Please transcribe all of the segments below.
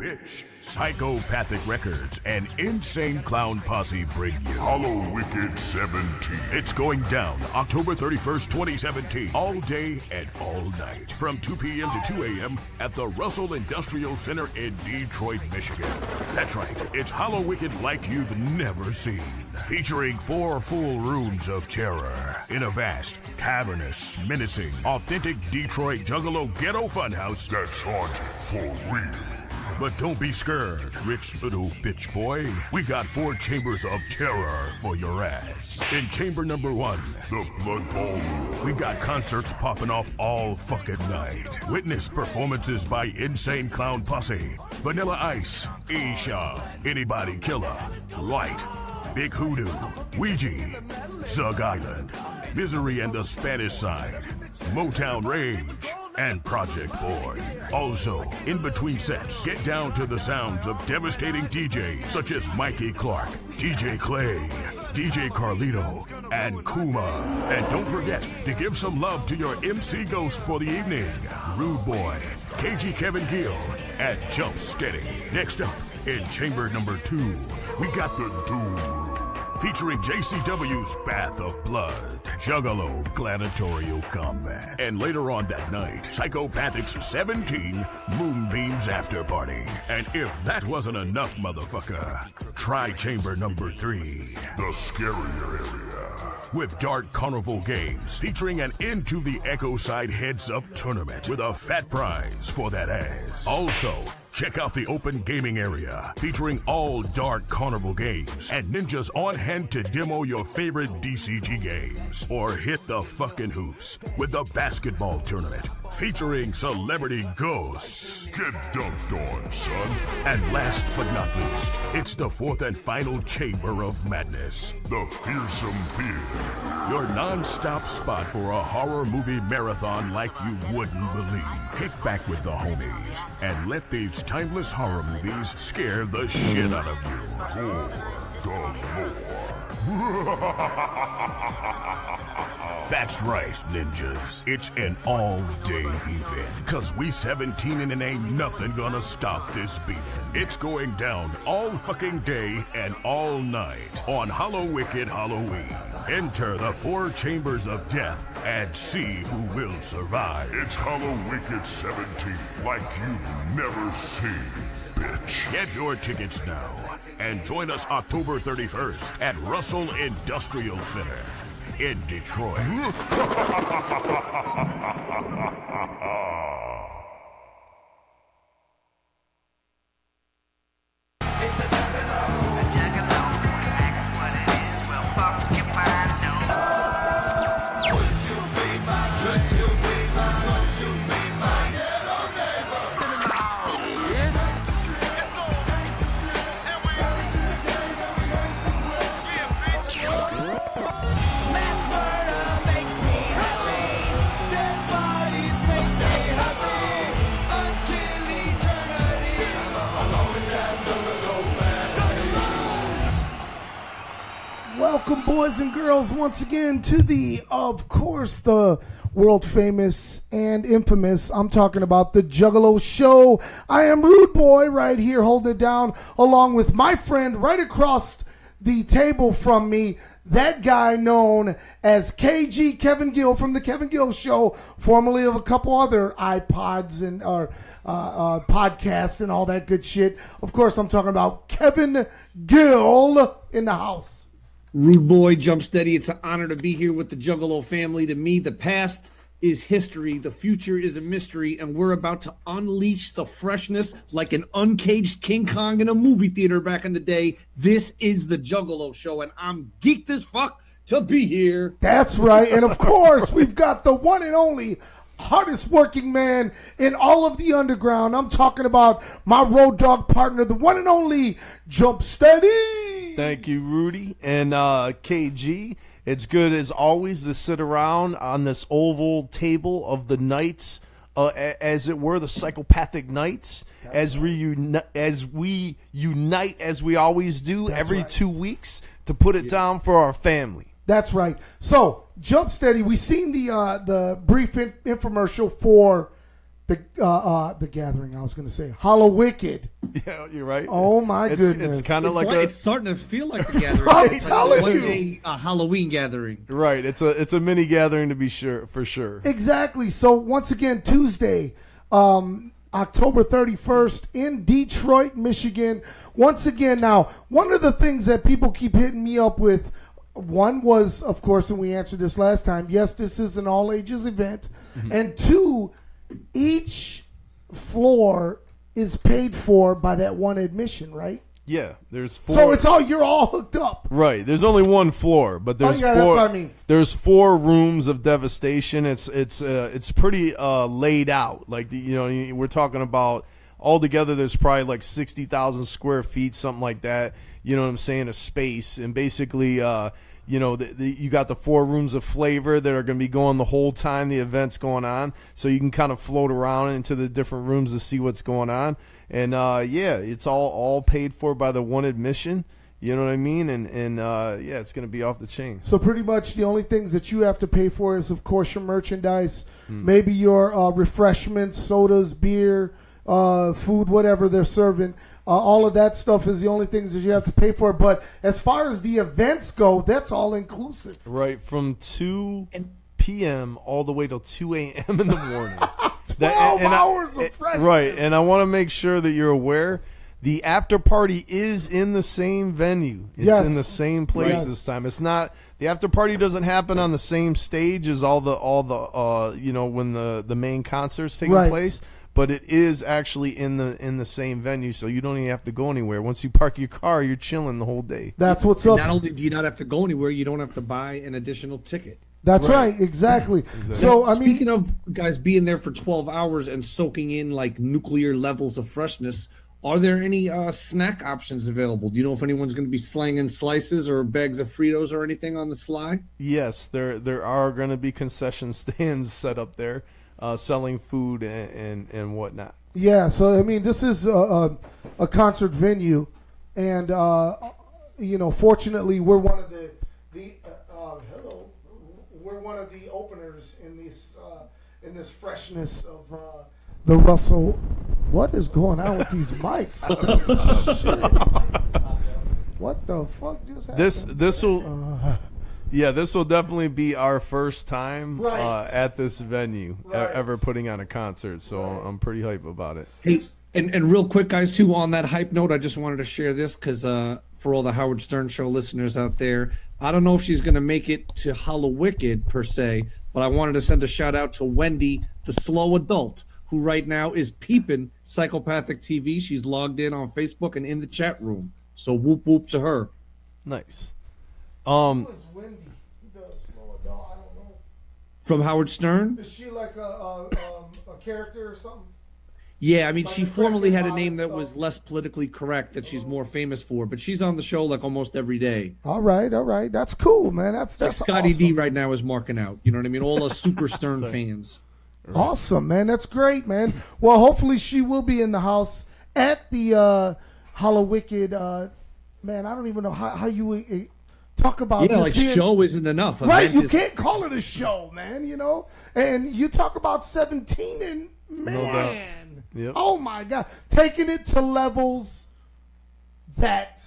Bitch, Psychopathic Records and Insane Clown Posse bring you Hollow Wicked 17. It's going down October 31st, 2017, all day and all night, from 2 p.m. to 2 a.m. at the Russell Industrial Center in Detroit, Michigan. That's right, it's Hollow Wicked like you've never seen, featuring 4 full rooms of terror in a vast, cavernous, menacing, authentic Detroit Juggalo ghetto funhouse that's haunted for real. But don't be scared, rich little bitch boy. We got 4 chambers of terror for your ass. In chamber number 1, the Blood Ball, we got concerts popping off all fucking night. Witness performances by Insane Clown Posse, Vanilla Ice, Isha, Anybody Killer, Light, Big Hoodoo, Ouija, Zug Island, Misery and the Spanish Side, Motown Rage, and Project Boy. Also, in between sets, get down to the sounds of devastating DJs such as Mikey Clark, DJ Clay, DJ Carlito, and Kuma. And don't forget to give some love to your MC Ghost for the evening, Rude Boy, KG Kevin Gill, and Jump Steady. Next up, in chamber number 2, we got the Doom, featuring JCW's Bath of Blood, Juggalo Gladiatorial Combat, and later on that night, Psychopathic's 17 Moonbeams After Party. And if that wasn't enough, motherfucker, try chamber number 3, the scarier area, with Dark Carnival Games, featuring an Into the Echo Side heads-up tournament with a fat prize for that ass. Also, check out the open gaming area, featuring all Dark Carnival games and ninjas on hand to demo your favorite DCG games. Or hit the fucking hoops with the basketball tournament, featuring celebrity ghosts. Get dunked on, son. And last but not least, it's the 4th and final chamber of madness, the Fearsome Theater, your non-stop spot for a horror movie marathon like you wouldn't believe. Kick back with the homies and let these timeless horror movies scare the shit out of you. That's right, ninjas. It's an all-day event, cause we 17 and it ain't nothing gonna stop this beating. It's going down all fucking day and all night on Hollow Wicked Halloween. Enter the 4 chambers of death and see who will survive. It's Hollow Wicked 17, like you've never seen, bitch. Get your tickets now and join us October 31st at Russell Industrial Center in Detroit. Welcome, boys and girls, once again to the, of course, the world famous and infamous, I'm talking about the Juggalo Show. I am Rude Boy right here holding it down, along with my friend right across the table from me, that guy known as KG Kevin Gill from the Kevin Gill Show, formerly of a couple other iPods and podcasts and all that good shit. Of course, I'm talking about Kevin Gill in the house. Rude Boy, Jump Steady. It's an honor to be here with the Juggalo family. To me, the past is history, the future is a mystery, and we're about to unleash the freshness like an uncaged King Kong in a movie theater back in the day. This is the Juggalo Show, and I'm geeked as fuck to be here. That's right, and of course, we've got the one and only hardest working man in all of the underground. I'm talking about my road dog partner, the one and only Jump Steady. Thank you, Rudy. And KG, it's good as always to sit around on this oval table of the nights, as it were, the psychopathic nights, as we unite as we always do. That's every right. 2 weeks to put it down for our family. That's right. So, Jump Steady, we seen the brief infomercial for The Gathering. I was going to say Hollow Wicked. Yeah, you're right. Oh my goodness! It's kind of like it's starting to feel like the Gathering. I'm It's telling like you. one day a Halloween gathering. right. It's a mini gathering to be sure for sure. Exactly. So once again, Tuesday, October 31st in Detroit, Michigan. Once again, now one of the things that people keep hitting me up with. One was, of course, and we answered this last time. Yes, this is an all ages event, and two. Each floor is paid for by that one admission, right? Yeah, there's 4. So you're all hooked up. Right. There's only one floor, but there's yeah, 4. that's what I mean. There's 4 rooms of devastation. It's pretty laid out. Like we're talking about altogether. There's probably like 60,000 square feet, something like that. You know what I'm saying? A space, and basically. You got the 4 rooms of flavor that are going to be going the whole time the event's going on, so you can kind of float around into the different rooms to see what's going on. And it's all paid for by the one admission. You know what I mean? And it's going to be off the chain. So pretty much the only things that you have to pay for is, of course, your merchandise, maybe your refreshments, sodas, beer, food, whatever they're serving. All of that stuff is the only things that you have to pay for. But as far as the events go, that's all inclusive. Right, from 2 p.m. all the way till 2 a.m. in the morning. 12 hours of freshness. Right, and I want to make sure that you're aware the after party is in the same venue. It's in the same place this time. It's not the after party doesn't happen on the same stage as all the when the main concert's taking place. But it is actually in the same venue, so you don't even have to go anywhere. Once you park your car, you're chilling the whole day. That's what's up. Not only do you not have to go anywhere, you don't have to buy an additional ticket. That's right. Exactly. So, speaking of guys being there for 12 hours and soaking in like nuclear levels of freshness, are there any snack options available? Do you know if anyone's going to be slanging slices or bags of Fritos or anything on the sly? Yes, there are going to be concession stands set up there. Selling food and whatnot. Yeah, so I mean, this is a concert venue, and fortunately, we're one of we're one of the openers in this freshness of the Russell. What is going on with these mics? Shit. What the fuck just happened? This will definitely be our first time at this venue ever putting on a concert, so I'm pretty hype about it. Hey, and real quick, guys, too, on that hype note, I just wanted to share this because for all the Howard Stern Show listeners out there, I don't know if she's going to make it to Hollow Wicked per se, but I wanted to send a shout out to Wendy, the slow adult, who right now is peeping Psychopathic TV. She's logged in on Facebook and in the chat room. So whoop whoop to her. Nice. Who is Wendy? The slow adult? I don't know. From Howard Stern? Is she like a character or something? Yeah, I mean, she formerly had a name and that stuff. was less politically correct that she's more famous for, but she's on the show like almost every day. All right. That's cool, man. That's Like Scotty awesome. D right now is marking out. You know what I mean? All us super Stern fans. Awesome, man. That's great, man. Well, hopefully she will be in the house at the Hollow Wicked. Man, I don't even know how you would talk about this like show isn't enough. Right, Event you can't call it a show, man, And you talk about 17 and, man, Yep. Oh, my God. Taking it to levels that,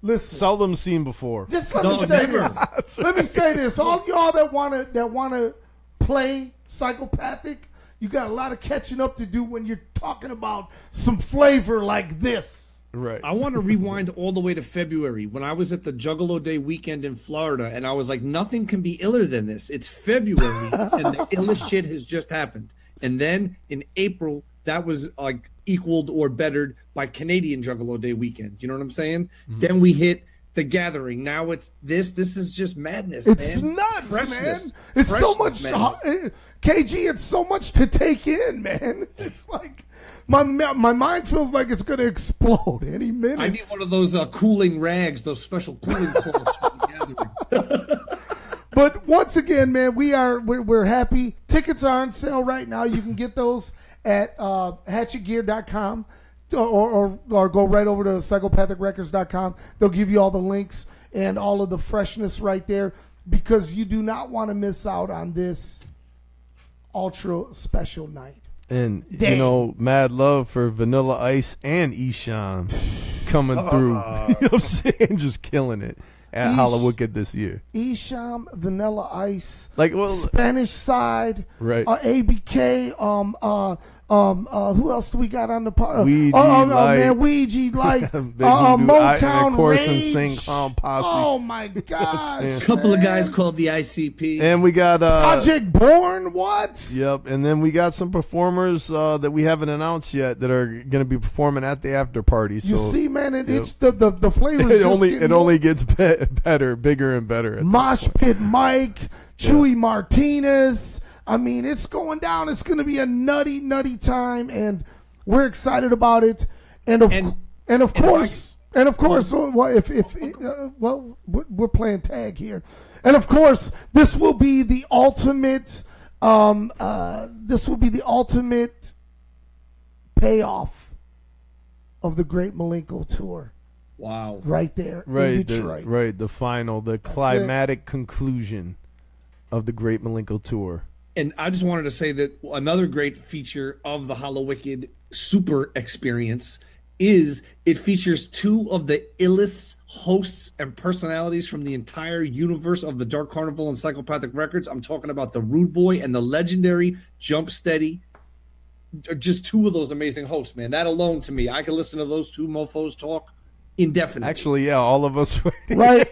listen. Seldom seen before. Just let me say this. Let me say this. All y'all that wanna play Psychopathic, you got a lot of catching up to do when you're talking about some flavor like this. Right. I want to rewind all the way to February when I was at the Juggalo Day weekend in Florida, and I was like, nothing can be iller than this. It's February, and the illest shit has just happened. And then in April, that was like equaled or bettered by Canadian Juggalo Day weekend. You know what I'm saying? Mm-hmm. Then we hit the Gathering. Now it's this. This is just madness. It's man. nuts, Freshness. man. It's so Freshness much, madness. KG. It's so much to take in, man. It's like my mind feels like it's gonna explode any minute. I need one of those cooling rags, those special cooling cloths for the Gathering. But once again, man, we're happy. Tickets are on sale right now. You can get those at hatchetgear.com or go right over to psychopathicrecords.com. They'll give you all the links and all of the freshness right there because you do not want to miss out on this ultra special night. And, Damn. you know, mad love for Vanilla Ice and Isham coming through. You know what I'm saying? Just killing it at Hollywood this year. Isham, Vanilla Ice, Like, well, Spanish Side, right. ABK, who else do we got on the part? Ouija man, Ouija Light, Motown of course, Rage. Insane Clown Posse. Oh my gosh. A couple of guys called the ICP. And we got Project Born, what? Yep, and then we got some performers that we haven't announced yet that are going to be performing at the after party. So You see, man, it's the flavors. it only gets better, bigger and better. Mosh Pit Mike, Chewy Martinez. I mean, it's going down. It's going to be a nutty, nutty time, and we're excited about it. And of course, we're playing tag here, and of course, this will be the ultimate. This will be the ultimate payoff of the Great Malenko Tour. Wow! Right there, in Detroit. The final, the climatic conclusion of the Great Malenko Tour. And I just wanted to say that another great feature of the Hollow Wicked Super Experience is it features two of the illest hosts and personalities from the entire universe of the Dark Carnival and Psychopathic Records. I'm talking about the Rude Boy and the legendary Jump Steady. Just two of those amazing hosts, man. That alone, to me, I could listen to those two mofos talk indefinitely. Actually, yeah, all of us, right?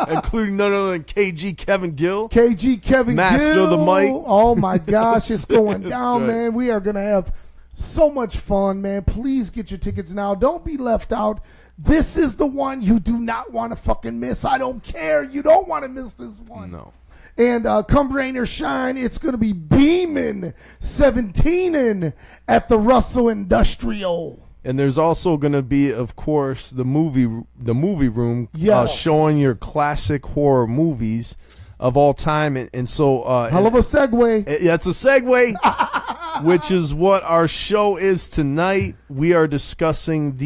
Including none other than KG Kevin Gill. KG Kevin Master Gill. of the mic. Oh my gosh, it's going down, right. man. We are gonna have so much fun, man. Please get your tickets now. Don't be left out. This is the one you do not want to fucking miss. I don't care. You don't want to miss this one. No. And come rain or shine, it's going to be beaming 17ing at the Russell Industrial. And there's also going to be, of course, the movie room Yes. showing your classic horror movies of all time. And so Hell of a segue. yeah, it's a segue, which is what our show is tonight. We are discussing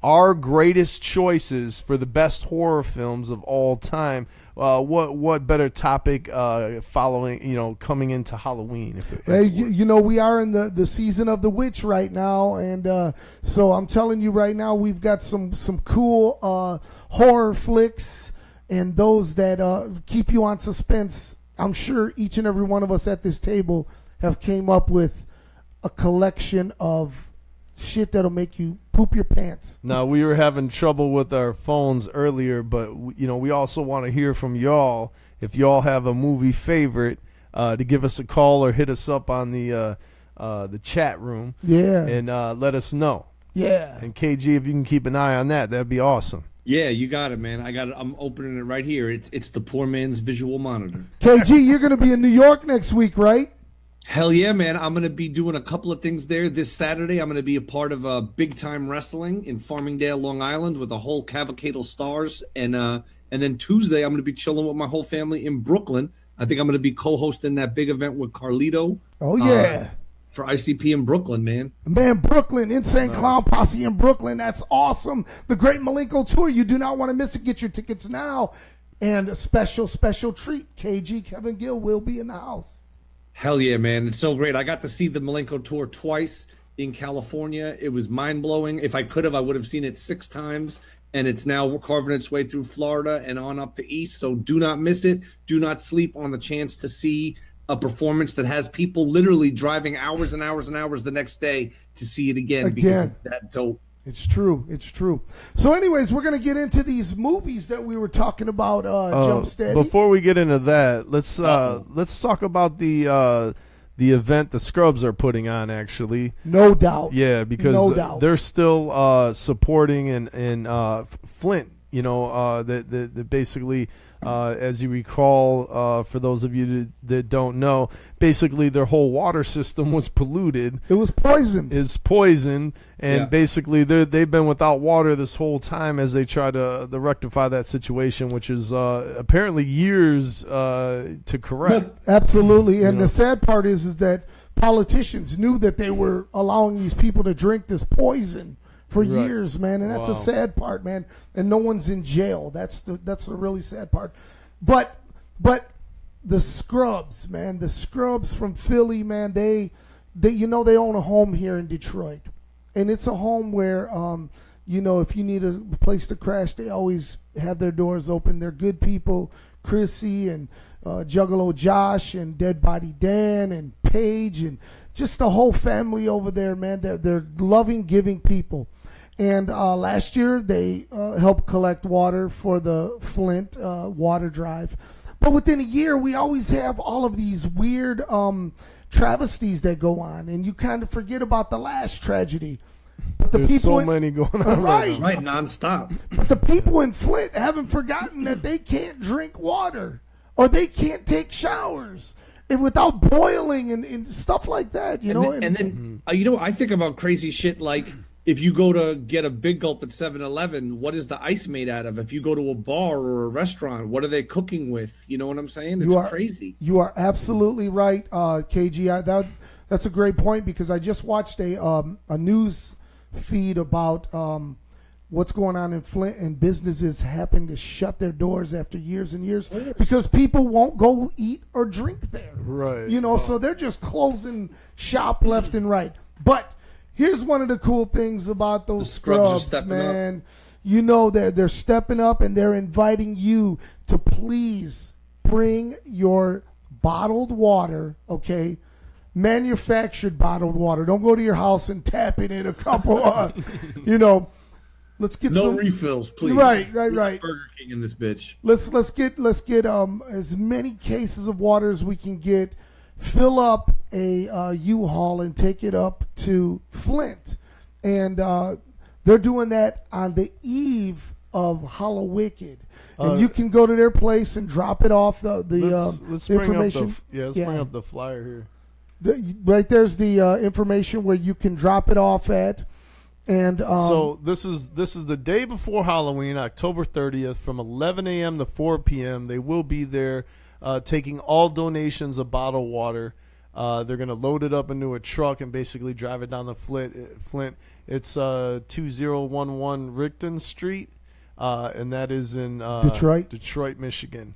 our greatest choices for the best horror films of all time. What better topic coming into Halloween? We are in the season of the witch right now, and so I'm telling you right now, we've got some cool horror flicks and those that keep you on suspense. I'm sure each and every one of us at this table have came up with a collection of shit that'll make you poop your pants. Now, we were having trouble with our phones earlier, but we also want to hear from y'all. If y'all have a movie favorite, to give us a call or hit us up on the chat room. Yeah. And let us know. Yeah. And KG, if you can keep an eye on that'd be awesome. Yeah, you got it, man. I got it. I'm opening it right here. It's the poor man's visual monitor. KG, you're going to be in New York next week, right? Hell yeah, man. I'm going to be doing a couple of things there. This Saturday, I'm going to be a part of Big Time Wrestling in Farmingdale, Long Island with a whole cavalcade of stars. And then Tuesday, I'm going to be chilling with my whole family in Brooklyn. I think I'm going to be co-hosting that big event with Carlito. Oh, yeah. For ICP in Brooklyn, man. Man, Brooklyn, Insane Clown Posse in Brooklyn. That's awesome. The Great Malenko Tour. You do not want to miss it. Get your tickets now. And a special treat. KG Kevin Gill will be in the house. Hell yeah, man. It's so great. I got to see the Malenko Tour twice in California. It was mind-blowing. If I could have, I would have seen it 6 times. And it's now carving its way through Florida and on up the east. So do not miss it. Do not sleep on the chance to see a performance that has people literally driving hours and hours and hours the next day to see it again. Because it's that dope. It's true. It's true. So anyways, we're going to get into these movies that we were talking about, Jump Steady. Before we get into that, let's talk about the event the Scrubs are putting on, actually. No doubt. Yeah, because they're still supporting in Flint, that basically, as you recall, for those of you that don't know, basically their whole water system was polluted. It was poisoned. It's poison, and basically they've been without water this whole time as they try to rectify that situation, which is apparently years to correct. Absolutely, and the sad part is that politicians knew that they were allowing these people to drink this poison for years, man, and that's a sad part, man. And no one's in jail. That's the really sad part. But the Scrubs, man, the Scrubs from Philly, man, they they own a home here in Detroit, and it's a home where if you need a place to crash, they always have their doors open. They're good people, Chrissy and Juggalo Josh and Dead Body Dan and Paige and just the whole family over there, man. They're loving, giving people. And last year they helped collect water for the Flint water drive. But within a year, we always have all of these weird travesties that go on, and you kind of forget about the last tragedy. But There's so many going on right, nonstop. But the people in Flint haven't forgotten that they can't drink water or they can't take showers and without boiling and stuff like that. And then I think about crazy shit like if you go to get a Big Gulp at 7-Eleven, what is the ice made out of? If you go to a bar or a restaurant, what are they cooking with? You know what I'm saying? It's crazy. You are absolutely right, KG. That's a great point because I just watched a news feed about what's going on in Flint and businesses having to shut their doors after years and years because people won't go eat or drink there. Right. So they're just closing shop left and right. But here's one of the cool things about those Scrubs, man. They're stepping up and they're inviting you to please bring your bottled water, okay? Manufactured bottled water. Don't go to your house and tap it in a couple let's get no refills, please. Right. Burger King in this bitch. Let's get as many cases of water as we can get. Fill up a U-Haul and take it up to Flint. And they're doing that on the eve of Hallowicked. And you can go to their place and drop it off the information. Let's bring up the flyer here. Right there's the information where you can drop it off at. And so this is the day before Halloween, October 30th, from 11 a.m. to 4 p.m. They will be there taking all donations of bottled water. They're going to load it up into a truck and basically drive it down the Flint. It's 2011 Rickton Street, and that is in Detroit, Michigan.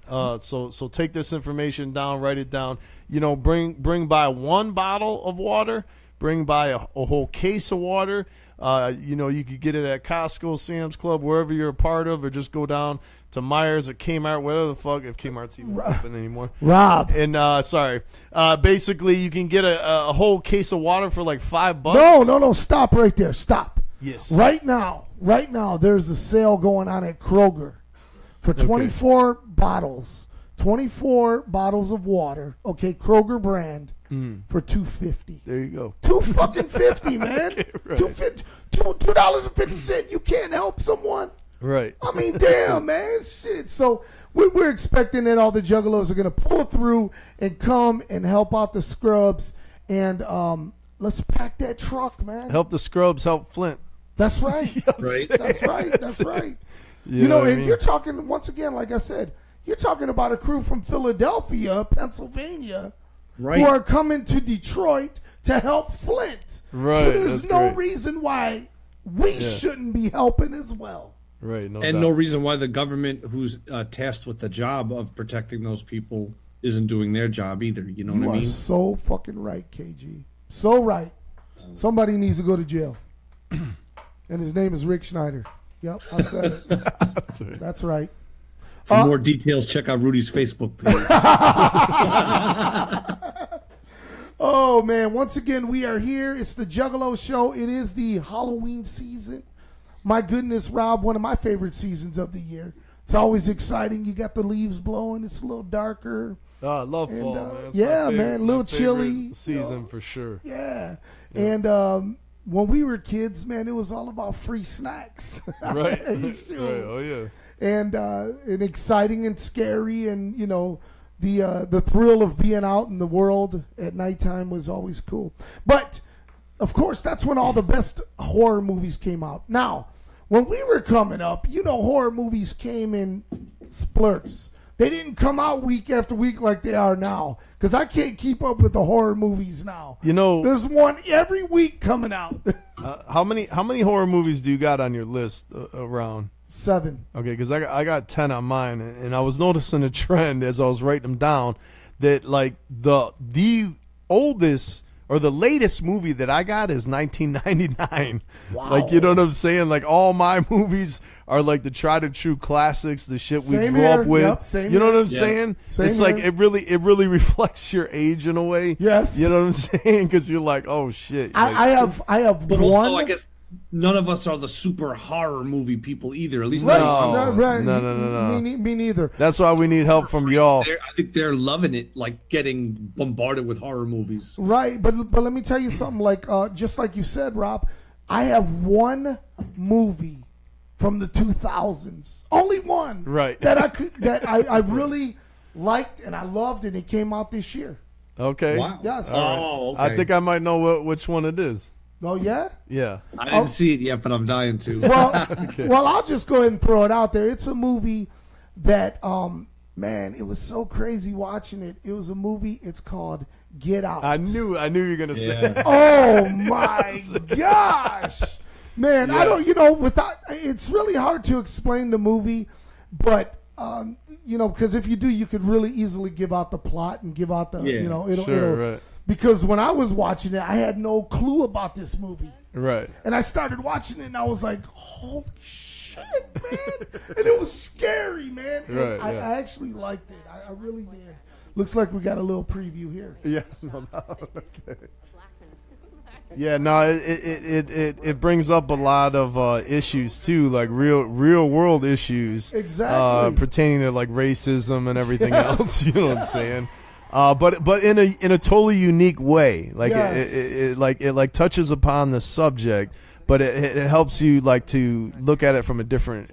So take this information down, write it down. Bring by one bottle of water. Bring by a whole case of water. You could get it at Costco, Sam's Club, wherever you're a part of, or just go down to Myers or Kmart, whatever the fuck, if Kmart's even open anymore. Rob. And, basically you can get a whole case of water for like $5. No, stop right there. Stop. Yes. Right now, there's a sale going on at Kroger for 24 bottles. 24 bottles of water, okay, Kroger brand, for $2.50. There you go. $2.50, man. Okay, right. $2.50. You can't help someone. Right. I mean, damn, man, shit. So we're expecting that all the Juggalos are gonna pull through and come and help out the Scrubs, and let's pack that truck, man. Help the Scrubs, help Flint. That's right. Right. That's right. You're talking once again, like I said. You're talking about a crew from Philadelphia, Pennsylvania, who are coming to Detroit to help Flint. Right. So there's no reason why we shouldn't be helping as well. Right. No reason why the government, who's tasked with the job of protecting those people, isn't doing their job either. You know what I mean? You are so fucking right, KG. So right. Somebody needs to go to jail. And his name is Rick Schneider. Yep, I said it. That's right. For more details, check out Rudy's Facebook page. Oh, man. Once again, we are here. It's the Juggalo Show. It is the Halloween season. My goodness, Rob, one of my favorite seasons of the year. It's always exciting. You got the leaves blowing. It's a little darker. I love fall, man. It's man. A little chilly. Season for sure. Yeah. And when we were kids, man, it was all about free snacks. Right. Oh, yeah. And exciting and scary, and the thrill of being out in the world at nighttime was always cool. But of course, that's when all the best horror movies came out. Now, when we were coming up, horror movies came in splurts. They didn't come out week after week like they are now, because I can't keep up with the horror movies now. There's one every week coming out. How many horror movies do you got on your list around? 7. Okay, because I got 10 on mine, and I was noticing a trend as I was writing them down that like the oldest or the latest movie that I got is 1999. Wow. Like, you know what I'm saying? Like, all my movies are like the tried and true classics, the shit we grew up with. Yep, same you know here. what I'm saying? Same it's like here. it really reflects your age in a way. Yes. You know what I'm saying? Because you're like, oh shit. Like, I have But one. also, I guess none of us are the super horror movie people either. At least Right, not- right. No. Me neither. that's why we need help from y'all. I think they're loving it, like getting bombarded with horror movies. Right, but let me tell you something. Like just like you said, Rob, I have one movie from the 2000s, only one, Right. that I really liked and I loved, and it came out this year. Okay. Wow. Yes. Oh, okay. I think I might know which one it is. Oh yeah. Yeah. I didn't see it yet, but I'm dying to. Well, I'll just go ahead and throw it out there. It's a movie that, man, it was so crazy watching it. It was a movie. It's called Get Out. I knew you were gonna say that. Oh my gosh, man! I don't, without it's really hard to explain the movie, but because if you do, you could really easily give out the plot and give out the, Sure, right. Because when I was watching it, I had no clue about this movie, Right. and I started watching it, and I was like, holy shit, man! And it was scary, man. And Right, I actually liked it. I really did. Looks like we got a little preview here. Yeah. No, okay. Yeah, no, it brings up a lot of issues too, like real world issues, Exactly. pertaining to like racism and everything else. You know what I'm saying? But in a totally unique way, like Yes. it touches upon the subject, but it helps you like to look at it from a different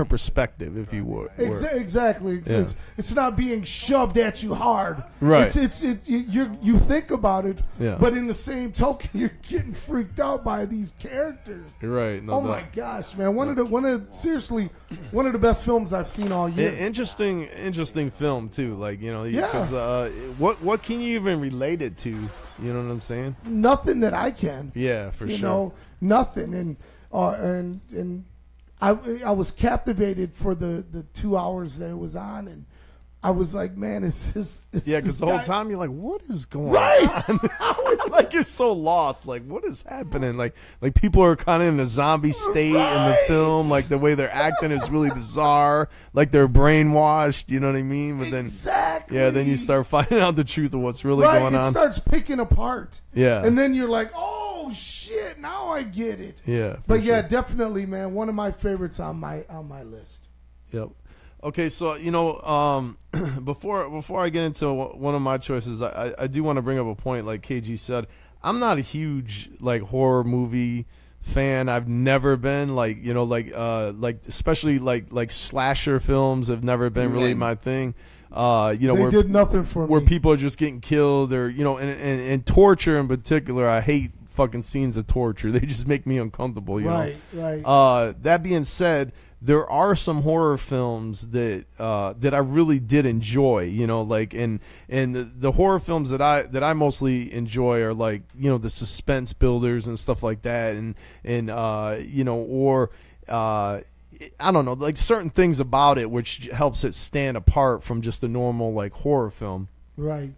perspective, if you would. Exactly. Yeah. It's not being shoved at you hard. Right. You think about it, Yeah. but in the same token, you're getting freaked out by these characters. Right. No Oh doubt. my gosh, man! One of the best films I've seen all year. Interesting film too. Like, Yeah. because what can you even relate it to? You know what I'm saying? Nothing that I can. Yeah, for You sure. know, nothing. And I was captivated for the 2 hours that it was on, and I was like, man, it's Yeah, because the whole guy- time you're like, what is going Right. on? Like, you're so lost. Like, what is happening? Like people are kind of in a zombie state in the Right. film. Like, the way they're acting is really bizarre. Like, they're brainwashed. You know what I mean? But then, Exactly. yeah, then you start finding out the truth of what's really right, going it on. starts picking apart. Yeah. And then you're like, oh shit, now I get it. Yeah, for But yeah, sure. definitely, man, one of my favorites on my list. Yep. Okay, so before I get into one of my choices, I do want to bring up a point. Like KG said, I'm not a huge like horror movie fan. I've never been like especially like slasher films have never been really my thing. They Where did nothing for where me. people are just getting killed, or and torture in particular. I hate fucking scenes of torture. They just make me uncomfortable. You know? Right. That being said, there are some horror films that I really did enjoy, like and the horror films that I mostly enjoy are like, the suspense builders and stuff like that, and I don't know, like certain things about it which helps it stand apart from just a normal like horror film. Right.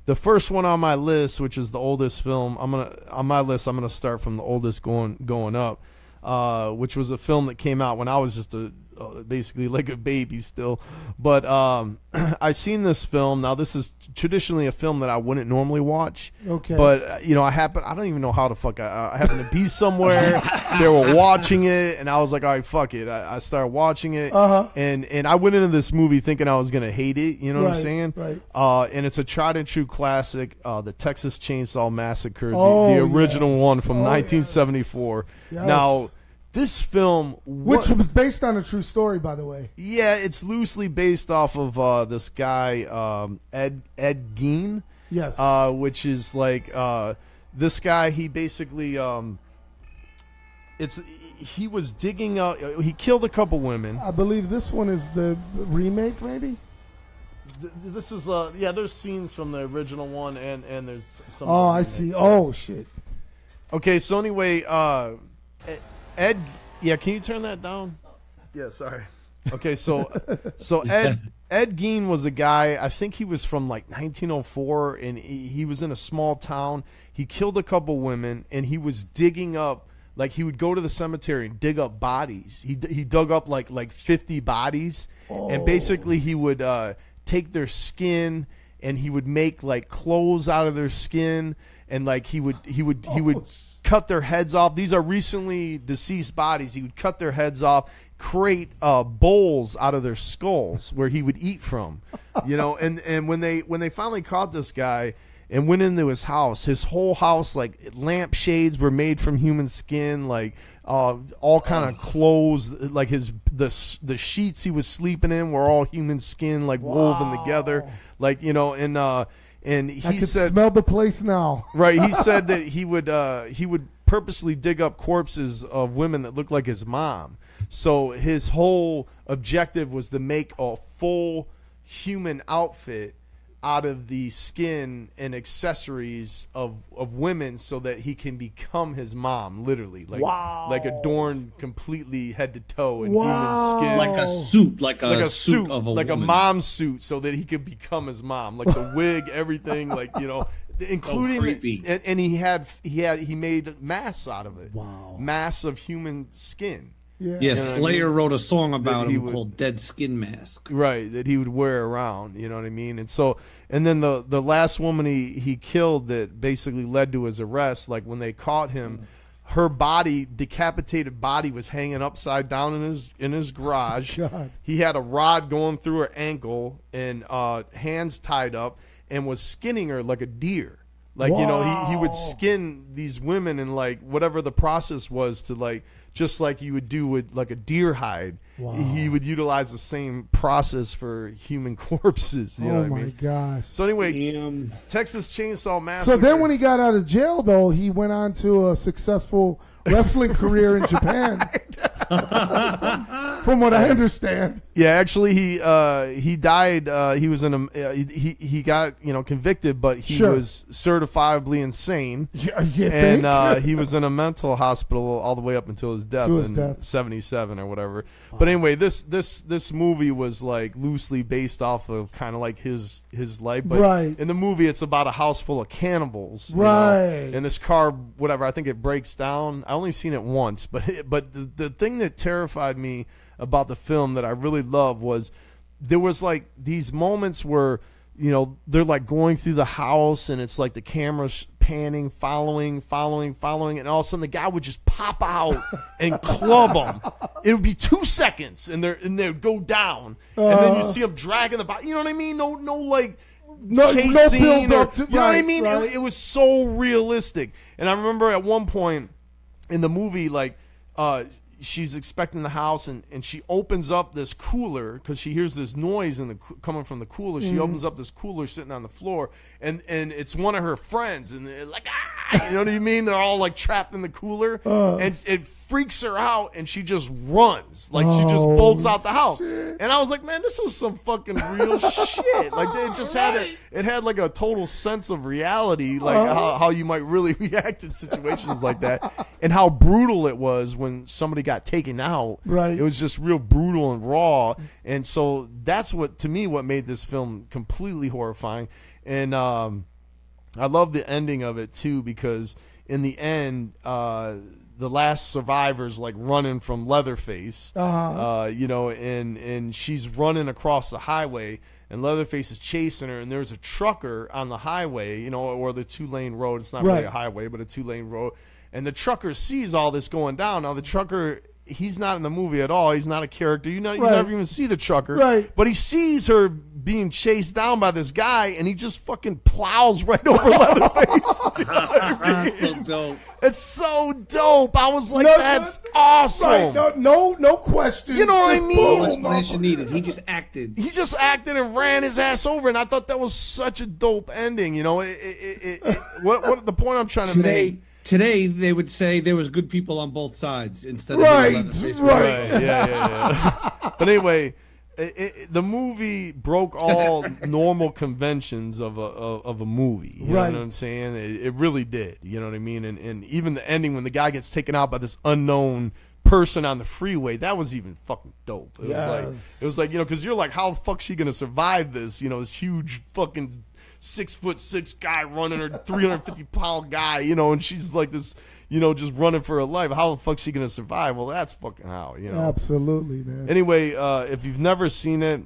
The first one on my list, which is the oldest film, I'm gonna start from the oldest going up. Which was a film that came out when I was just basically like a baby still. But I seen this film. Now, this is traditionally a film that I wouldn't normally watch. Okay. But, I don't even know how the fuck I happened to be somewhere. They were watching it, and I was like, all right, fuck it. I started watching it. Uh-huh. And I went into this movie thinking I was going to hate it. You know what I'm Right, saying? right. And it's a tried and true classic, the Texas Chainsaw Massacre, Oh, the original yes. one from Oh, 1974. Yes. Now, this film, Which was based on a true story, by the way. yeah, it's loosely based off of this guy Ed Gein, Yes. which is like this guy. He basically he was digging out. He killed a couple women. I believe this one is the remake, maybe. This is there's scenes from the original one, and there's some. Oh, I see. Oh, shit. Okay, so anyway, Ed, yeah, can you turn that down? Yeah, sorry. Okay, so Ed Gein was a guy, I think he was from like 1904, and he was in a small town. He killed a couple women, and he was digging up, like he would go to the cemetery and dig up bodies. He dug up like 50 bodies, and basically he would take their skin, and he would make like clothes out of their skin, and like he would cut their heads off. These are recently deceased bodies. He would cut their heads off, create bowls out of their skulls where he would eat from, and when they finally caught this guy and went into his whole house, like lampshades were made from human skin, like all kind of clothes, like the sheets he was sleeping in were all human skin, like woven together, like and he said, smell the place now. Right, he said that he would purposely dig up corpses of women that looked like his mom. So his whole objective was to make a full human outfit out of the skin and accessories of women, so that he can become his mom, literally, like adorned completely head to toe in human skin, like a suit of a like woman. a mom suit, so that he could become his mom, like the wig, everything, like including and he made masks out of it. Masks of human skin. Yeah, Slayer wrote a song about him called Dead Skin Mask. Right, that he would wear around, you know what I mean? And then the last woman he killed that basically led to his arrest, like when they caught him, her decapitated body was hanging upside down in his garage. God. He had a rod going through her ankle and hands tied up, and was skinning her like a deer. Like, he would skin these women, and like whatever the process was to like, just like you would do with like a deer hide, he would utilize the same process for human corpses. You know what I mean? Oh my gosh. So anyway, Texas Chainsaw Massacre. So then when he got out of jail, though, he went on to a successful wrestling career in Japan. From what I understand. Yeah, actually, he died. He was in he got convicted, but he was certifiably insane. And he was in a mental hospital all the way up until his death in 77 or whatever. But anyway, this movie was like loosely based off of kind of like his life. But in the movie, it's about a house full of cannibals. Right. And this car, whatever, I think it breaks down. I only seen it once, but the thing that terrified me about the film that I really love was there was like these moments where they're like going through the house, and it's like the camera's panning, following, and all of a sudden the guy would just pop out and club them. It would be 2 seconds, and they'd go down, and then you see them dragging the body. You know what I mean? No chase scene, you know what I mean? Right. It was so realistic. And I remember at one point in the movie, like she's expecting the house, and she opens up this cooler because she hears this noise coming from the cooler. She opens up this cooler sitting on the floor, and it's one of her friends, and they're like, you know what I mean? They're all like trapped in the cooler, and it freaks her out, and she just runs, like she just bolts out the house. And I was like, man, this is some fucking real shit. Like it just had like a total sense of reality, like how you might really react in situations like that, and how brutal it was when somebody got taken out. Right. It was just real brutal and raw. And so that's what made this film completely horrifying. And I love the ending of it too, because in the end, the last survivor's like running from Leatherface, and she's running across the highway, and Leatherface is chasing her, and there's a trucker on the highway, or the 2-lane road. It's not really a highway, but a 2-lane road. And the trucker sees all this going down. Now the trucker, he's not in the movie at all. He's not a character. You never even see the trucker. Right. But he sees her being chased down by this guy, and he just fucking plows right over Leatherface. You know what I mean? So dope. It's so dope. I was like, that's awesome. Right. No question. You know what I mean? No explanation needed. He just acted. He just acted and ran his ass over, and I thought that was such a dope ending. What the point I'm trying to make. Today, they would say there was good people on both sids instead of right. Yeah. But anyway, the movie broke all normal conventions of a movie. You know what I'm saying? It really did. You know what I mean? And even the ending when the guy gets taken out by this unknown person on the freeway, that was even fucking dope. It was like, because you're like, how the fuck's she gonna survive this? This huge fucking 6'6" guy running her 350-pound guy, and she's like this, just running for her life. How the fuck's she gonna survive? Well, that's fucking how, Absolutely, man. Anyway, if you've never seen it,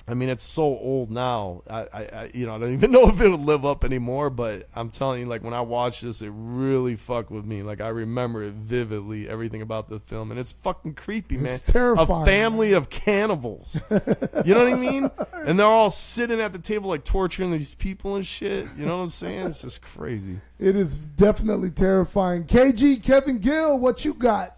I mean, it's so old now. I don't even know if it would live up anymore. But I'm telling you, like, when I watched this, it really fucked with me. Like, I remember it vividly, everything about the film, and it's fucking creepy, man. It's terrifying. A family of cannibals. You know what I mean? And they're all sitting at the table, like, torturing these people and shit. You know what I'm saying? It's just crazy. It is definitely terrifying. KG, Kevin Gill, what you got?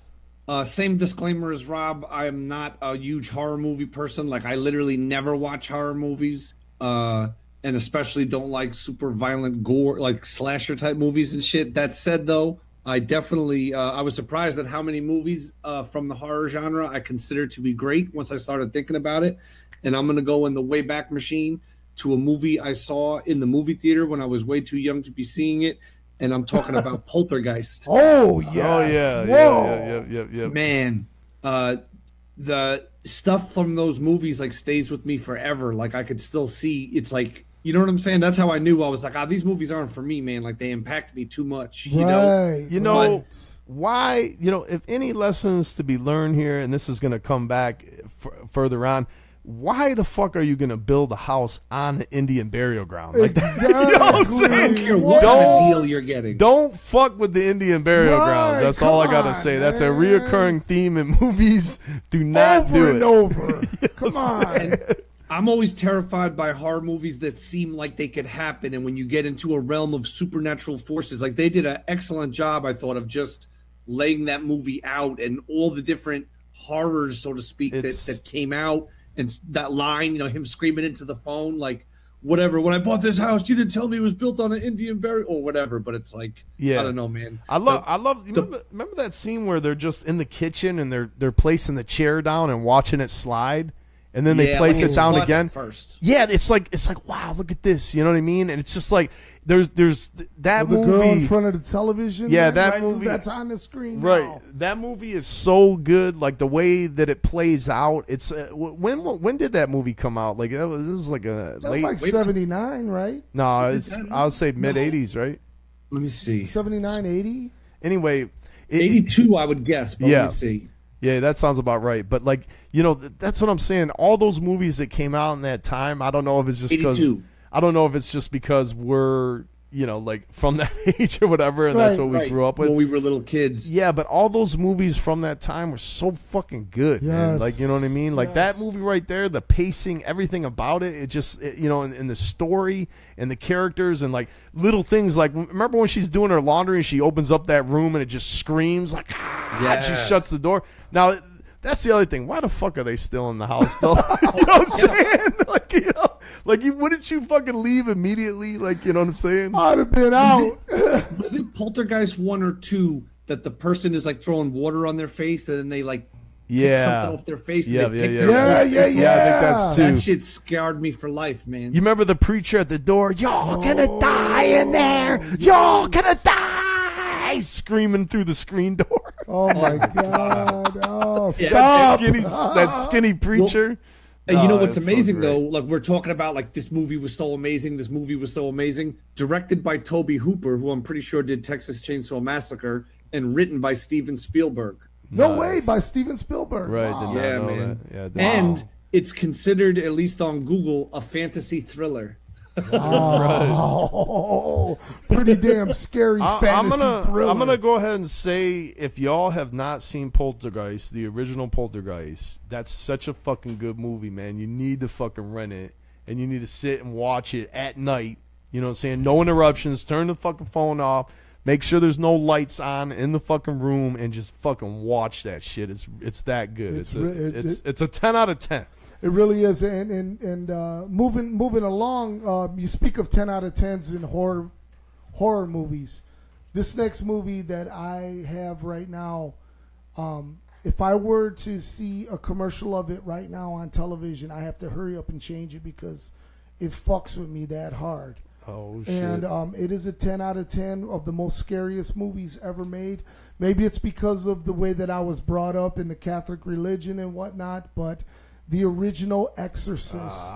Same disclaimer as Rob. I am not a huge horror movie person. Like, I literally never watch horror movies, and especially don't like super violent gore, like slasher type movies and shit. That said, though, I definitely I was surprised at how many movies from the horror genre I consider to be great once I started thinking about it. And I'm gonna go in the Wayback Machine to a movie I saw in the movie theater when I was way too young to be seeing it. And I'm talking about Poltergeist. Oh, yes. Oh, yeah. Whoa. Yeah. Man, the stuff from those movies, like, stays with me forever. Like, I could still see, it's like, you know what I'm saying? That's how I knew. I was like, these movies aren't for me, man. Like, they impact me too much. Why, if any lessons to be learned here, and this is going to come back further on, why the fuck are you going to build a house on an Indian burial ground? Like that? Exactly. You know what I'm saying? I don't care what kind of deal you're getting. Don't fuck with the Indian burial grounds. That's all I got to say. That's a reoccurring theme in movies. Do not do it. Over. Come on. I'm always terrified by horror movies that seem like they could happen. And when you get into a realm of supernatural forces, like, they did an excellent job, I thought, of just laying that movie out and all the different horrors, so to speak, that came out. And that line, him screaming into the phone, like, whatever. When I bought this house, you didn't tell me it was built on an Indian burial or whatever. But it's like, I don't know, man. I love. Remember that scene where they're just in the kitchen and they're placing the chair down and watching it slide, and then they place it down again first. Yeah, it's like wow, look at this. You know what I mean? And it's just like there's that movie. The girl in front of the television. Yeah, that movie that's on the screen. Right, now. that movie is so good. Like, the way that it plays out. It's when did that movie come out? Like, it was like a late, like 79, right? No, I would say mid 80s, right? Let me see. 79, 80. Anyway, 82, I would guess. But let me see. Yeah, that sounds about right. But, like, that's what I'm saying. All those movies that came out in that time, I don't know if it's just because we're, like, from that age or whatever, and that's what we grew up with. When we were little kids. Yeah, but all those movies from that time were so fucking good, man. Like, you know what I mean? Like, that movie right there, the pacing, everything about it, it just, in the story and the characters and, like, little things. Like, remember when she's doing her laundry and she opens up that room and it just screams, like, and she shuts the door. Now, that's the other thing. Why the fuck are they still in the house, though? You know what I'm saying? Like, wouldn't you fucking leave immediately? Like, you know what I'm saying? I'd have been out. Was it Poltergeist 1 or 2 that the person is, like, throwing water on their face and then they, like, pick something off their face? Yeah. I think that's 2. That shit scarred me for life, man. You remember the preacher at the door? Y'all gonna die in there. Y'all gonna die. Screaming through the screen door. Oh, my God. Oh, stop. That skinny preacher. And you know what's amazing, though? Like, we're talking about, like, this movie was so amazing. This movie was so amazing. Directed by Tobe Hooper, who I'm pretty sure did Texas Chainsaw Massacre, and written by Steven Spielberg. No way, by Steven Spielberg. Right. Wow. Did not know man. That. And it's considered, at least on Google, a fantasy thriller. Oh, pretty damn scary fantasy thriller. I'm gonna go ahead and say, if y'all have not seen Poltergeist, the original Poltergeist, that's such a fucking good movie, man. You need to fucking rent it, and you need to sit and watch it at night. You know what I'm saying? No interruptions. Turn the fucking phone off. Make sure there's no lights on in the fucking room, and just fucking watch that shit. It's that good. It's a 10 out of 10. It really is. And moving along, you speak of 10 out of 10s in horror movies. This next movie that I have right now, if I were to see a commercial of it right now on television, I have to hurry up and change it because it fucks with me that hard. Oh, shit. And it is a 10 out of 10 of the most scariest movies ever made. Maybe it's because of the way that I was brought up in the Catholic religion and whatnot, but the original Exorcist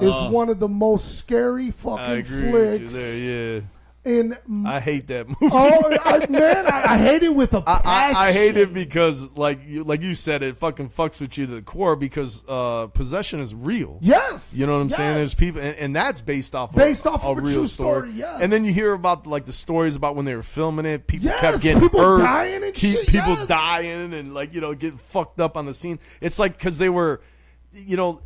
is one of the most scary fucking flicks. Yeah. And I hate that movie. oh, I hate it with a passion. I hate it because, like you said, it fucking fucks with you to the core because possession is real. Yes, you know what I'm saying. There's people, and that's based off of a real true story. Yes, and then you hear about like the stories about when they were filming it. People yes, kept getting people hurt, dying and shit. People yes. dying and like getting fucked up on the scene. It's like because they were. In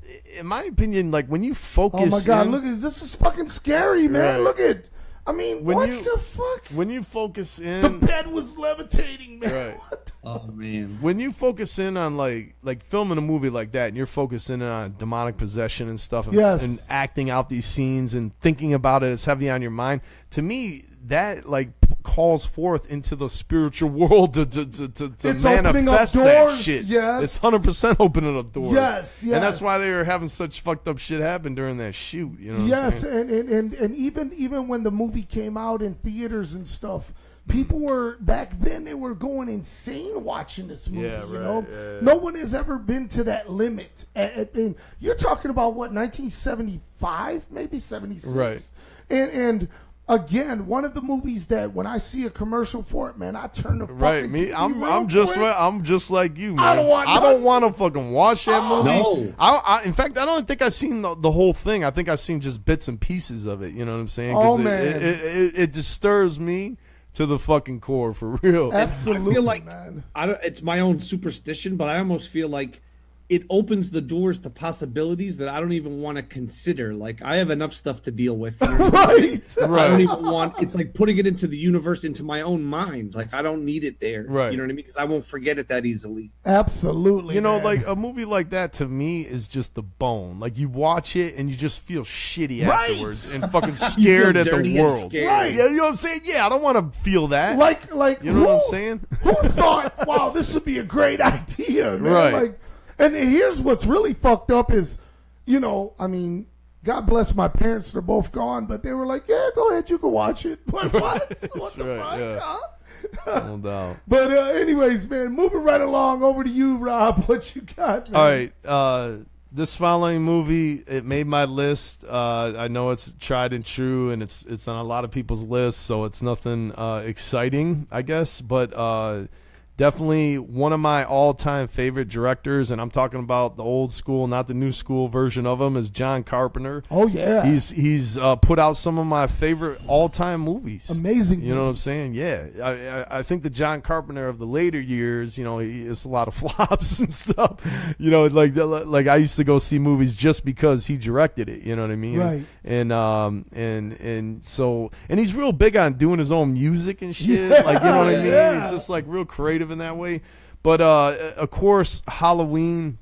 my opinion, like when you focus. Oh my god! Look at this is fucking scary, man. Right. Look at. I mean, what the fuck? When you focus in, the bed was levitating, man. Right. Oh man. When you focus in on like filming a movie like that, and you're focusing on demonic possession and stuff, and acting out these scenes and thinking about it as heavy on your mind, to me that like calls forth into the spiritual world to manifest that shit. Yes. It's 100% opening up doors. Yes. And that's why they were having such fucked up shit happen during that shoot. You know what I'm saying? and even when the movie came out in theaters and stuff, people were back then they were going insane watching this movie. Yeah, you know, yeah. No one has ever been to that limit. And you're talking about what 1975, maybe 76, right? And again, one of the movies that when I see a commercial for it, man, I turn the fucking TV I'm just like you, man. I don't want to fucking watch that movie. No. In fact, I don't think I've seen the whole thing. I think I've seen just bits and pieces of it. You know what I'm saying? Oh man, it disturbs me to the fucking core for real. Absolutely, I feel like man. It's my own superstition, but I almost feel like it opens the doors to possibilities that I don't even want to consider. Like I have enough stuff to deal with. You know? Right. I don't even want. It's like putting it into the universe, into my own mind. Like I don't need it there. Right. You know what I mean? Because I won't forget it that easily. Absolutely. You know, man. like a movie like that to me is just the bone. Like you watch it and you just feel shitty afterwards and fucking scared at the world. Right. Yeah, you know what I'm saying? Yeah, I don't want to feel that. Like you know what I'm saying? Who thought, wow, this would be a great idea, man? Right. Like, and here's what's really fucked up is, I mean, God bless my parents, they're both gone, but they were like, yeah, go ahead, you can watch it. But what? What the fuck? Yeah. No doubt. But anyways, man, moving right along over to you, Rob. What you got, man? All right. This following movie, it made my list. I know it's tried and true, and it's on a lot of people's lists, so it's nothing exciting, I guess. But definitely one of my all-time favorite directors, and I'm talking about the old school, not the new school version of him, is John Carpenter. Oh, yeah. He's put out some of my favorite all-time movies. Amazing. You know what I'm saying? Yeah. I think the John Carpenter of the later years, it's a lot of flops and stuff. Like I used to go see movies just because he directed it. You know what I mean? Right. And he's real big on doing his own music and shit. Yeah, like, you know what I mean? Yeah. He's just like real creative in that way. But of course, Halloween,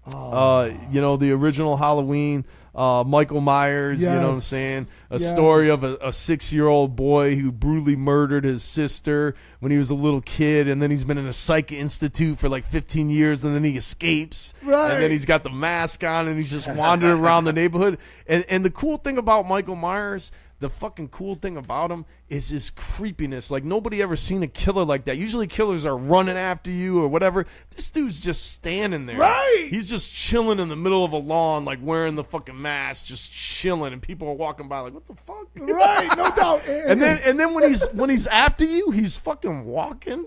the original Halloween, Michael Myers, yes. You know what I'm saying? A story of a 6-year-old boy who brutally murdered his sister when he was a little kid, and then he's been in a psych institute for like 15 years, and then he escapes. Right. And then he's got the mask on, and he's just wandering around the neighborhood. And the cool thing about Michael Myers, the fucking cool thing about him is his creepiness. Like, nobody ever seen a killer like that. Usually killers are running after you or whatever. This dude's just standing there. Right. He's just chilling in the middle of a lawn, like wearing the fucking mask, just chilling, and people are walking by like, what the fuck? Right, no doubt. And then when he's after you, he's fucking walking.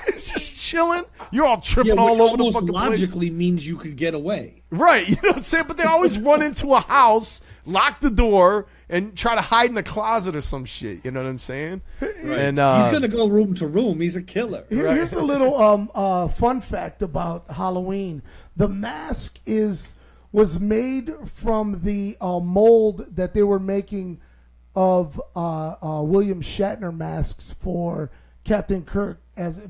He's just chilling. You're all tripping all over the fucking place. Logically means you could get away. Right, you know what I'm saying? But they always run into a house, lock the door, and try to hide in a closet or some shit. You know what I'm saying? Right. And he's gonna go room to room. He's a killer. Here's a little fun fact about Halloween. The mask was made from the mold that they were making of William Shatner masks for Captain Kirk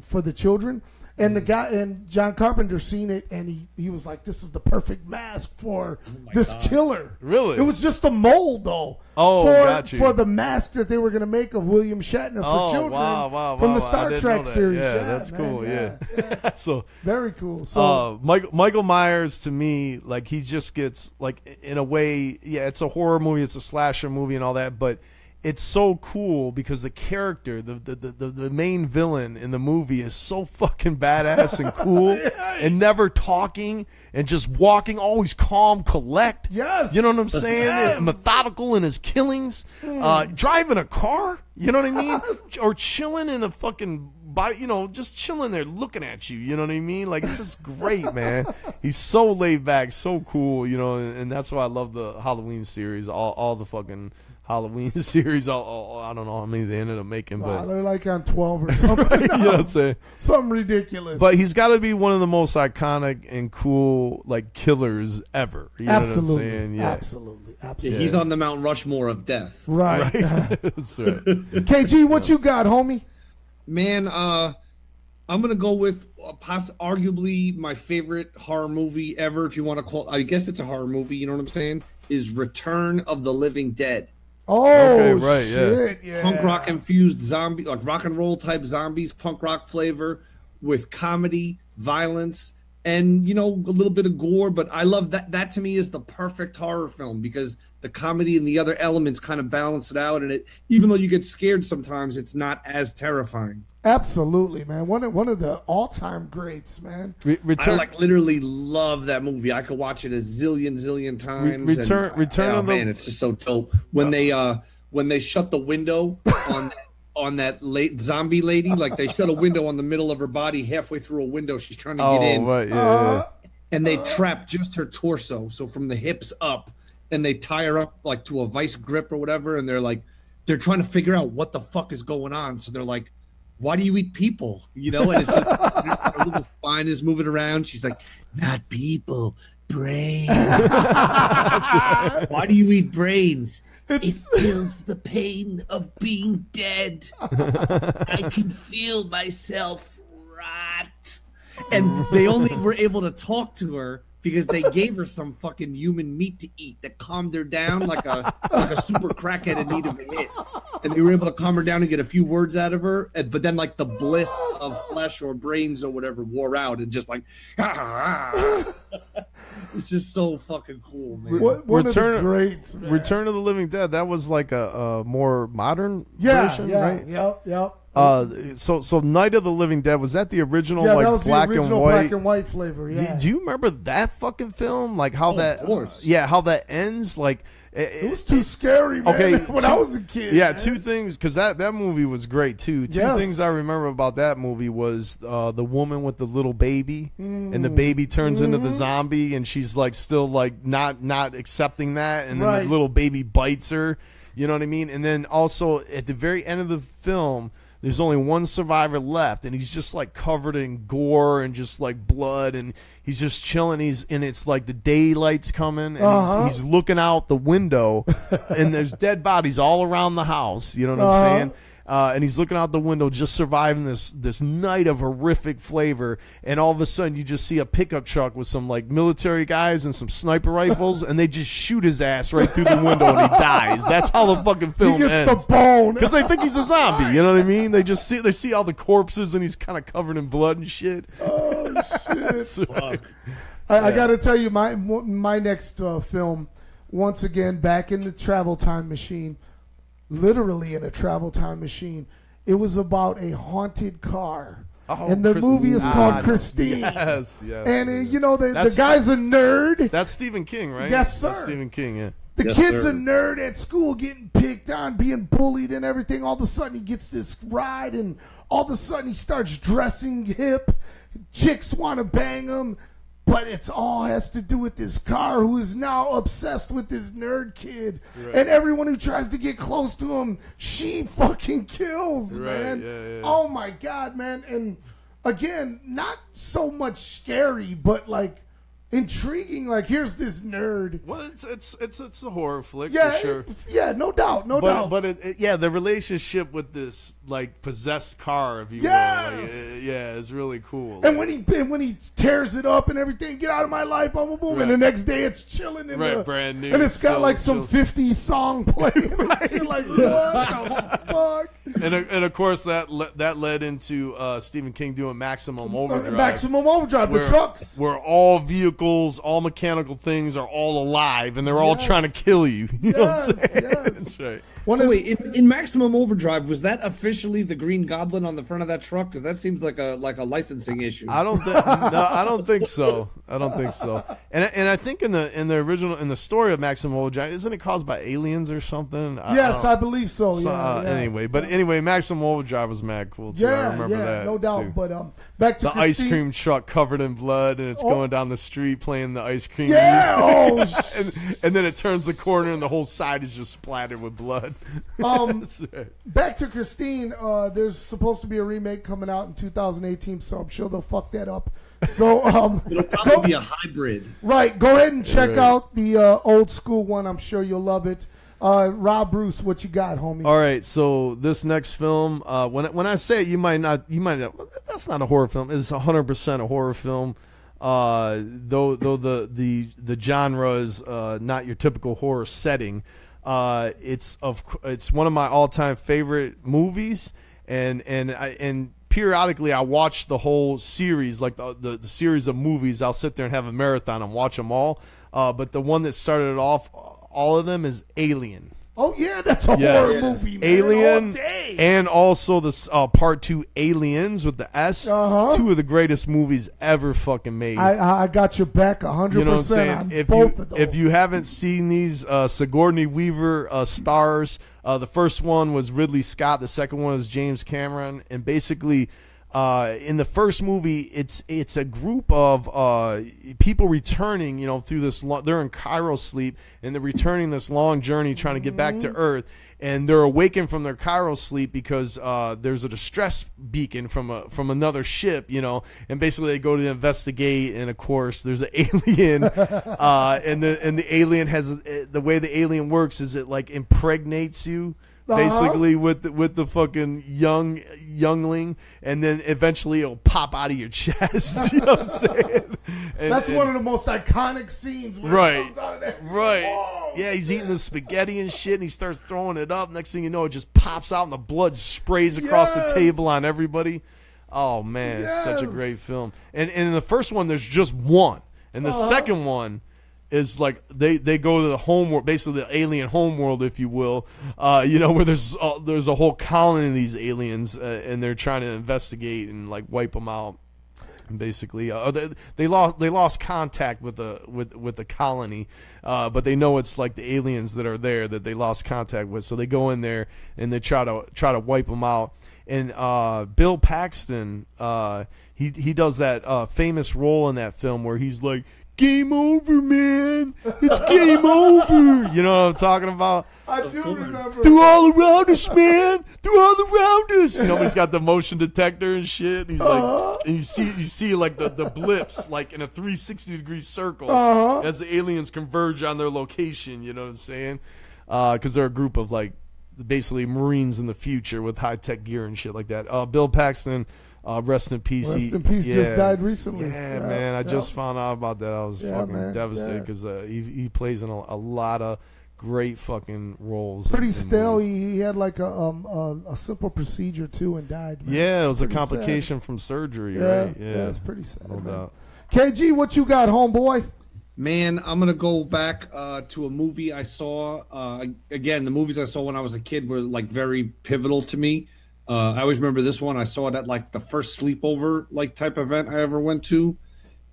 for the children. And the guy and John Carpenter seen it, and he was like, "This is the perfect mask for this killer." Really? It was just a mold, though. Oh, got you. For the mask that they were going to make of William Shatner for children from the Star Trek series. Yeah, that's man, cool. Yeah. So very cool. So Michael Myers, to me, like, he just gets, like, in a way, yeah, it's a horror movie, it's a slasher movie, and all that, but it's so cool because the character, the main villain in the movie is so fucking badass and cool and never talking and just walking, always calm, collect. Yes. You know what I'm saying? Yes. And methodical in his killings. Driving a car, you know what I mean? Or chilling in a fucking, just chilling there looking at you, you know what I mean? Like, it's just great, man. He's so laid back, so cool, and that's why I love the Halloween series, all the fucking Halloween series. I don't know how many they ended up making, but they're like on 12 or something. you know what I'm saying? Something ridiculous. But he's got to be one of the most iconic and cool like killers ever. You know what I'm saying? Yeah. Absolutely. Yeah, he's on the Mount Rushmore of death. Right. That's right. KG, what you got, homie? Man, I'm gonna go with arguably my favorite horror movie ever. If you want to call, I guess it's a horror movie. You know what I'm saying? Is Return of the Living Dead. Oh, okay, right, shit, yeah. Punk rock infused zombie, like rock and roll type zombies, punk rock flavor with comedy, violence, and a little bit of gore. But I love that. That to me is the perfect horror film because the comedy and the other elements kind of balance it out. And it, even though you get scared sometimes, it's not as terrifying. Absolutely, man. One of the all-time greats, man. I literally love that movie. I could watch it a zillion times. Man, it's just so dope. When they shut the window on that late zombie lady, like they shut a window on the middle of her body halfway through a window. She's trying to get in. Right, yeah. And they trap just her torso, so from the hips up, and they tie her up like to a vice grip or whatever. And they're trying to figure out what the fuck is going on. So they're like, why do you eat people? And it's just her little spine is moving around. She's like, not people, brains. Why do you eat brains? It feels the pain of being dead. I can feel myself rot. And they only were able to talk to her because they gave her some fucking human meat to eat that calmed her down like a super crackhead in need of a hit. And they were able to calm her down and get a few words out of her. But then like the bliss of flesh or brains or whatever wore out and just like, it's just so fucking cool, man. Return of the greats, man. Return of the Living Dead, that was like a more modern version, right? Yep. So Night of the Living Dead, was that the original that like was black the original and white? Black and white flavor, yeah. Do you remember that fucking film? Like how Of course. how that ends? Like it was too scary, man. Okay, when I was a kid. Yeah, man. two things, because that movie was great too. Two things I remember about that movie was the woman with the little baby, and the baby turns into the zombie, and she's like still like not accepting that, and then the little baby bites her. You know what I mean? And then also at the very end of the film, there's only one survivor left, and he's just like covered in gore and just like blood, and he's just chilling. And it's like the daylight's coming, and he's looking out the window, and there's dead bodies all around the house. You know what I'm saying? And he's looking out the window, just surviving this night of horrific flavor. And all of a sudden, you just see a pickup truck with some like military guys and some sniper rifles, and they just shoot his ass right through the window, and he dies. That's how the fucking film he gets ends. the bone Because they think he's a zombie. You know what I mean? They see all the corpses, and he's kind of covered in blood and shit. Oh shit! I got to tell you, my next film, once again back in the travel time machine. Literally in a travel time machine. It was about a haunted car. And the movie is called Christine. Yes. And the guy's a nerd. That's Stephen King, right? Yes, sir. That's Stephen King, yeah. The kid's a nerd at school, getting picked on, being bullied and everything. All of a sudden he gets this ride, and all of a sudden he starts dressing hip. Chicks want to bang him. But it's all has to do with this car, who is now obsessed with this nerd kid. Right. And everyone who tries to get close to him, she fucking kills, man. Yeah. Oh, my God, man. And, again, not so much scary, but, like, intriguing. Like, here's this nerd. Well, it's a horror flick, yeah, for sure. No doubt. But the relationship with this like possessed car, if you will, is really cool. And when he tears it up and everything, get out of my life, boom, boom, boom, and the next day it's chilling brand new, and it's got like some 50s song playing. You're like, what the fuck? And of course that led into Stephen King doing Maximum Overdrive. Maximum Overdrive, the trucks, where all vehicles, all mechanical things are all alive, and they're all trying to kill you. You know what I'm saying? Yes. That's right. So wait, in Maximum Overdrive, was that officially the Green Goblin on the front of that truck? Because that seems like a licensing issue. I don't think. No, I don't think so. I don't think so. And I think in the original story of Maximum Overdrive, isn't it caused by aliens or something? Yes, I believe so. Yeah. Anyway, Maximum Overdrive was mad cool too. I remember that. No doubt. Too. But back to the Christine. ice cream truck covered in blood, and it's going down the street playing the ice cream music. and then it turns the corner, and the whole side is just splattered with blood. Back to Christine. There's supposed to be a remake coming out in 2018, so I'm sure they'll fuck that up. So it'll probably be a hybrid. Right. Go ahead and check out the old school one. I'm sure you'll love it. Rob Bruce, what you got, homie? All right, so this next film, when I say it, you might not, that's not a horror film. It's 100% a horror film. Though the genre is not your typical horror setting. It's one of my all-time favorite movies, and periodically I watch the whole series, like the series of movies. I'll sit there and have a marathon and watch them all. But the one that started it off, all of them, is Alien. Oh yeah, that's a horror movie, man. Alien, all day. And also the part 2 Aliens with the S. Two of the greatest movies ever fucking made. I got your back 100%. You know what I'm saying? Both of those. If you haven't seen these, Sigourney Weaver stars. The first one was Ridley Scott. The second one was James Cameron. And basically, in the first movie, it's a group of people returning, through this. They're in Cairo sleep, and they're returning this long journey, trying to get back to Earth. And they're awakened from their Cairo sleep because there's a distress beacon from another ship, And basically, they go to investigate, and of course, there's an alien, and the alien has the way the alien works is it like impregnates you. Basically, with the fucking youngling, and then eventually it'll pop out of your chest. You know what I'm saying? That's one of the most iconic scenes. Where it comes out of that. Right. Whoa. Yeah, he's eating the spaghetti and shit, and he starts throwing it up. Next thing you know, it just pops out, and the blood sprays across the table on everybody. Oh man, it's such a great film. And in the first one, there's just one, and the second one is like they go to the homeworld, basically the alien homeworld, if you will, where there's a whole colony of these aliens, and they're trying to investigate and like wipe them out. And basically, they lost contact with the colony, but they know it's like the aliens that are there that they lost contact with. So they go in there and they try to wipe them out. And Bill Paxton, he does that famous role in that film where he's like, "Game over, man. It's game over." You know what I'm talking about? I do remember. They're all around us, man. They're all around us. But he's got the motion detector and shit. And he's like, and you see like the blips like in a 360-degree circle as the aliens converge on their location. You know what I'm saying? Because they're a group of like basically Marines in the future with high-tech gear and shit like that. Bill Paxton. Rest in peace. Rest in peace. Just died recently. Yeah, man. I just found out about that. I was fucking devastated because he plays in a lot of great fucking roles. Pretty stale. He had like a simple procedure too and died. Man. Yeah, it was a complication from surgery. Right? Yeah, it's pretty sad. No doubt. KG, what you got, homeboy? Man, I'm gonna go back to a movie I saw. Again, the movies I saw when I was a kid were like very pivotal to me. I always remember this one. I saw it at like the first sleepover like type event I ever went to,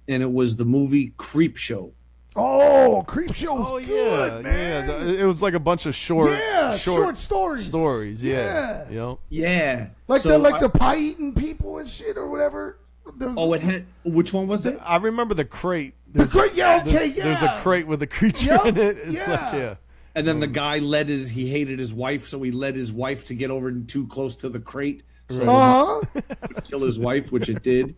and it was the movie Creepshow. Oh, Creepshow was good, man. Yeah. It was like a bunch of short stories. Stories, yeah. Yeah. Like the pie eating people and shit or whatever. It had. Which one was it? I remember the crate. There's a crate with a creature in it. It's And then the guy he hated his wife, so he led his wife to get over too close to the crate. So kill his wife, which it did.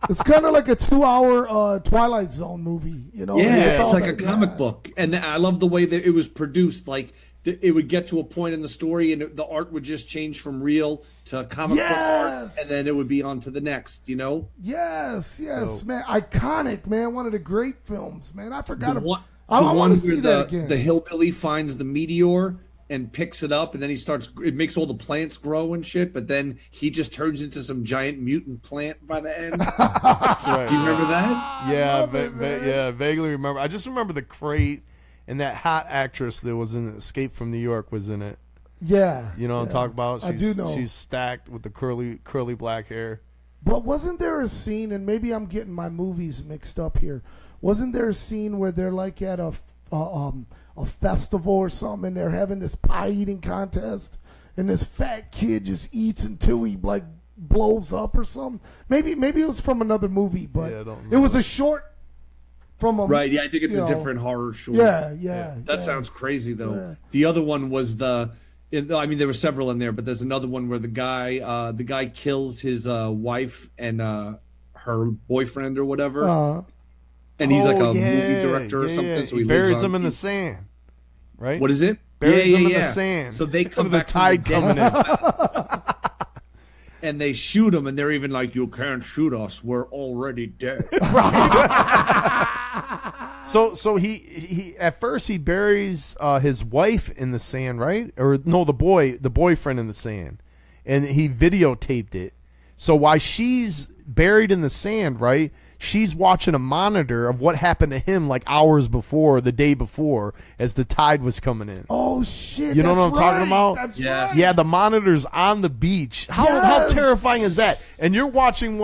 It's kind of like a 2-hour Twilight Zone movie, Yeah, it's like a comic book. And I love the way that it was produced. Like, it would get to a point in the story, and the art would just change from real to comic book art, and then it would be on to the next, Yes, man. Iconic, man. One of the great films, man. I forgot about I want to see that again. The hillbilly finds the meteor and picks it up, and then it makes all the plants grow and shit, but then he just turns into some giant mutant plant by the end. That's right. Do you remember that? Yeah, vaguely remember. I just remember the crate, and that hot actress that was in Escape from New York was in it. Yeah. You know what I'm talking about? I do know. She's stacked with the curly black hair. But wasn't there a scene, and maybe I'm getting my movies mixed up here, wasn't there a scene where they're like at a festival or something, and they're having this pie eating contest, and this fat kid just eats until he like blows up or something? Maybe it was from another movie, but it was a short from a right. Yeah, I think it's a different horror short. Yeah. That sounds crazy though. Yeah. The other one was I mean, there were several in there, but there's another one where the guy kills his wife and her boyfriend or whatever, and he's like a movie director or something. So he buries him in the sand, right? What is it? Buries him in the sand. So they come the back tide coming in, and they shoot him, and they're even like, "You can't shoot us. We're already dead." So he at first he buries his wife in the sand, right? Or no, the boyfriend in the sand, and he videotaped it. So while she's buried in the sand, right, she's watching a monitor of what happened to him like hours before, the day before, as the tide was coming in. Oh shit! You know what I'm talking about? That's Yeah. right. Yeah, the monitor's on the beach. How terrifying is that? And you're watching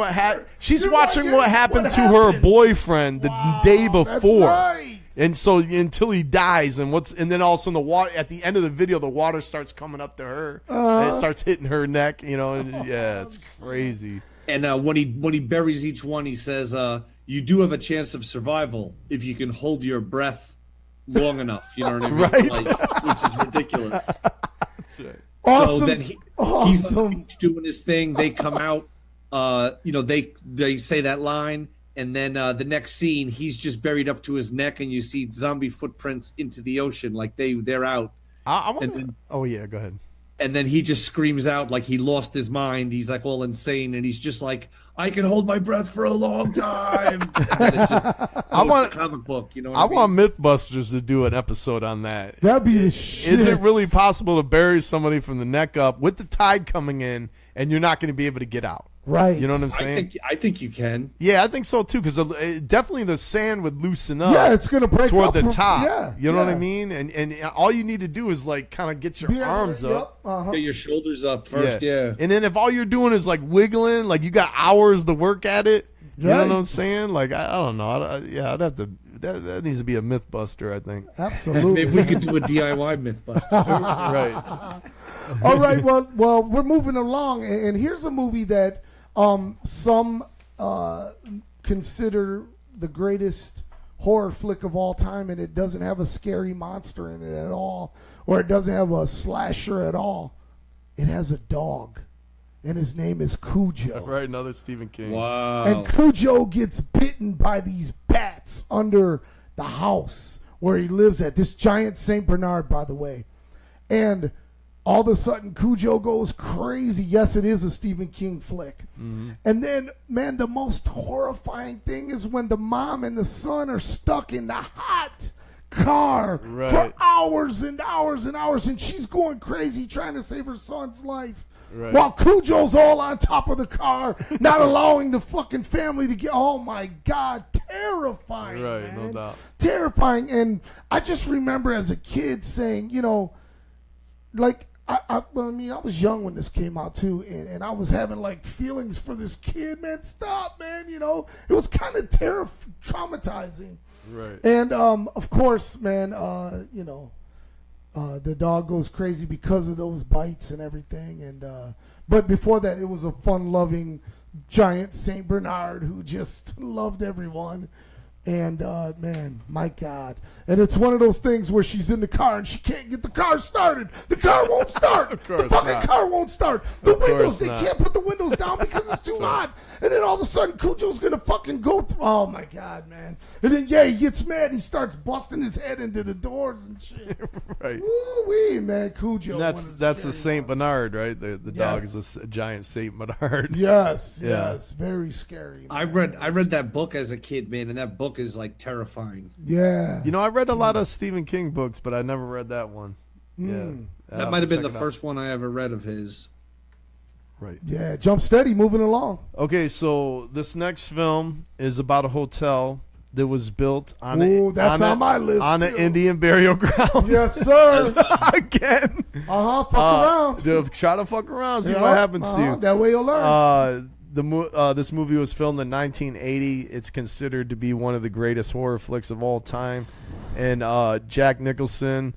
she's watching what happened to her boyfriend the day before. That's right. And so until he dies, and then all of a sudden the water at the end of the video, the water starts coming up to her, and it starts hitting her neck. You know, and it's crazy. And when he buries each one, he says, "You do have a chance of survival if you can hold your breath long enough." You know what I mean? Right. Like, which is ridiculous. That's right. Awesome. So then he's doing his thing. They come out. They say that line. And then the next scene, he's just buried up to his neck, and you see zombie footprints into the ocean, like they're out. Oh yeah, go ahead. And then he just screams out like he lost his mind. He's like all insane, and he's just like, "I can hold my breath for a long time." I want a comic book, you know. I want MythBusters to do an episode on that. That'd be the shit. Is it really possible to bury somebody from the neck up with the tide coming in, and you're not going to be able to get out? Right. You know what I'm saying? I think you can. Yeah, I think so too, because definitely the sand would loosen up. Yeah, it's gonna break toward up the top. Yeah, you know what I mean? And all you need to do is like kind of get your arms up. Get your shoulders up first, yeah. And then if all you're doing is like wiggling, like you got hours to work at it. You know Right. what I'm saying? Like I don't know. I'd have to. That needs to be a MythBuster, I think. Absolutely. Maybe we could do a DIY MythBuster. Right. All right. Well, we're moving along, and here's a movie that some consider the greatest horror flick of all time, and it doesn't have a scary monster in it at all, or it doesn't have a slasher at all. It has a dog, and his name is Cujo. Right, another Stephen King. Wow. And Cujo gets bitten by these bats under the house where he lives at. This giant St. Bernard, by the way. And all of a sudden, Cujo goes crazy. Yes, it is a Stephen King flick. Mm-hmm. And then, man, the most horrifying thing is when the mom and the son are stuck in the hot car for hours and hours and hours, and she's going crazy trying to save her son's life. Right. While Cujo's all on top of the car, not allowing the fucking family to get. Oh my God, terrifying! Right, man. no doubt. Terrifying. And I just remember as a kid saying, you know, like I was young when this came out too, and I was having like feelings for this kid. Man, stop, man. You know, it was kind of traumatizing. Right. And of course, man, you know. The dog goes crazy because of those bites and everything, and but before that, it was a fun-loving giant Saint Bernard who just loved everyone. And man, my God! And it's one of those things where she's in the car and she can't get the car started. The car won't start. The fucking car won't start. The windows, they can't put the windows down because it's too hot. And then all of a sudden, Cujo's gonna fucking go through. Oh my God, man! And then he gets mad and he starts busting his head into the doors and shit. Right. Woo-wee, man, Cujo. That's the Saint Bernard, right? The dog is a giant Saint Bernard. Yes, very scary. Man. I read that book as a kid, man, and that book is like terrifying. Yeah. You know, I read a lot of Stephen King books, but I never read that one. Yeah. That might have been the first one I ever read of his. Right. Yeah, jump steady, moving along. Okay, so this next film is about a hotel, that was built on that's on my list on too. an Indian burial ground. Yes, sir. Again. Fuck around. Try to fuck around, see what happens to you. That way you'll learn. This movie was filmed in 1980. It's considered to be one of the greatest horror flicks of all time. And Jack Nicholson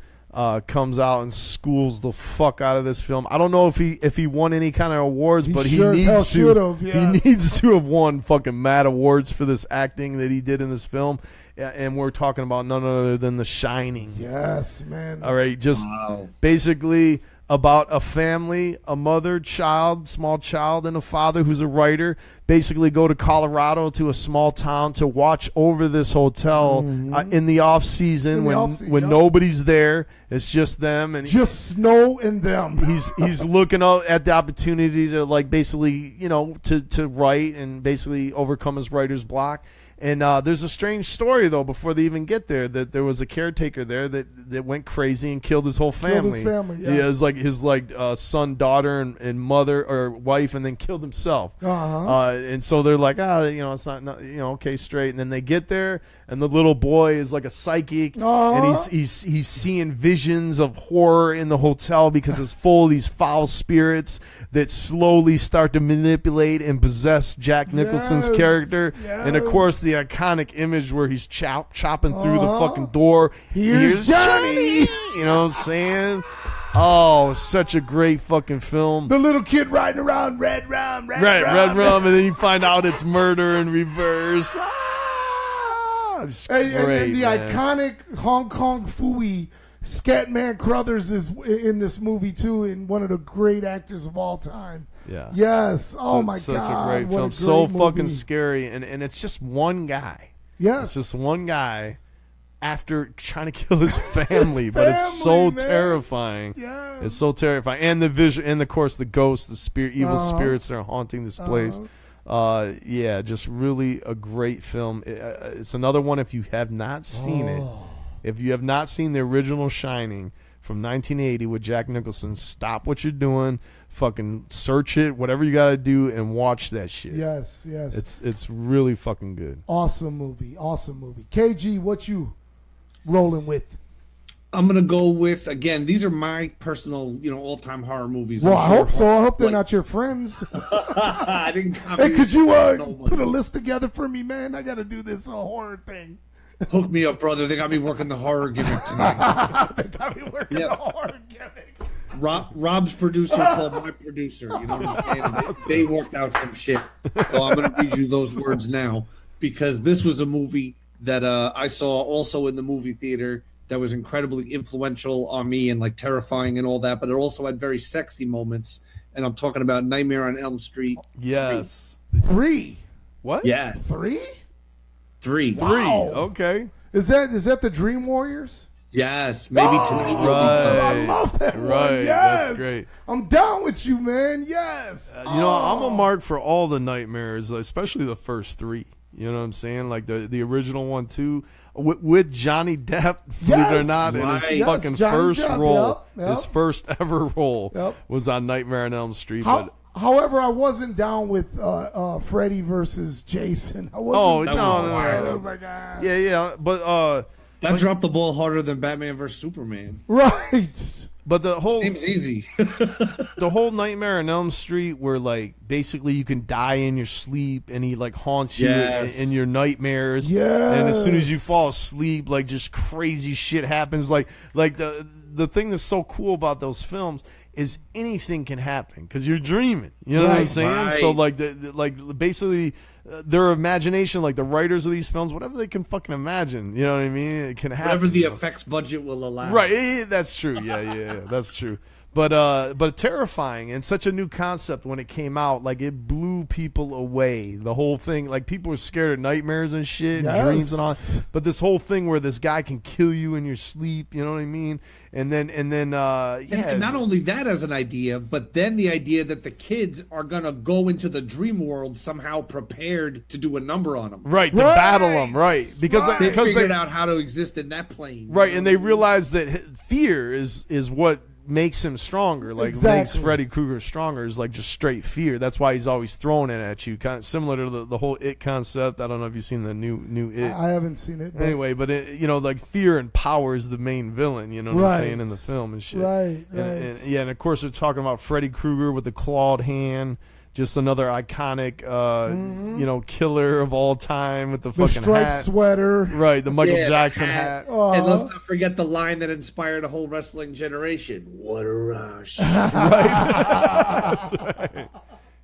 comes out and schools the fuck out of this film. I don't know if he won any kind of awards, but he needs to. He needs to have won fucking mad awards for this acting that he did in this film. And we're talking about none other than The Shining. Yes, man. All right, basically about a family, a mother, small child, and a father who's a writer, basically go to Colorado to a small town to watch over this hotel in the off season when nobody's there. It's just them and just snow and them. He's looking at the opportunity to basically to write and basically overcome his writer's block. And there's a strange story, though, before they even get there, that there was a caretaker there that went crazy and killed his whole family. His son, daughter, and mother or wife, and then killed himself. And so they're like, it's not, okay, straight. And then they get there, and the little boy is like a psychic, and he's seeing visions of horror in the hotel because it's full of these foul spirits that slowly start to manipulate and possess Jack Nicholson's character. And of course, the iconic image where he's chopping through the fucking door. Here's Johnny. You know what I'm saying? Oh, such a great fucking film. The little kid riding around, red rum, and then you find out it's murder in reverse. And the iconic Hong Kong Phooey Scatman Crothers is in this movie too, and one of the great actors of all time. Yeah. Yes. Oh my God. Such a great film. So fucking scary, and it's just one guy. Yes. It's just one guy after trying to kill his family, but it's so terrifying. Yes. It's so terrifying, and the vision, and of course the ghosts, the evil spirits that are haunting this place. Just really a great film. It's another one if you have not seen it. If you have not seen the original Shining from 1980 with Jack Nicholson, stop what you're doing, fucking search it, whatever you got to do, and watch that shit. Yes. It's really fucking good. Awesome movie. KG, what you rolling with? I'm gonna go with, again, these are my personal, all-time horror movies. Well, I hope so. I hope they're not your friends. I didn't copy. Hey, could you put a list together for me, man? I got to do this horror thing. Hook me up, brother. They got me working the horror gimmick tonight. They got me working the horror gimmick. Rob's producer called my producer. You know what I'm saying? They worked out some shit. So I'm going to read you those words now, because this was a movie that I saw also in the movie theater that was incredibly influential on me and terrifying and all that, but it also had very sexy moments. And I'm talking about Nightmare on Elm Street. Yes. 3. What? Yeah. 3? 3. Wow. Okay. Is that the Dream Warriors? Yes, maybe tonight. I love that one. Right, Yes. that's great. I'm down with you, man. Yes. I'm a mark for all the nightmares, especially the first 3. You know what I'm saying? Like the original one too, with Johnny Depp. Believe it or not, in his fucking first role, his first ever role was on Nightmare on Elm Street. However, I wasn't down with Freddy versus Jason. I wasn't. No. I was like, but that dropped the ball harder than Batman versus Superman. Right. But the whole seems easy. The whole Nightmare on Elm Street, where basically you can die in your sleep, and he haunts you in your nightmares. Yes. And as soon as you fall asleep, just crazy shit happens. The thing that's so cool about those films is anything can happen because you're dreaming. You know what I'm saying? Right. So basically their imagination, the writers of these films, whatever they can fucking imagine, you know what I mean? It can happen. Whatever the effects budget will allow. Right, that's true. Yeah, that's true. But terrifying, and such a new concept when it came out. It blew people away. The whole thing, people were scared of nightmares and shit, and dreams and all. But this whole thing where this guy can kill you in your sleep, you know what I mean? And then, and not only that as an idea, but then the idea that the kids are gonna go into the dream world somehow prepared to do a number on them. Right, to battle them. Right, because they figured out how to exist in that plane. Right, and they realized that fear is what makes him stronger. Like makes Freddy Krueger stronger is like just straight fear. That's why he's always throwing it at you. Kind of similar to the whole It concept. I don't know if you've seen the new It. I haven't seen it. Anyway, but it, like fear and power is the main villain. You know what I'm saying in the film and shit. Right. And of course we're talking about Freddy Krueger with the clawed hand. Just another iconic, killer of all time with the fucking striped hat. Sweater. Right, the Michael Jackson hat. And let's not forget the line that inspired a whole wrestling generation. What a rush. Right. That's right.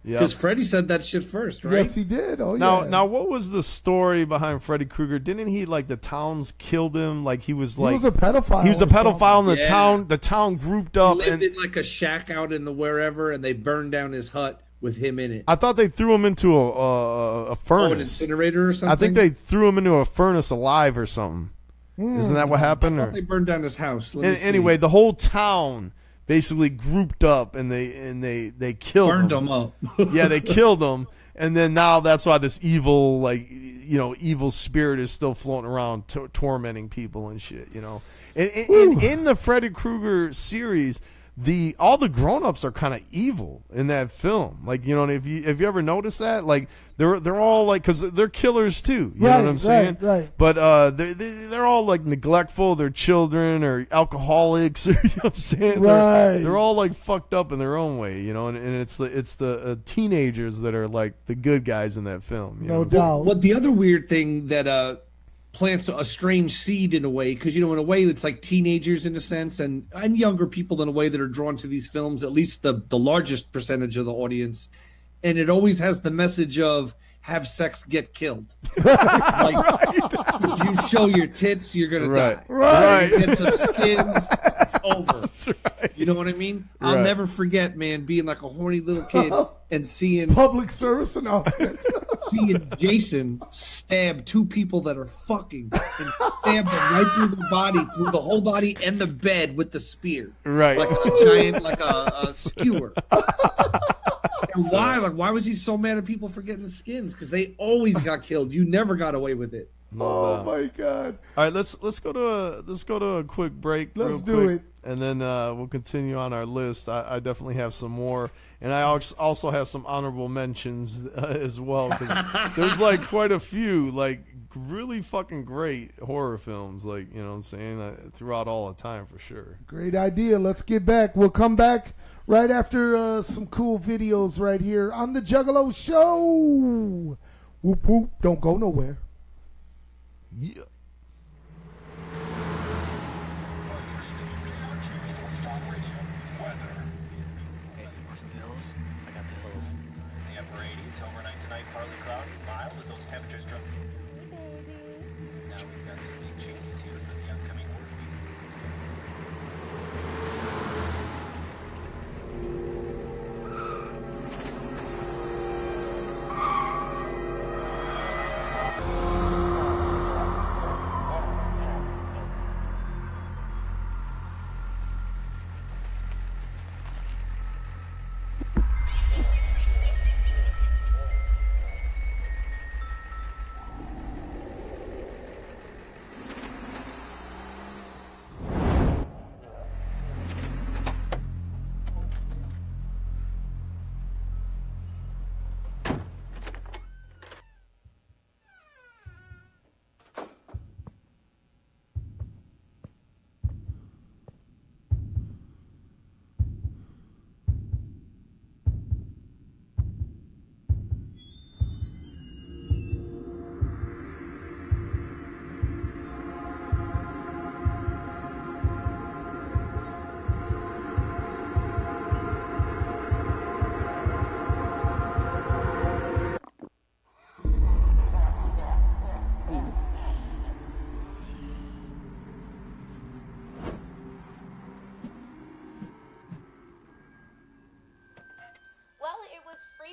Because Freddy said that shit first, right? Yes, he did. Oh, yeah. Now, what was the story behind Freddy Krueger? Didn't he, like, the towns killed him? Like, he was a pedophile. He was a pedophile, and the town grouped up. He lived in, like, a shack out in the wherever, and they burned down his hut with him in it. I thought they threw him into a furnace. An incinerator or something? I think they threw him into a furnace alive or something. Isn't that what happened? I thought they burned down his house. Anyway, the whole town basically grouped up and they killed burned him up. Yeah, they killed him, and then now that's why this evil evil spirit is still floating around tormenting people and shit. In the Freddy Krueger series, all the grown-ups are kind of evil in that film. Like, have you ever noticed that? Like, they're all like, because they're killers too. You know what I'm saying? Right. But they're all like neglectful of their children or alcoholics. Or, you know what I'm saying? Right. They're all like fucked up in their own way. And it's the teenagers that are like the good guys in that film. No doubt. But the other weird thing that plants a strange seed in a way, because in a way it's like teenagers in a sense and younger people in a way that are drawn to these films, at least the largest percentage of the audience, and it always has the message of have sex, get killed. If you show your tits, you're gonna die. Right. You get some skins, it's over. That's right. You know what I mean? I'll never forget, man, being like a horny little kid and seeing public service announcement. Seeing Jason stab two people that are fucking and stab them right through the body, through the whole body and the bed with the spear. Right. Like a giant, like a skewer. And why? Like, why was he so mad at people for getting the skins? Because they always got killed. You never got away with it. Oh my God! All right, let's go to a quick break. Let's do it, and then we'll continue on our list. I definitely have some more, and I also have some honorable mentions as well, because there's like quite a few like really fucking great horror films, like, you know what I'm saying, throughout all the time for sure. Great idea. Let's get back. We'll come back right after some cool videos right here on the Juggalo Show. Whoop whoop! Don't go nowhere. Yeah.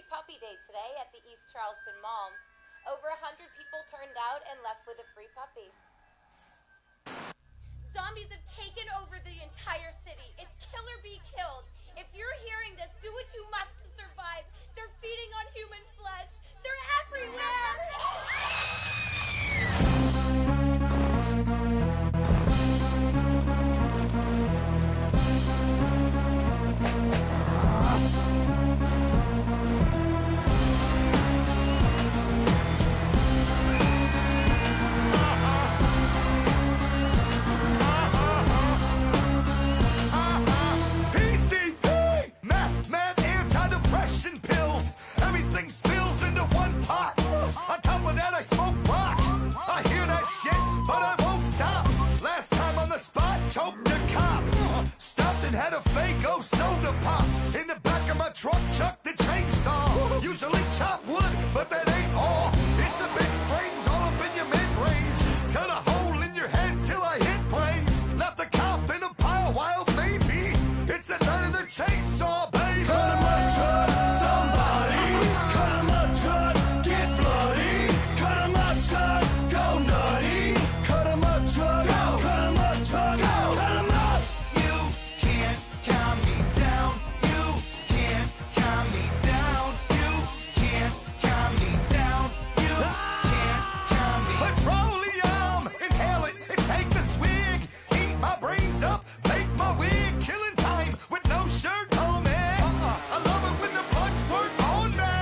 Puppy Day today at the East Charleston Mall. Over 100 people turned out and left with a free puppy. Zombies have taken over the entire city. It's kill or be killed. If you're hearing this, do what you must to survive. They're feeding on human flesh. They're everywhere. shit, but I won't stop. Last time on the spot, choked a cop. Stopped and had a Faygo soda pop. In the back of my truck, chucked the chainsaw. Usually chop wood, but that ain't all. It's a bit strange, all up in your mid-range. Cut a hole in your head till I hit brains. Left a cop in a pile, wild baby. It's the night of the chainsaw, baby. Cut him up, truck, somebody. Cut him up, truck, get bloody. Cut him up, truck, go nutty. Cut him up, truck, go. Cut him up, truck, go. Cut him up. You can't calm me down. You can't calm me down. You can't calm me down. You can't calm me. Petroleum, inhale it and take the swig. Eat my brains up, make my wig. Killing time with no shirt on me. I love it when the blood squirt on me.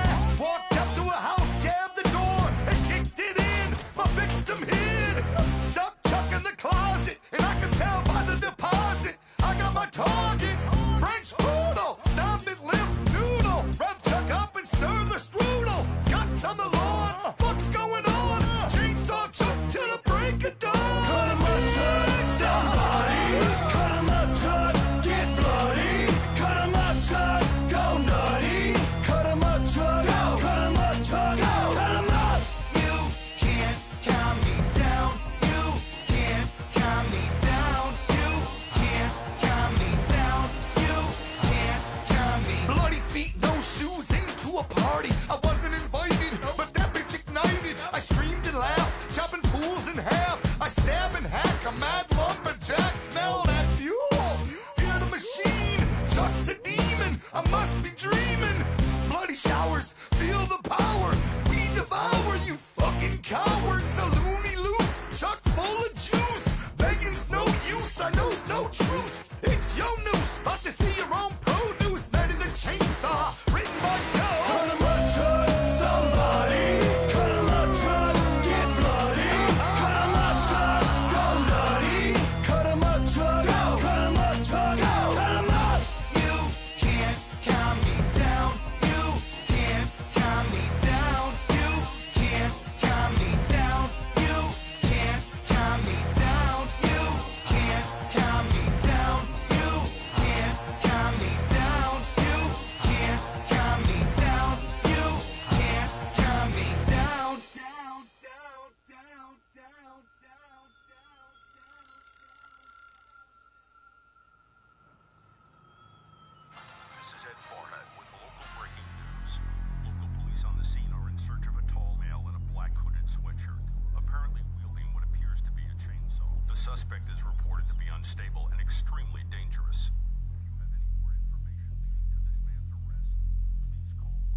Walked up to a house, jabbed the door, and kicked it in. My victim hid. Stuck Chuck in the closet, and I could tell by the deposit. I got my target. French poodle, stomp it, limp noodle. Rev Chuck up and stir the strudel. Guts on the lawn, fuck's going on? Chainsaw Chuck till the break of dawn. Cut him up, Chuck, somebody. Cut him up, Chuck, get bloody. Cut him up, Chuck, go nutty. Cut him up, Chuck, go. Cut him up, Chuck, go. Cut him up. You can't calm me down. You can't calm me down. You can't calm me down. You can't calm me. Bloody feet, no shoes, into a party. I wasn't invited, but that bitch ignited. I screamed and laughed, chopping fools in half. I stab and hack a mad lumberjack. Smell that fuel. Hear the machine. Chuck's a demon. I must be dreaming. Bloody showers, feel the power. We devour you fucking cowards. A loony loose, Chuck full of juice. Begging's no use, I know's no truce. It's your noose, about to see your own produce. Night of the chainsaw, written by Joe. Cut him up, Chuck, somebody. Cut him up, Chuck, get bloody. Cut him up, Chuck, go nutty. Cut him up, Chuck, go. Cut him up, Chuck, go. Cut him up. You can't calm me down. You can't calm me down. You can't calm me down. You can't calm me down. You can't calm me down. You can't calm me down. You can't calm me down. You can't calm me down. Down, down, down, down, down, down. This is Ed Farhat with local breaking news. Local police on the scene are in search of a tall male in a black hooded sweatshirt, apparently wielding what appears to be a chainsaw. The suspect is reported to be unstable and extremely dangerous. If you have any more information leading to this man's arrest, please call the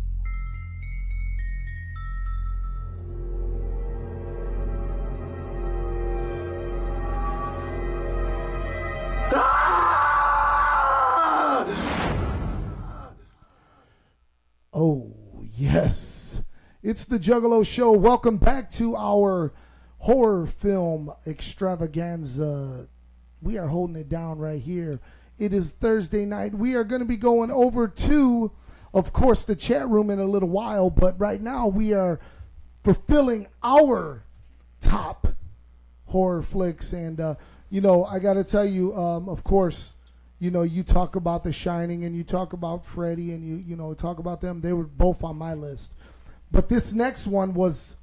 Oh, yes. It's the Juggalo Show. Welcome back to our horror film extravaganza. We are holding it down right here. It is Thursday night. We are going to be going over to, of course, the chat room in a little while, but right now we are fulfilling our top horror flicks. And, I got to tell you, of course, you talk about The Shining and you talk about Freddy and you talk about them. They were both on my list. But this next one was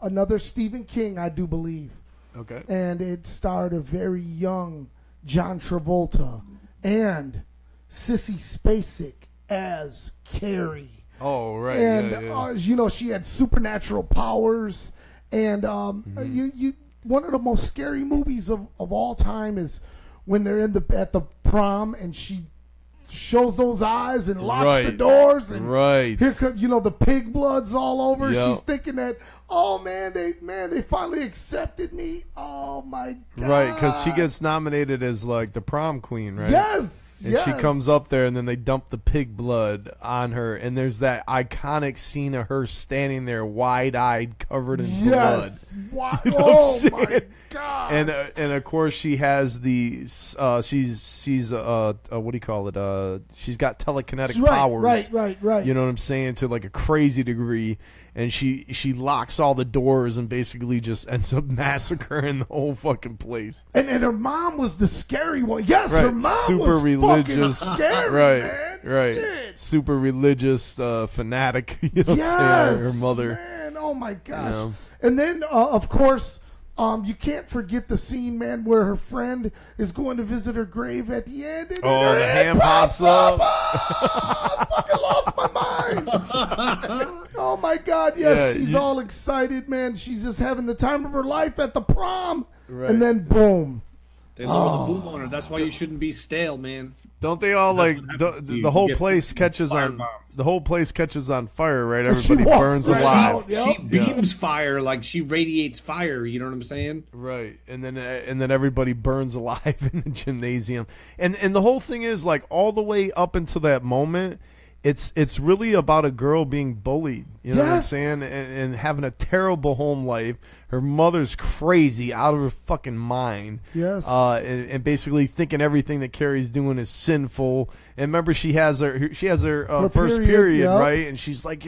another Stephen King, I do believe. Okay. And it starred a very young John Travolta and Sissy Spacek as Carrie. Oh, right. And, she had supernatural powers. And one of the most scary movies of all time is when they're at the prom and she shows those eyes and locks the doors, and here comes the pig blood's all over. She's thinking that, oh man, they finally accepted me. Oh my god! Right, because she gets nominated as like the prom queen, right? Yes. And she comes up there, and then they dump the pig blood on her, and there's that iconic scene of her standing there, wide-eyed, covered in blood. Wow. You know what I'm Oh saying? my god! And of course she has the she's what do you call it? She's got telekinetic powers. Right. You know what I'm saying? To like a crazy degree. And she locks all the doors and basically just ends up massacring the whole fucking place. And her mom was the scary one. Yes, Right. her mom Super was religious, fucking scary, right, man. right. Shit. Super religious fanatic. You know what I'm saying? Her mother. Man, oh my gosh. You know? And then of course, you can't forget the scene, man, where her friend is going to visit her grave at the end. And Oh, her the head hand pops up. I fucking lost my mind. Oh my god, yes, she's all excited, man. She's just having the time of her life at the prom. Right. And then boom. They lower the boom on her. That's why you shouldn't be stale, man. Don't they all like the whole get place catches on firebomb. the whole place catches on fire, right? She Everybody walks burns right alive. out. Yep. She beams fire, like she radiates fire. You know what I'm saying? Right, and then everybody burns alive in the gymnasium, and the whole thing is like all the way up until that moment, it's really about a girl being bullied. You know what I'm Yes. saying, and having a terrible home life. Her mother's crazy, out of her fucking mind. Yes. And basically thinking everything that Carrie's doing is sinful. And remember, she has her first period, yep. right? And she's like,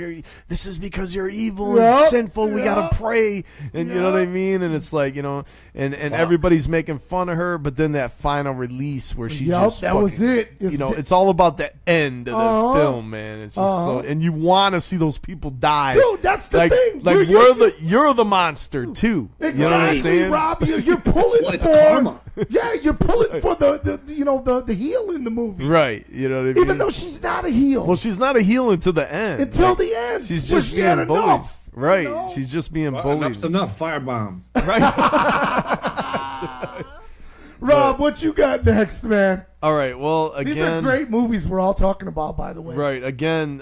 "This is because you're evil Yep, and sinful. We yep. gotta pray." And you know what I mean? And it's like, you know, and everybody's making fun of her. But then that final release where she just that fucking, was it. You know, it's all about the end of the film, man. It's just so, and you want to see those people die. Dude, that's the thing. Like you're the monster too. Exactly, You know what I'm saying? Rob, you're pulling Well, it's for karma. Yeah, you're pulling for the heel in the movie. Right. You know what I mean? Even though she's not a heel. Well, she's not a heel until the end. Until the end. She's where just she had being bullied. enough, Right. you know? She's just being Well, bullied. enough's enough. Firebomb. Rob, what you got next, man? All right. Well, again, These are great movies we're all talking about, by the way. Right. Again,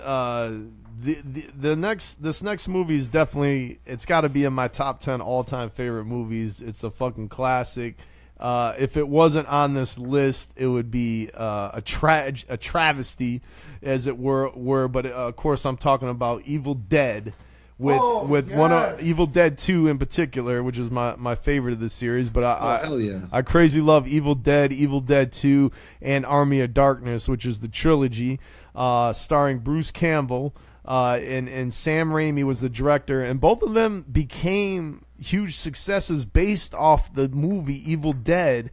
this next movie is definitely, it's got to be in my top 10 all-time favorite movies. It's a fucking classic. If it wasn't on this list, it would be a travesty, as it were. But of course, I'm talking about Evil Dead. With one of Evil Dead 2 in particular, which is my favorite of the series, but hell yeah. I crazy love Evil Dead 2, and Army of Darkness, which is the trilogy, starring Bruce Campbell, and Sam Raimi was the director, and both of them became huge successes based off the movie Evil Dead.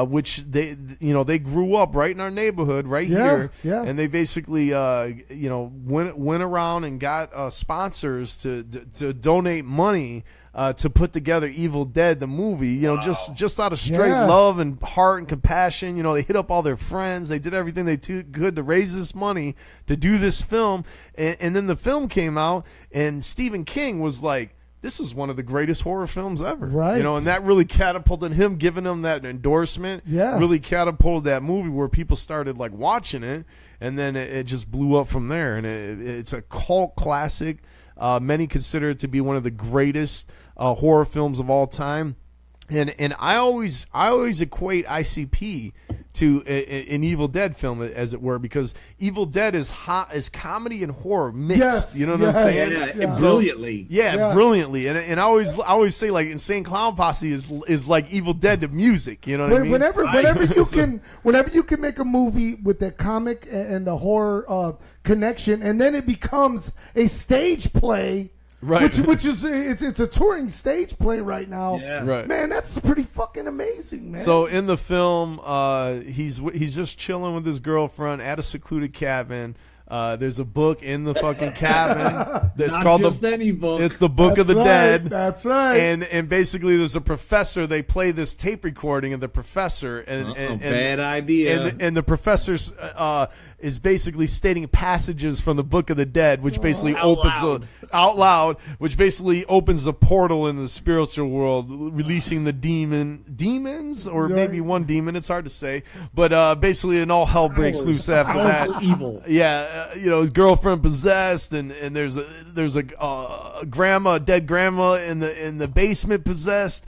Which they grew up right in our neighborhood, right here, and they basically went around and got sponsors to donate money to put together Evil Dead the movie. Just out of straight love and heart and compassion. They hit up all their friends. They did everything they could to raise this money to do this film, and then the film came out, and Stephen King was like, this is one of the greatest horror films ever. Right. And that really catapulted him, giving him that endorsement. Yeah. Really catapulted that movie where people started like watching it, and then it just blew up from there. And it's a cult classic. Many consider it to be one of the greatest horror films of all time. And I always equate ICP to an Evil Dead film, as it were, because Evil Dead is comedy and horror mixed. Yes, You know what I'm saying? Yeah, brilliantly. Yeah, brilliantly. And I always say, like, Insane Clown Posse is like Evil Dead to music. You know what I mean? Whenever you can make a movie with that comic and the horror connection, and then it becomes a stage play. Right. Which is it's a touring stage play right now. Yeah. Right. Man, that's pretty fucking amazing, man. So in the film, he's just chilling with his girlfriend at a secluded cabin. There's a book in the fucking cabin that's Not called just any book. It's the Book of the That's right, Dead. that's right. And basically, there's a professor. They play this tape recording of the professor, and bad idea. And the professor's is basically stating passages from the Book of the Dead, which basically out loud, which basically opens a portal in the spiritual world, releasing the demons, or maybe one demon. It's hard to say, but basically, and all hell breaks loose after that. Evil. Yeah, his girlfriend possessed, and there's a dead grandma in the basement possessed.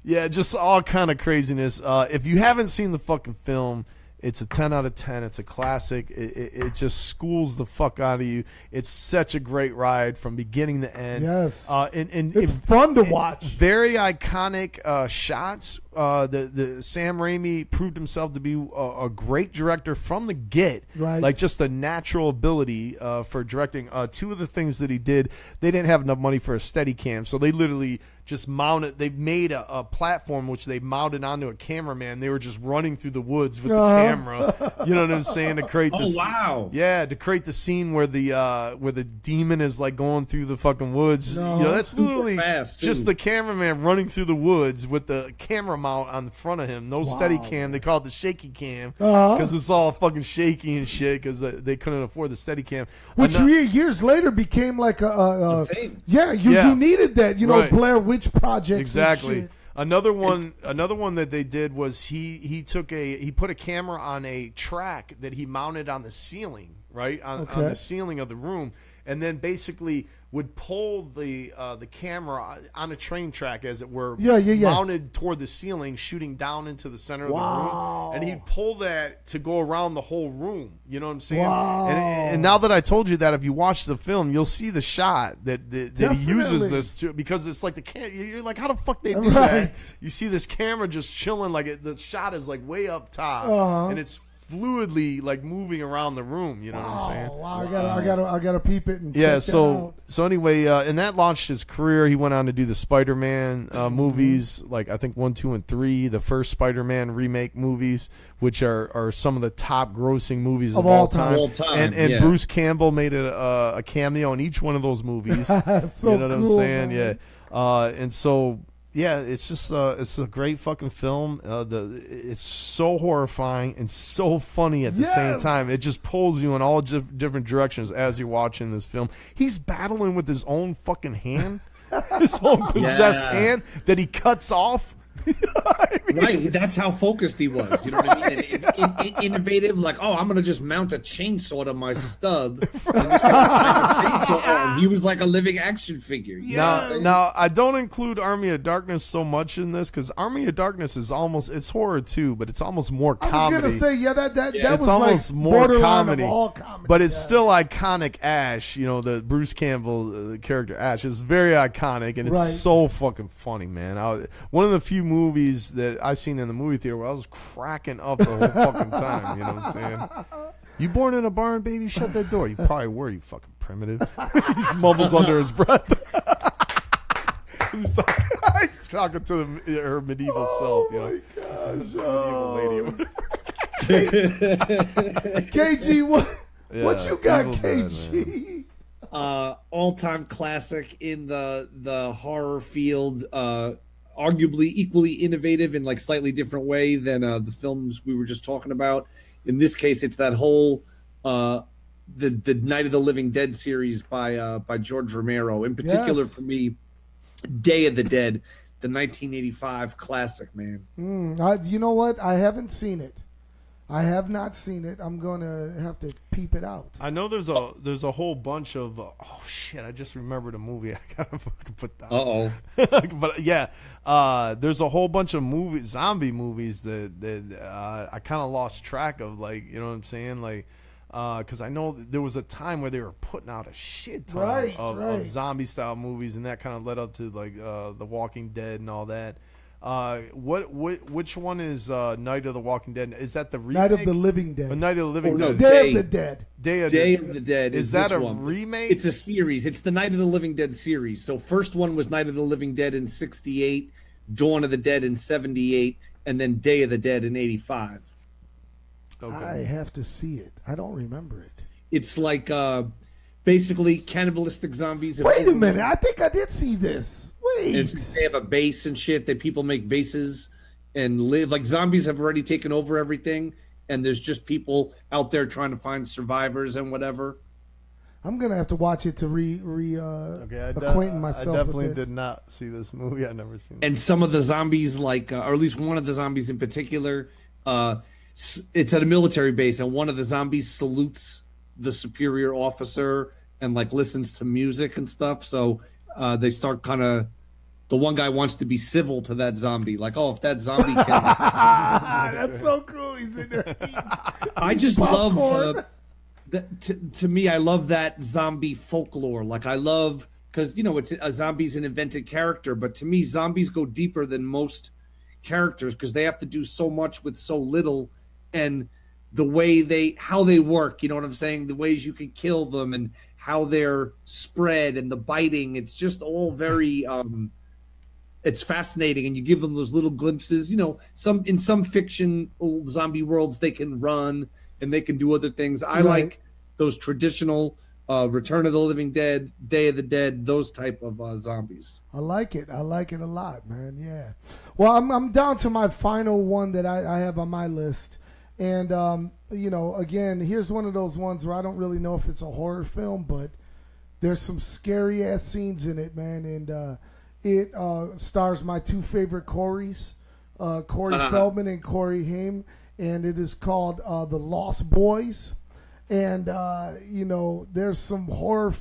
Yeah, just all kind of craziness. If you haven't seen the fucking film, It's a 10 out of 10. It's a classic. It just schools the fuck out of you. It's such a great ride from beginning to end. Yes. And it's fun to watch. Very iconic shots. The Sam Raimi proved himself to be a great director from the get. Right. Like just a natural ability for directing. Two of the things that he did, they didn't have enough money for a Steadicam, so they literally just mounted. They made a platform which they mounted onto a cameraman. They were just running through the woods with the camera. You know what I'm saying? To create this. Oh wow! Yeah, to create the scene where the demon is like going through the fucking woods. No. You know, that's literally fast, just the cameraman running through the woods with the camera mount on the front of him. No steady cam. They call it the shaky cam because it's all fucking shaky and shit because they couldn't afford the steady cam. Which years later became like a you needed that. You know, right. Blair Witch Project. Exactly. Another one that they did was he put a camera on a track that he mounted on the ceiling, right on the ceiling of the room, and then basically would pull the camera on a train track, as it were, mounted toward the ceiling, shooting down into the center of the room, and he'd pull that to go around the whole room. You know what I'm saying? Wow. And now that I told you that, if you watch the film, you'll see the shot that he uses this to, because it's like you're like, how the fuck they do that? You see this camera just chilling, like the shot is like way up top, and it's fluidly like moving around the room. You know what I'm saying? Wow, I gotta peep it and check so anyway, and that launched his career. He went on to do the Spider-Man movies, like I think 1, 2, and 3, the first Spider-Man remake movies, which are some of the top grossing movies of all time. And Bruce Campbell made a cameo in each one of those movies. So you know what I'm saying? Man. Yeah. And so yeah, it's just it's a great fucking film. It's so horrifying and so funny at the same time. It just pulls you in all different directions as you're watching this film. He's battling with his own fucking hand, his own possessed hand that he cuts off. I mean, right, that's how focused he was. You know what I mean? Innovative, like, oh, I'm gonna just mount a chainsaw to my stub. And just chainsaw arm. He was like a living action figure. Now, I don't include Army of Darkness so much in this because Army of Darkness is it's horror too, but it's almost more comedy. I was gonna say, that it's was almost like more comedy, but it's still iconic. Ash, you know, the Bruce Campbell the character Ash is very iconic, and it's so fucking funny, man. One of the few movies that I seen in the movie theater where I was cracking up the whole fucking time. You know what I'm saying? You born in a barn, baby? Shut that door. You probably were, you fucking primitive. He mumbles under his breath. He's talking to her medieval self. You know, medieval lady. KG, what you got, KG? All-time classic in the horror field. Arguably equally innovative in like slightly different way than the films we were just talking about. In this case, it's that whole the Night of the Living Dead series by George Romero. In particular, for me, Day of the Dead, the 1985 classic, man. You know what? I haven't seen it. I have not seen it. I'm gonna have to peep it out. I know there's a whole bunch of oh shit! I just remembered a movie I gotta fucking put down. But yeah, there's a whole bunch of zombie movies that I kind of lost track of. Like, you know what I'm saying? Like, because I know there was a time where they were putting out a shit ton of zombie style movies, and that kind of led up to like The Walking Dead and all that. Which one is Night of the Walking Dead? Is that the remake? Night of the Living Dead. Night of the Living Dead. Day of the Dead. Day of the Dead. Is that a remake? It's a series. It's the Night of the Living Dead series. So first one was Night of the Living Dead in 1968, Dawn of the Dead in 1978, and then Day of the Dead in 1985. Okay. I have to see it. I don't remember it. It's like basically cannibalistic zombies. Wait a minute. I think I did see this. Wait. They have a base and shit that people make bases and live. Like, zombies have already taken over everything, and there's just people out there trying to find survivors and whatever. I'm gonna have to watch it to acquaint myself. I definitely with did not see this movie. I've never seen it. And some of the zombies, like, or at least one of the zombies in particular, it's at a military base, and one of the zombies salutes the superior officer and like listens to music and stuff. So they start kind of the one guy wants to be civil to that zombie. Like, oh, if that zombie can. That's so cool. He's in there. I just love to me, I love that zombie folklore. Like, I love, because, you know, it's a zombie's an invented character, but to me, zombies go deeper than most characters because they have to do so much with so little, and the way how they work, you know what I'm saying? The ways you can kill them and how they're spread and the biting. It's just all very, it's fascinating. And you give them those little glimpses, you know, in some fiction old zombie worlds, they can run and they can do other things. I like those traditional Return of the Living Dead, Day of the Dead, those type of zombies. I like it. I like it a lot, man. Yeah. Well, I'm down to my final one that I have on my list. And, you know, again, here's one of those ones where I don't really know if it's a horror film, but there's some scary-ass scenes in it, man. And it stars my two favorite Corys, Corey Feldman and Corey Haim. And it is called The Lost Boys. And, you know, there's some horror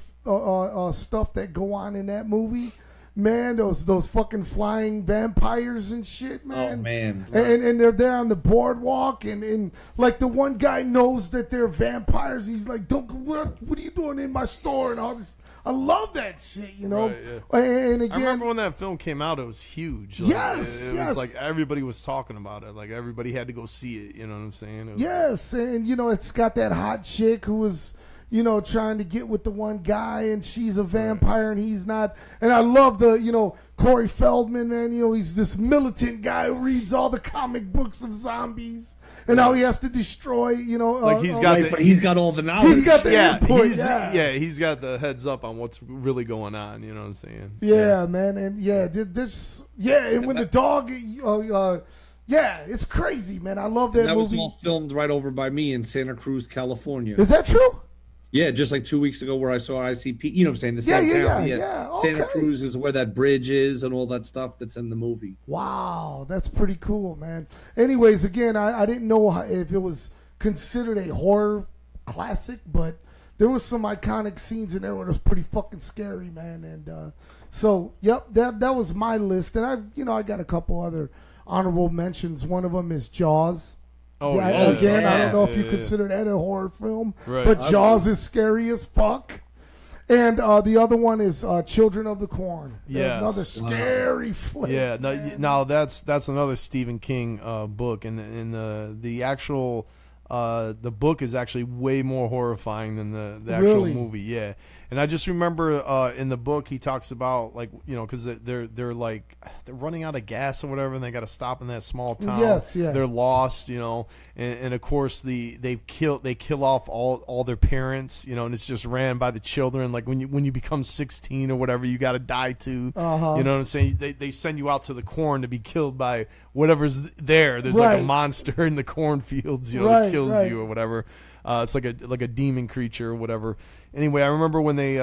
stuff that go on in that movie. Man, those fucking flying vampires and shit, man. Oh, man. And they're there on the boardwalk, and like the one guy knows that they're vampires. He's like, what are you doing in my store? And all this. I love that shit, you know. Right, yeah. And again, I remember when that film came out, it was huge. Like, yes, it was like everybody was talking about it. Like everybody had to go see it. You know what I'm saying? Yes, and you know it's got that hot chick who was, you know, trying to get with the one guy, and she's a vampire, and he's not. And I love the, you know, Corey Feldman, man. You know, he's this militant guy who reads all the comic books of zombies, and how he has to destroy, you know. Like he's got all the knowledge. He's got the input. He's got the heads up on what's really going on. You know what I'm saying? Yeah, man, and and when the dog, it's crazy, man. I love that movie. That was all filmed right over by me in Santa Cruz, California. Is that true? Yeah, just like 2 weeks ago where I saw ICP, you know what I'm saying? The same town. Yeah. Okay. Santa Cruz is where that bridge is and all that stuff that's in the movie. Wow, that's pretty cool, man. Anyways, again, I didn't know if it was considered a horror classic, but there was some iconic scenes in there where it was pretty fucking scary, man. And so, yep, that was my list. And I got a couple other honorable mentions. One of them is Jaws. Oh, I don't know if you consider that a horror film, but Jaws is scary as fuck. And the other one is Children of the Corn. Yeah, another scary flick. Yeah, now that's another Stephen King book, and the actual the book is actually way more horrifying than the actual movie. Yeah, and I just remember in the book he talks about, like, you know, because they're running out of gas or whatever, and they got to stop in that small town. Yes, yeah. They're lost, you know, and of course they kill off all their parents, you know, and it's just ran by the children. Like when you become 16 or whatever, you got to die too. You know what I'm saying? They send you out to the corn to be killed by whatever's there. There's like a monster in the cornfields, you know, that kills you or whatever. It's like a demon creature or whatever. Anyway, I remember when they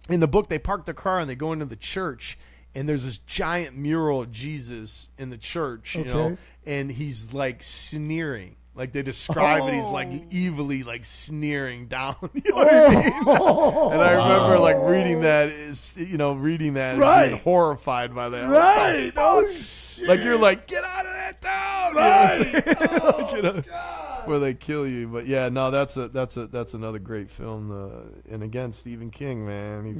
in the book they park their car and they go into the church, and there's this giant mural of Jesus in the church, you know, and he's like sneering. Like they describe it, he's like evilly like sneering down. You know what I mean? And I remember like reading that and being horrified by that. Right. Oh shit. Like you're like, get out of that town. Right. You know, where they kill you. But yeah, no, that's another great film. And again, Stephen King, man, he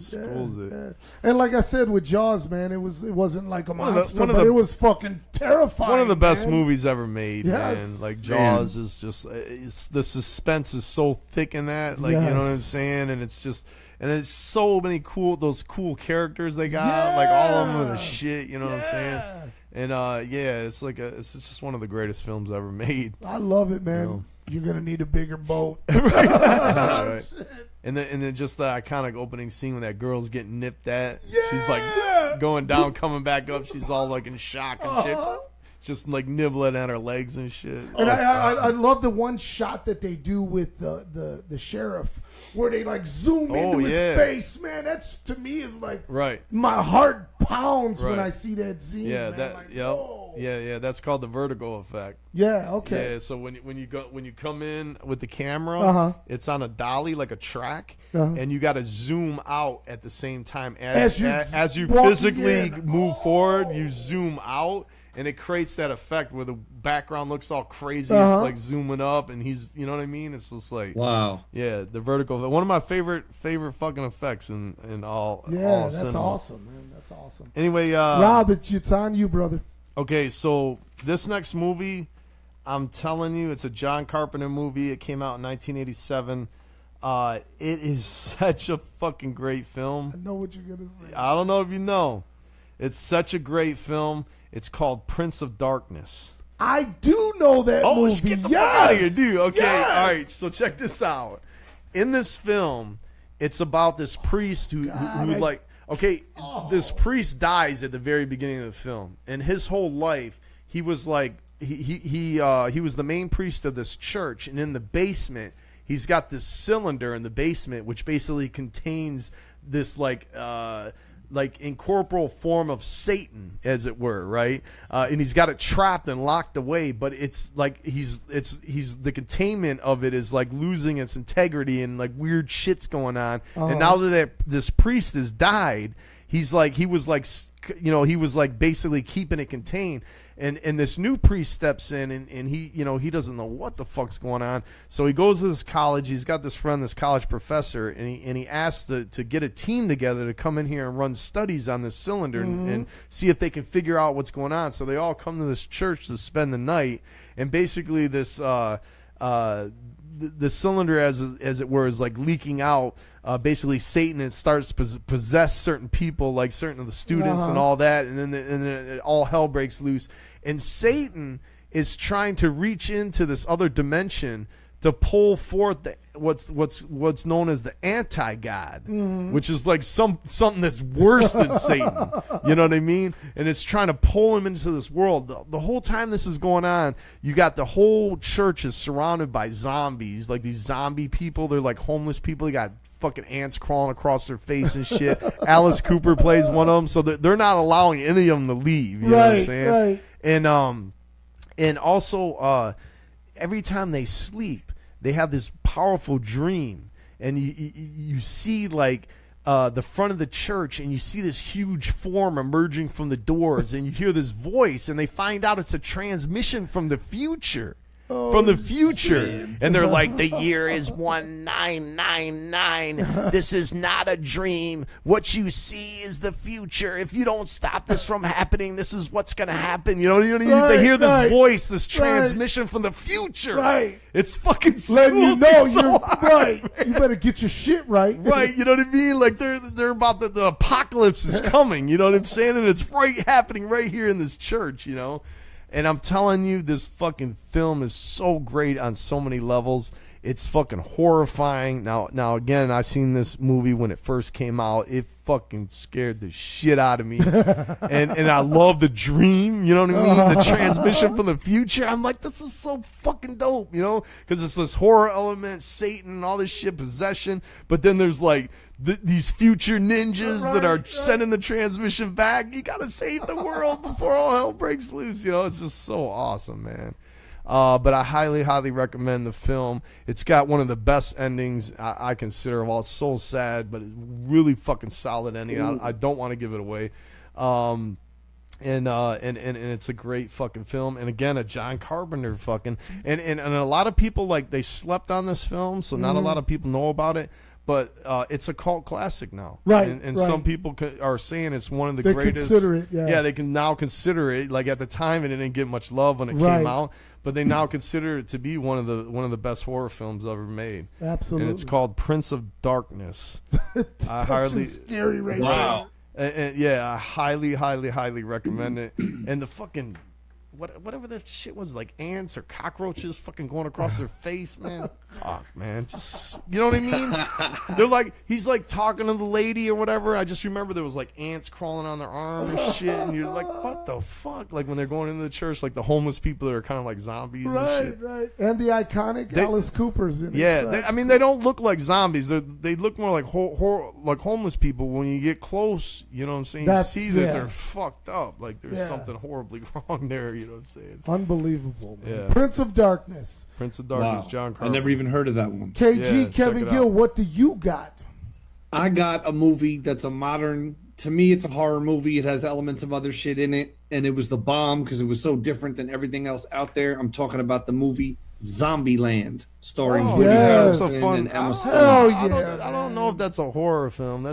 schools it. Yeah. And like I said with Jaws, man, it wasn't like a monster, but it was fucking terrifying. One of the best movies ever made, man. Like Jaws is just the suspense is so thick in that, like you know what I'm saying, and it's just. And it's so many cool characters they got, like all of them are the shit, you know what I'm saying? And it's it's just one of the greatest films ever made. I love it, man. You know? You're gonna need a bigger boat. Right. And then just the iconic opening scene when that girl's getting nipped at. She's like going down, coming back up. She's all like in shock and shit. Just like nibbling at her legs and shit. And I love the one shot that they do with the sheriff, where they like zoom into his face. Man, that's to me is like my heart pounds when I see that scene. Yeah, man. Yeah, that's called the vertigo effect. Yeah, okay. Yeah, so when you come in with the camera, it's on a dolly like a track, and you got to zoom out at the same time as you physically move forward. You zoom out, and it creates that effect where the background looks all crazy. It's like zooming up, and he's, you know what I mean? It's just like, wow. Yeah, the vertical effect. One of my favorite fucking effects in all. Yeah, all that's cinema. awesome, man. That's awesome. Anyway, Rob, it's on you, brother. Okay, so this next movie, I'm telling you, it's a John Carpenter movie. It came out in 1987. It is such a fucking great film. I know what you're gonna say. I don't know if you know. It's such a great film. It's called Prince of Darkness. I do know that movie. Oh, get the fuck out of here, dude. Okay, all right. So check this out. In this film, it's about this priest who like. Okay, this priest dies at the very beginning of the film, and his whole life he was like he was the main priest of this church, and in the basement he's got this cylinder in the basement which basically contains this like incorporeal form of Satan, as it were, right? And he's got it trapped and locked away, but it's like he's the containment of it is like losing its integrity and like weird shit's going on. And now that this priest has died, he was basically keeping it contained. And this new priest steps in, and he doesn't know what the fuck's going on. So he goes to this college. He's got this friend, this college professor, and he asks to get a team together to come in here and run studies on this cylinder and see if they can figure out what's going on. So they all come to this church to spend the night, and basically this the cylinder, as it were, is like leaking out. Basically, Satan starts to possess certain people, like certain of the students and all that, and then all hell breaks loose. And Satan is trying to reach into this other dimension to pull forth what's known as the anti-God, which is like something that's worse than Satan. You know what I mean? And it's trying to pull him into this world. The whole time this is going on, you got the whole church is surrounded by zombies, like these zombie people. They're like homeless people. They got fucking ants crawling across their face and shit. Alice Cooper plays one of them, so they're not allowing any of them to leave. You know what I'm saying? Right. And also every time they sleep, they have this powerful dream, and you see like the front of the church, and you see this huge form emerging from the doors, and you hear this voice, and they find out it's a transmission from the future. And they're like, the year is 1999. This is not a dream. What you see is the future. If you don't stop this from happening, this is what's going to happen. They hear this voice, this transmission from the future. Right. It's fucking letting you know you're right. You better get your shit right. Right. You know what I mean? Like they're about the apocalypse is coming. You know what I'm saying? And it's happening right here in this church, you know? And I'm telling you, this fucking film is so great on so many levels. It's fucking horrifying. Now again, I seen this movie when it first came out. It fucking scared the shit out of me. and I love the dream, you know what I mean? The transmission from the future. I'm like, this is so fucking dope, you know? Because it's this horror element, Satan, and all this shit, possession. But then there's like these future ninjas that are sending the transmission back. You gotta save the world before all hell breaks loose. You know, it's just so awesome, man. But I highly, highly recommend the film. It's got one of the best endings I consider of all. It's so sad, but it's really fucking solid ending. I don't want to give it away. And it's a great fucking film. And again, a John Carpenter fucking and a lot of people, like, they slept on this film, so not a lot of people know about it. But it's a cult classic now, right? And some people are saying it's one of the greatest. Consider it, yeah. They can now consider it. Like at the time, it didn't get much love when it came out, but they now consider it to be one of the best horror films ever made. Absolutely, and it's called Prince of Darkness. I hardly scary right now. And yeah, I highly, highly, highly recommend it. And the fucking whatever that shit was, like ants or cockroaches fucking going across their face, man. Fuck, man. Just, you know what I mean? They're like, he's like talking to the lady or whatever. I just remember there was like ants crawling on their arm and shit. And you're like, what the fuck? Like when they're going into the church, like the homeless people that are kind of like zombies and shit. Right. And the iconic Alice Cooper's in it. Yeah. I mean, they don't look like zombies. They look more like like homeless people. When you get close, you know what I'm saying? You see that they're fucked up. Like there's something horribly wrong there. You know what I'm saying? Unbelievable, man. Yeah. Prince of Darkness. Wow. John Carpenter. I never even heard of that one. KG, Kevin Gill, what do you got? I got a movie that's a modern, to me it's a horror movie. It has elements of other shit in it, and it was the bomb because it was so different than everything else out there. I'm talking about the movie Zombieland, starring Woody Harrelson and Emma Stone. Hell yeah! I don't know if that's a horror film.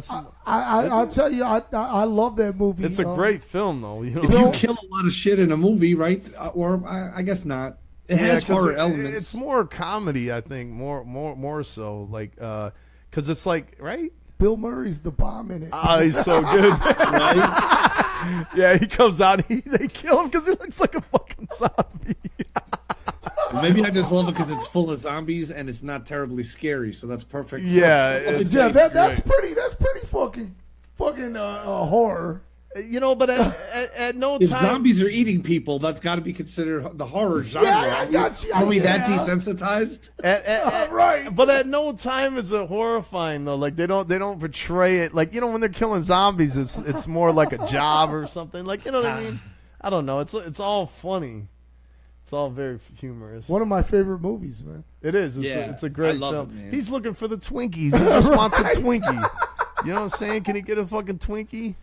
I'll tell you, I love that movie. It's a great film, though. You know? If you kill a lot of shit in a movie, right? Or I guess not. It has horror elements. It's more comedy, I think, more so, like, because it's like, right? Bill Murray's the bomb in it. Oh, he's so good. Right? Yeah, he comes out, they kill him because he looks like a fucking zombie. Maybe I just love it because it's full of zombies and it's not terribly scary, so that's perfect. Yeah, that's pretty fucking horror. You know, but at no time, if zombies are eating people, that's got to be considered the horror genre. Yeah, I got you. Are we that desensitized? Right. But at no time is it horrifying though. Like they don't portray it like, you know, when they're killing zombies, it's more like a job or something. Like, you know what I mean? I don't know. It's all funny. It's all very humorous. One of my favorite movies, man. It is. It's a great film. It, he's looking for the Twinkies. He just wants a Twinkie. You know what I'm saying? Can he get a fucking Twinkie?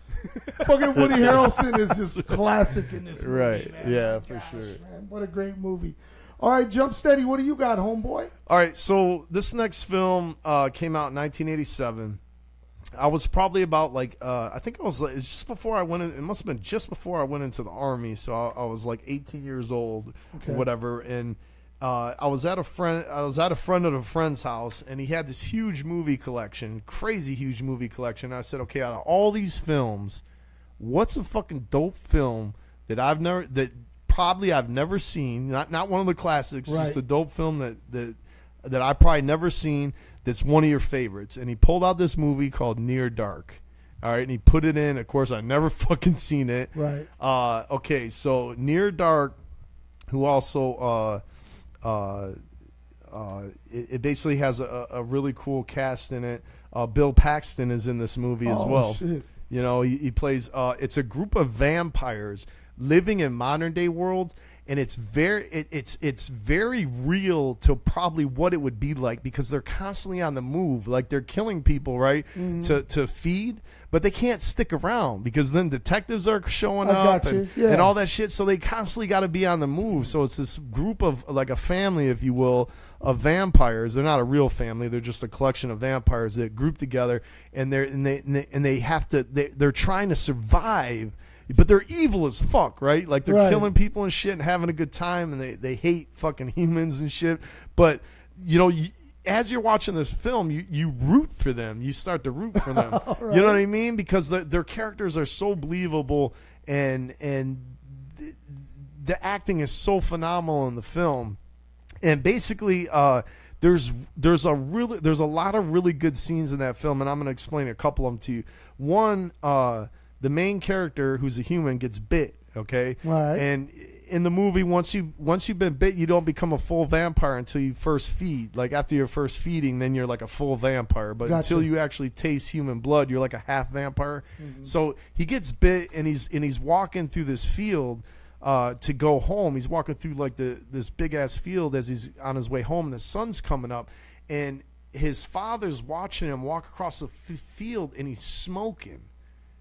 Fucking Woody Harrelson is just classic in this movie, right? Man. Yeah, for sure. Man. What a great movie. All right, Jump Steady, what do you got, homeboy? All right, so this next film came out in 1987. I was probably about like I think it's just before I went in. It must have been just before I went into the army. So I was like 18 years old, or whatever, and I was at a friend of a friend's house, and he had this huge movie collection, crazy huge movie collection. I said, okay, out of all these films, what's a fucking dope film that I've never seen? Not one of the classics, just a dope film that I probably never seen. That's one of your favorites. And he pulled out this movie called Near Dark. All right, and he put it in. Of course, I never fucking seen it. Right. Okay, so Near Dark, who also it basically has a really cool cast in it. Bill Paxton is in this movie as well. Shit. You know, he plays. It's a group of vampires living in modern day world. And it's very real to probably what it would be like, because they're constantly on the move, like they're killing people, right, to feed, but they can't stick around because then detectives are showing up and all that shit. So they constantly got to be on the move. So it's this group of, like, a family, if you will, of vampires. They're not a real family; they're just a collection of vampires that group together, and they're trying to survive. But they're evil as fuck, right? Like they're killing people and shit and having a good time, and they hate fucking humans and shit. But, you know, as you're watching this film, you root for them. You start to root for them. You know what I mean? Because their characters are so believable, and the acting is so phenomenal in the film. And basically, there's a lot of really good scenes in that film, and I'm going to explain a couple of them to you. One, the main character, who's a human, gets bit, okay? Right. And in the movie, once you've been bit, you don't become a full vampire until you first feed. Like, after your first feeding, then you're like a full vampire. But until you actually taste human blood, you're like a half vampire. Mm-hmm. So he gets bit, and he's walking through this field to go home. He's walking through like this big ass field as he's on his way home, and the sun's coming up, and his father's watching him walk across the field, and he's smoking.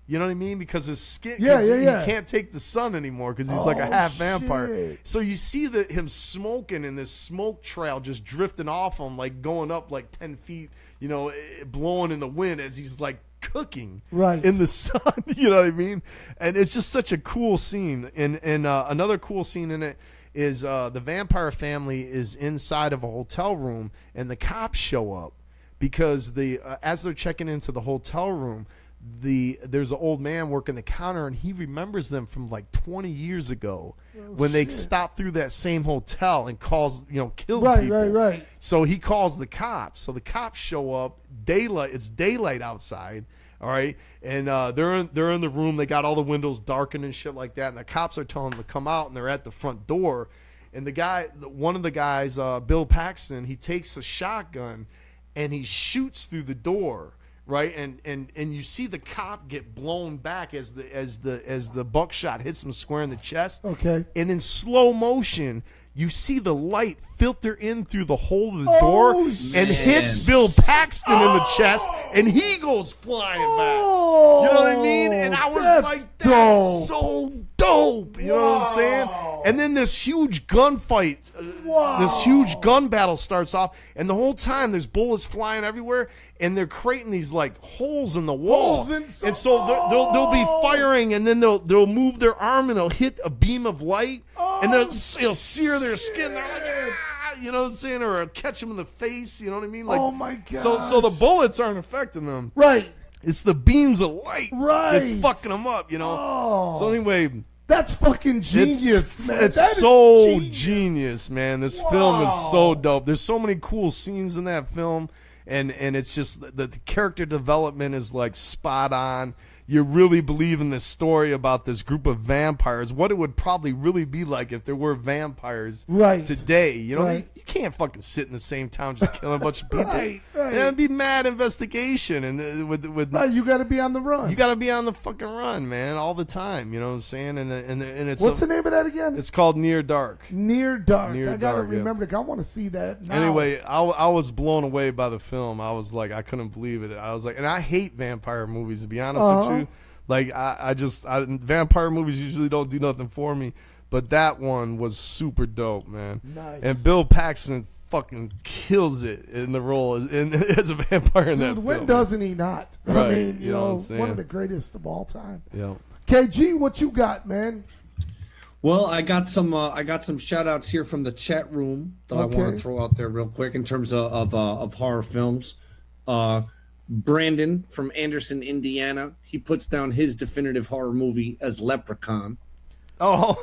You know what I mean? Because his skin, he can't take the sun anymore because he's like a half vampire. So you see him smoking, and this smoke trail just drifting off him, like going up like 10 feet, you know, blowing in the wind as he's like cooking in the sun. You know what I mean? And it's just such a cool scene. And another cool scene in it is the vampire family is inside of a hotel room, and the cops show up because as they're checking into the hotel room, there's an old man working the counter, and he remembers them from like 20 years ago when they stopped through that same hotel and killed people. Right. So he calls the cops. So the cops show up. It's daylight outside. All right, and they're in the room. They got all the windows darkened and shit like that. And the cops are telling them to come out, and they're at the front door. And one of the guys, Bill Paxton, he takes a shotgun and he shoots through the door. Right, and you see the cop get blown back as the buckshot hits him square in the chest. Okay, and in slow motion, you see the light filter in through the hole of the door and hits Bill Paxton in the chest, and he goes flying back. You know what I mean? And I was like, that's so dope. You know what I'm saying? And then this huge gunfight, this huge gun battle starts off, and the whole time there's bullets flying everywhere, and they're creating these like holes in the wall. And so they'll be firing, and then they'll move their arm and they'll hit a beam of light, and it'll sear their skin. They're like, you know what I'm saying? Or catch them in the face. You know what I mean? Like, oh my god! So the bullets aren't affecting them. Right. It's the beams of light that's fucking them up. So anyway. That's fucking genius, man. It's so genius, man. This film is so dope. There's so many cool scenes in that film, and it's just the character development is like spot on. You really believe in this story about this group of vampires, what it would probably really be like if there were vampires today. You know, you can't fucking sit in the same town just killing a bunch of people. Right. It'd be mad investigation, and with you got to be on the run. You got to be on the fucking run, man, all the time. You know what I'm saying? And it's what's the name of that again? It's called Near Dark. Near Dark. I gotta remember. I want to see that now. Anyway, I was blown away by the film. I was like, I couldn't believe it. I was like, and I hate vampire movies, to be honest with you. Like vampire movies usually don't do nothing for me, but that one was super dope, man. Nice. And Bill Paxton fucking kills it in the role as a vampire in that film. When doesn't he not? Right. I mean, you know one of the greatest of all time. Yeah. KG, what you got, man? Well, I got some shout outs here from the chat room that I want to throw out there real quick in terms of horror films. Brandon from Anderson, Indiana, he puts down his definitive horror movie as Leprechaun. Oh.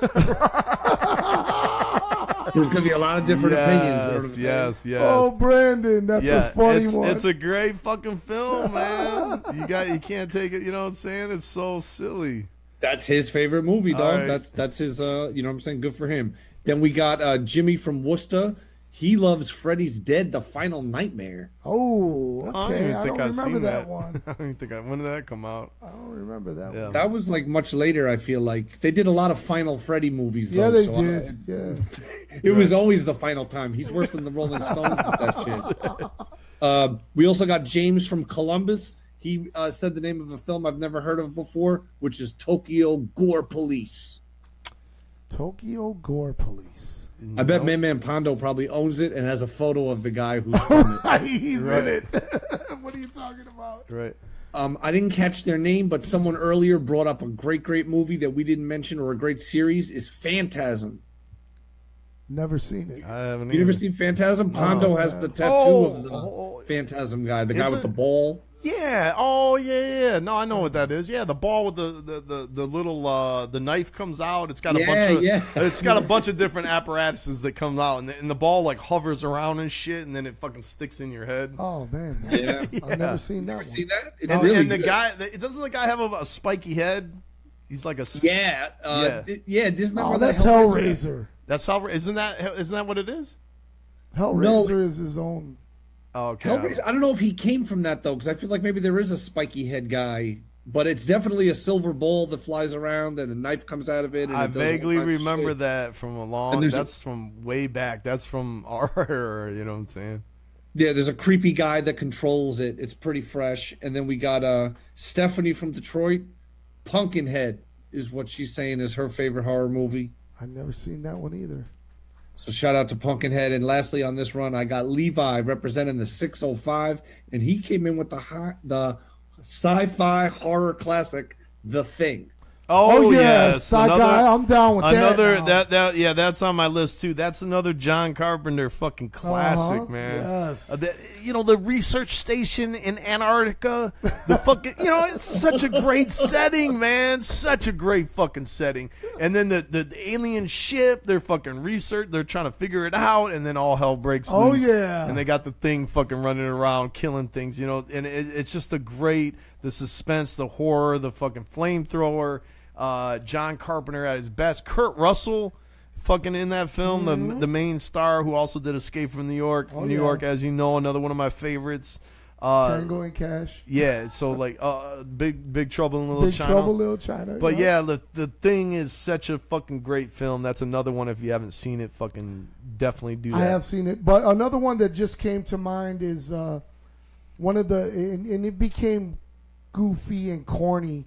There's going to be a lot of different opinions. Yes. Oh, Brandon, that's a funny one. It's a great fucking film, man. You can't take it, you know what I'm saying? It's so silly. That's his favorite movie, dog. Right. That's his, you know what I'm saying? Good for him. Then we got Jimmy from Worcester. He loves Freddy's Dead, The Final Nightmare. Oh, okay. I don't remember that one. I don't think when did that come out? I don't remember that one. That was like much later, I feel like. They did a lot of Final Freddy movies, though. Yeah, they did. It was always the final time. He's worse than the Rolling Stones with that shit. We also got James from Columbus. He said the name of a film I've never heard of before, which is Tokyo Gore Police. Tokyo Gore Police. I bet Man Pondo probably owns it and has a photo of the guy who's from it. He's in it. What are you talking about? Right. I didn't catch their name, but someone earlier brought up a great movie that we didn't mention, or a great series, is Phantasm. Never seen it. I haven't You never seen Phantasm? Pondo has the tattoo of the Phantasm guy, the guy with the ball. Yeah. Oh, yeah. No, I know what that is. Yeah, the ball with the little the knife comes out. It's got a bunch of it's got a bunch of different apparatuses that come out, and the ball like hovers around and shit, and then it fucking sticks in your head. Oh man. Yeah. I've never seen that. See that? It's And, really and the good. guy, doesn't the guy have a spiky head? He's like a Isn't that Oh, where that's the Hellraiser. That's how. Isn't that what it is? Hellraiser is his own. Oh, okay. Hellraiser, I don't know if he came from that though, because I feel like maybe there is a spiky head guy, but it's definitely a silver ball that flies around and a knife comes out of it. And I it does all vaguely kinds of remember shit. that from a long. That's from way back. That's from our. You know what I'm saying? Yeah, there's a creepy guy that controls it. It's pretty fresh. And then we got Stephanie from Detroit. Pumpkinhead is what she's saying is her favorite horror movie. I've never seen that one either. So shout out to Pumpkinhead. And lastly on this run, I got Levi representing the 605, and he came in with the sci-fi horror classic, The Thing. Oh, yes, Sci-Guy, I'm down with another that. yeah, that's on my list too. That's another John Carpenter fucking classic, man. Yes. The research station in Antarctica, the fucking, it's such a great setting, man. Such a great fucking setting. And then the alien ship, they're fucking they're trying to figure it out, and then all hell breaks loose. Oh yeah. And they got the thing fucking running around, killing things, and it's just the suspense, the horror, the fucking flamethrower. John Carpenter at his best. Kurt Russell fucking in that film, the main star who also did Escape from New York. New York, as you know, another one of my favorites. Tango and Cash. Yeah, so like Big Trouble in Little Big China. Trouble in Little China. But yeah, the Thing is such a fucking great film. That's another one. If you haven't seen it, fucking definitely do that. I have seen it. But another one that just came to mind is one of and it became goofy and corny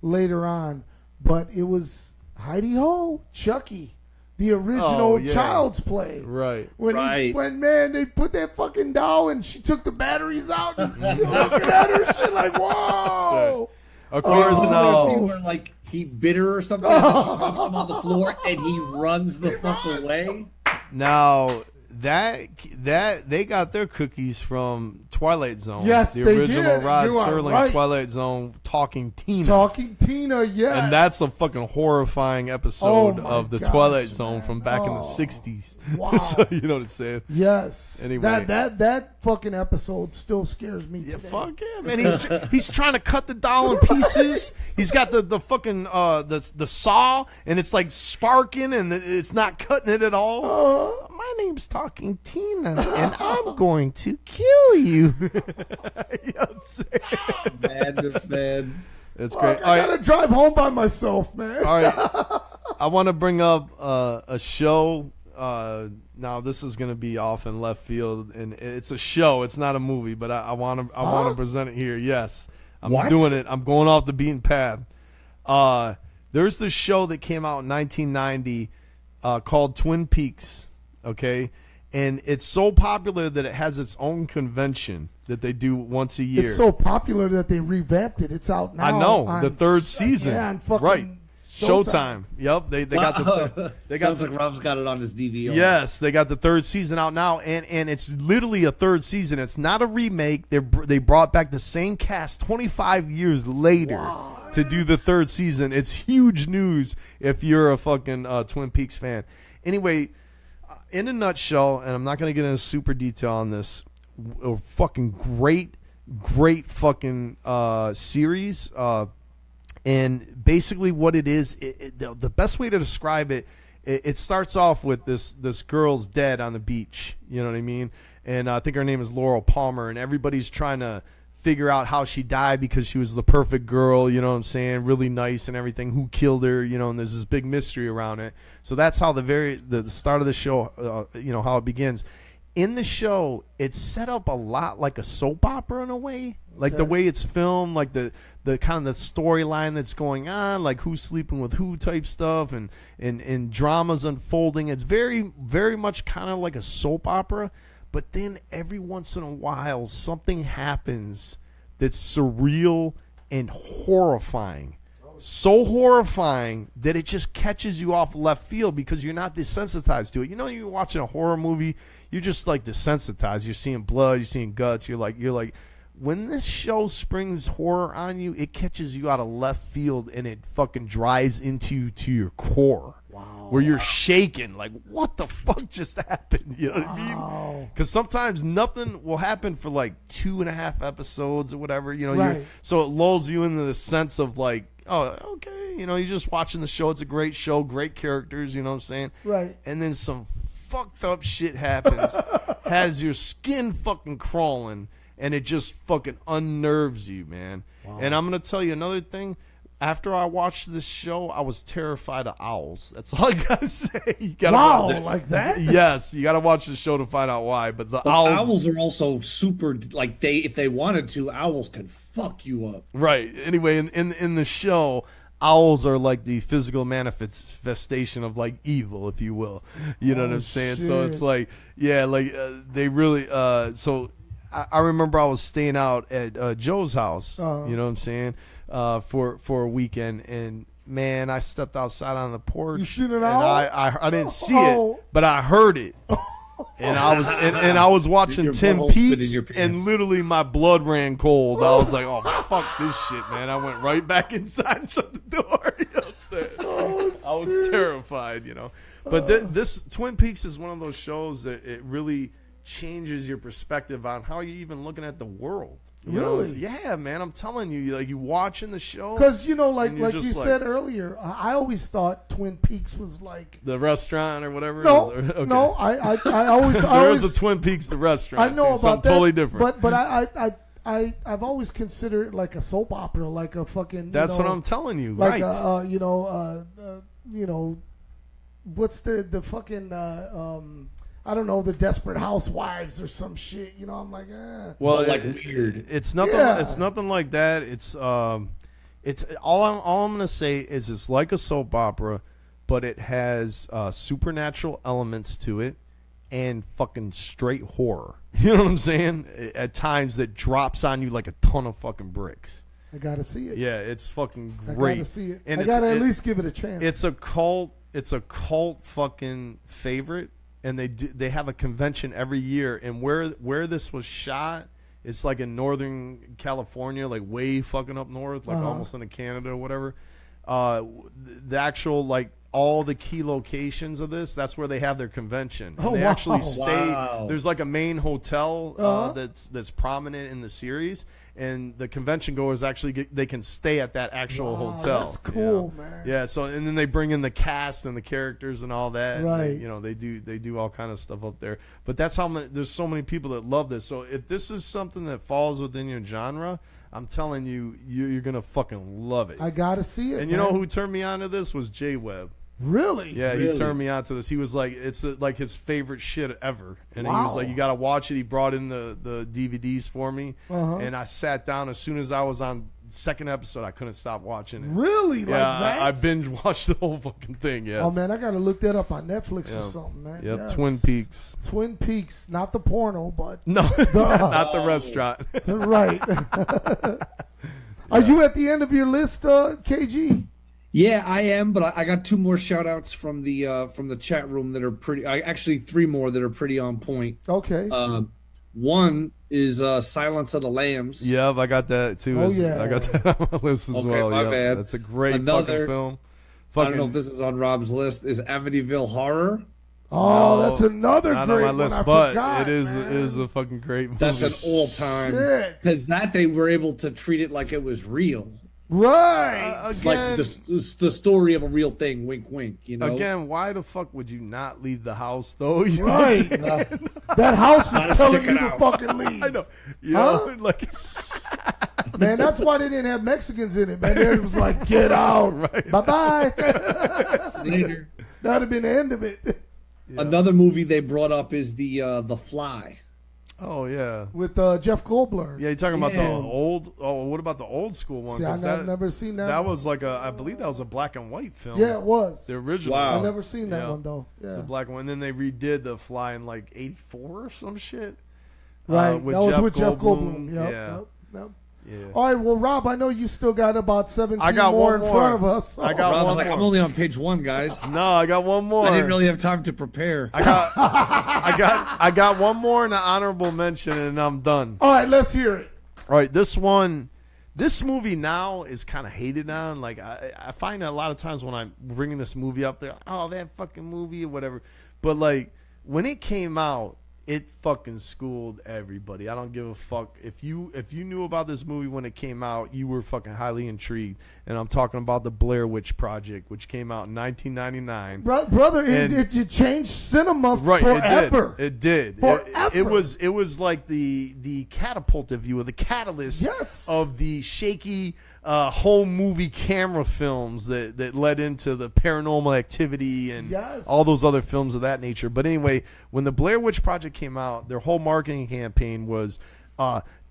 later on. But it was Heidi Ho, Chucky, the original Child's Play. Right. When they put that fucking doll and she took the batteries out and looking at her shit like, whoa. Of course, where like he bit her or something, and she dumps him on the floor and he runs the fuck away. Now that they got their cookies from Twilight Zone. Yes, the they original did. Rod You are Serling right. Twilight Zone Talking Tina. Talking Tina, yes. And that's a fucking horrifying episode Oh of the gosh, Twilight Zone man. from back in the 60s. Wow. So you know what I'm saying? Yes. Anyway. That fucking episode still scares me Yeah, today. fuck yeah, man. He's trying to cut the doll in pieces. He's got the fucking the saw, and it's like sparking, and it's not cutting it at all. My name's Talking Tina, and I'm going to kill you. You know what I'm saying? Madness, man. It's great. I gotta drive home by myself, man. All right. I want to bring up a show. Now this is going to be off in left field, and it's a show. It's not a movie, but I want to present it here. Yes, I'm doing it. I'm going off the beaten path. There's this show that came out in 1990 called Twin Peaks. Okay, and it's so popular that it has its own convention that they do once a year. It's so popular that they revamped it. It's out now. I know on the third season. Yeah, on fucking right. Showtime. Yep, they got the Sounds like Rob's got it on his DVR. Yes, they got the third season out now, and it's literally a third season. It's not a remake. They brought back the same cast 25 years later to do the third season. It's huge news if you're a fucking Twin Peaks fan. Anyway, in a nutshell, and I'm not going to get into super detail on this, a fucking great fucking series. And basically what it is, the best way to describe it, it starts off with this girl's dead on the beach. You know what I mean? And I think her name is Laurel Palmer, and everybody's trying to figure out how she died because she was the perfect girl, you know what I'm saying? Really nice and everything. Who killed her, you know, and there's this big mystery around it. So that's how the start of the show, how it begins. In the show, it's set up a lot like a soap opera in a way. Like the way it's filmed, like the kind of the storyline that's going on, like who's sleeping with who type stuff, and dramas unfolding. It's very, very much kind of like a soap opera. But then every once in a while, something happens that's surreal and horrifying. So horrifying that it just catches you off left field because you're not desensitized to it. You know, you're watching a horror movie, you're just like desensitized. You're seeing blood, you're seeing guts. You're like, when this show springs horror on you, it catches you out of left field and it fucking drives into your core. Wow. Where you're shaking, like, what the fuck just happened? You know what I mean? Because sometimes nothing will happen for like 2.5 episodes or whatever. You know, right. So it lulls you into the sense of like, oh, okay, you know, you're just watching the show. It's a great show, great characters, you know what I'm saying? Right. And then some fucked up shit happens, has your skin fucking crawling, and it just fucking unnerves you, man. Wow. And I'm going to tell you another thing. After I watched this show, I was terrified of owls. That's all I got to say. You gotta watch like that? Yes, you got to watch the show to find out why. But owls are also super, like, if they wanted to, owls could fuck you up. Right. Anyway, in the show, owls are like the physical manifestation of like evil, if you will. You know what I'm saying? Shit. So it's like, yeah, like they really. So I remember I was staying out at Joe's house. You know what I'm saying? For a weekend, and man, I stepped outside on the porch. You seen it and all? I didn't see it, but I heard it. And I was watching Your Tim butthole spit in Peaks, your pants. and literally my blood ran cold. I was like, "Oh fuck this shit, man!" I went right back inside and shut the door. You know what I'm saying? I was terrified, you know. But this Twin Peaks is one of those shows that it really changes your perspective on how you're even looking at the world. You know? Really? Yeah, man. I'm telling you, like you watching the show. Because, you know, like and you're you just said earlier, I always thought Twin Peaks was like... the restaurant or whatever. No, it is? Okay. no, I always... There is a Twin Peaks, the restaurant. I know about something that, totally different. But I've always considered it like a soap opera, like a fucking... That's you know, what I'm telling you, like right. you know, what's the fucking... I don't know, the Desperate Housewives or some shit. You know, I'm like, Well, like weird. It's nothing. Yeah. It's nothing like that. It's all I'm gonna say is it's like a soap opera, but it has supernatural elements to it and fucking straight horror. You know what I'm saying? At times that drops on you like a ton of fucking bricks. I gotta see it. Yeah, it's fucking I great. gotta see it. And I gotta at least give it a chance. It's a cult. It's a cult fucking favorite. And they have a convention every year, and where this was shot, it's like in Northern California, like way fucking up north, like almost into Canada or whatever. The actual like all the key locations of this, that's where they have their convention. And they actually stay. Wow. There's like a main hotel that's prominent in the series, and the convention goers actually they can stay at that actual hotel. That's cool, man. Yeah, so and then they bring in the cast and the characters and all that. Right. And they do all kind of stuff up there. But that's how many, there's so many people that love this. So if this is something that falls within your genre, I'm telling you, you're gonna fucking love it. I gotta see it. And you man. know who turned me on to this was Jay Webb. Really? Yeah, Really? he turned me on to this. He was like, it's like his favorite shit ever. And he was like, you got to watch it. He brought in the DVDs for me. And I sat down. As soon as I was on second episode, I couldn't stop watching it. Really? Yeah, Like that? I binge watched the whole fucking thing, yes. Oh, man, I gotta look that up on Netflix or something, man. Yep, Yes. Twin Peaks. Twin Peaks. Not the porno, but... No, not the restaurant. Right. Are you at the end of your list, KG? Yeah, I am, but I got two more shout outs from the chat room that are pretty. Actually, three more that are pretty on point. Okay. One is Silence of the Lambs. Yep, I got that too. Oh, yeah. I got that on my list as Okay, well. my Yep. bad. That's a great Another- fucking film. I don't know if this is on Rob's list. Is Amityville Horror? Oh, that's another not great on my list, one. I but forgot, it is man. a fucking great movie. That's an all time. Shit. Because they were able to treat it like it was real. Right. It's like the story of a real thing. Wink, wink. You know. Again, why the fuck would you not leave the house though? You know what I'm Right. saying? That house is telling stick you it to out. fucking leave. I know. You know, like Man, that's why they didn't have Mexicans in it, man. They was like, get out. Right. Bye-bye. Later. That'd have been the end of it. Another movie they brought up is the Fly. oh yeah. With Jeff Goldblum. Yeah, you're talking about the Yeah. old. Oh, what about the old school one? See, 'Cause I've never seen that. That one. was like I believe that was a black and white film. Yeah, it was. the original. Wow. I've never seen that Yeah. one, though. It's Yeah. a black one. And then they redid the Fly in like '84 or some shit. Right. with that was Jeff with Jeff Goldblum. Goldblum. Yep, Yeah. yep. Yeah. All right, well, Rob, I know you still got about 17 I got more one in more. front of us. I got Rob's one like, more. I'm only on page one, guys. No, I got one more. I didn't really have time to prepare. I got one more and an honorable mention, and I'm done. All right, let's hear it. All right, this movie now is kind of hated on. Like I find that a lot of times when I'm bringing this movie up there, oh, that fucking movie or whatever. But like when it came out, it fucking schooled everybody. I don't give a fuck if you knew about this movie when it came out, you were fucking highly intrigued. And I'm talking about the Blair Witch Project, which came out in 1999. Brother, And- it changed cinema Right, forever. it did. Forever. It was like the catapult, if you will, the catalyst Yes. of the shaky home movie camera films that led into the Paranormal Activity and Yes. all those other films of that nature. But anyway, when the Blair Witch Project came out, their whole marketing campaign was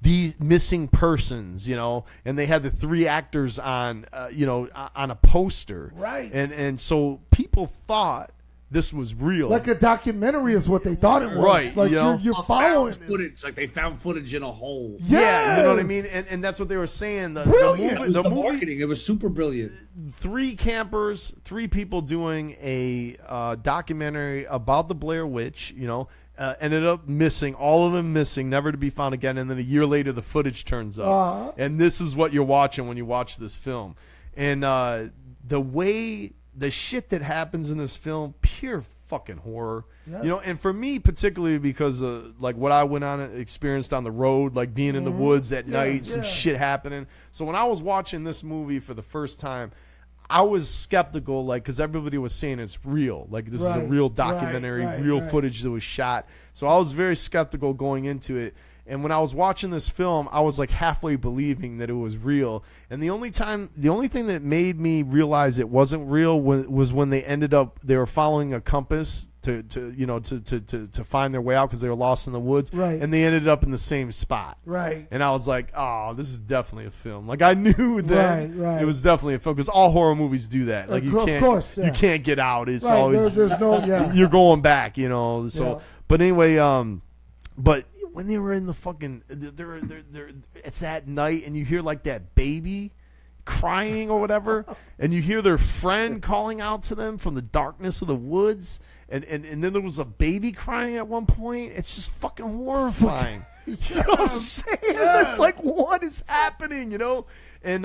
these missing persons, and they had the three actors on, on a poster. Right. And so people thought this was real. Like a documentary is what they thought it was. Right, Like you know? you're following found footage. Like they found footage in a hole. Yeah, you know what I mean? And that's what they were saying. The movie, marketing, it was super brilliant. 3 campers, 3 people doing a documentary about the Blair Witch, you know, ended up missing, all of them missing, never to be found again. And then a year later, the footage turns up. And this is what you're watching when you watch this film. And the way, the shit that happens in this film, pure fucking horror. Yes. You know, and for me particularly because like what I went on and experienced on the road, like being in the woods at night, some shit happening. So when I was watching this movie for the first time, I was skeptical, like, because everybody was saying it's real. Like, this is a real documentary, real footage that was shot. So I was very skeptical going into it. And when I was watching this film, I was like halfway believing that it was real. And the only thing that made me realize it wasn't real was when they were following a compass to find their way out because they were lost in the woods. Right. And they ended up in the same spot. Right. And I was like, oh, this is definitely a film. Like I knew that it was definitely a film because all horror movies do that. Like you can't get out. It's always there's no you're going back, you know. So but anyway, but when they were in the fucking, it's at night and you hear like that baby crying or whatever, and you hear their friend calling out to them from the darkness of the woods, and then there was a baby crying at one point. It's just fucking horrifying. You know what I'm saying? It's like, what is happening? You know, and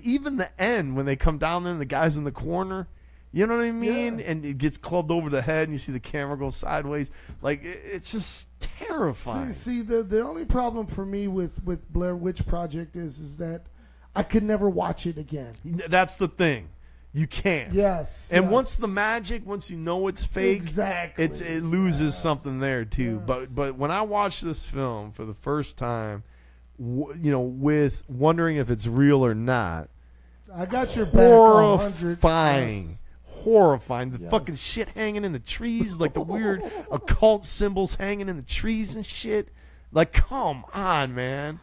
even the end when they come down there and the guy's in the corner. You know what I mean? Yeah. And it gets clubbed over the head, and you see the camera go sideways. Like it's just terrifying. See, the only problem for me with Blair Witch Project is that I could never watch it again. That's the thing. You can't. Yes. And once you know it's fake, it loses something there too. Yes. But when I watched this film for the first time, you know, with wondering if it's real or not, I got your back. Horrifying. Horrifying. The fucking shit hanging in the trees, like the weird occult symbols hanging in the trees and shit. Like, come on, man.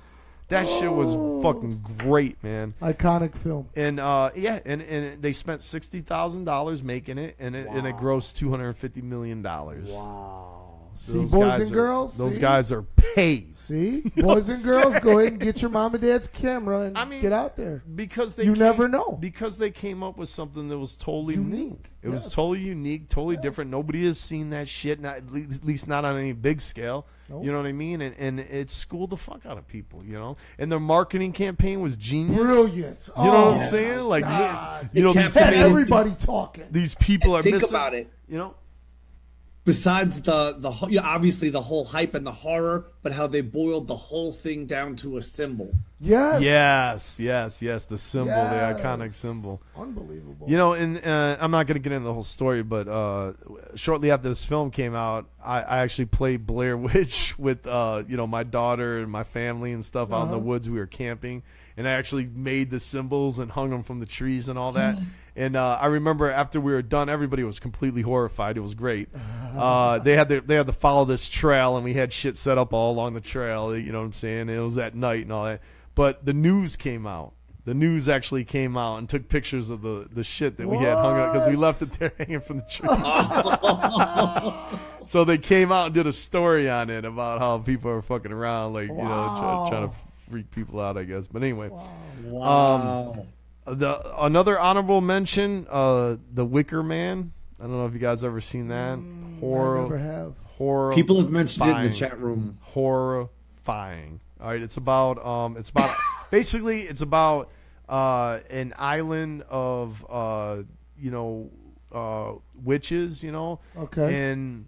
That shit was fucking great, man. Iconic film. And and they spent $60,000 making it, and it grossed $250 million. Wow. See, boys and girls? Those guys are paid. See? Boys and girls, go ahead and get your mom and dad's camera and get out there. Because never know. Because they came up with something that was totally unique. It was totally unique, totally different. Nobody has seen that shit, at least not on any big scale. Nope. You know what I mean? And it schooled the fuck out of people, you know? And their marketing campaign was genius. Brilliant. You know what I'm saying? Like, you know, everybody talking. These people are missing. Think about it. You know? Besides obviously the whole hype and the horror, but how they boiled the whole thing down to a symbol. Yes. The symbol, the iconic symbol. Unbelievable. You know, and I'm not going to get into the whole story, but shortly after this film came out, I actually played Blair Witch with my daughter and my family and stuff out in the woods. We were camping, and I actually made the symbols and hung them from the trees and all that. And I remember after we were done, everybody was completely horrified. It was great. They had to follow this trail, and we had shit set up all along the trail. You know what I'm saying? It was at night and all that. But the news came out. The news actually came out and took pictures of the shit that we had hung up because we left it there hanging from the trees. So they came out and did a story on it about how people are fucking around, like trying to freak people out, I guess. But anyway, another honorable mention, The Wicker Man. I don't know if you guys ever seen that. Horror. I never have. Horror. People have mentioned it in the chat room. Horrifying. All right, it's about basically it's about an island of witches, you know. Okay. And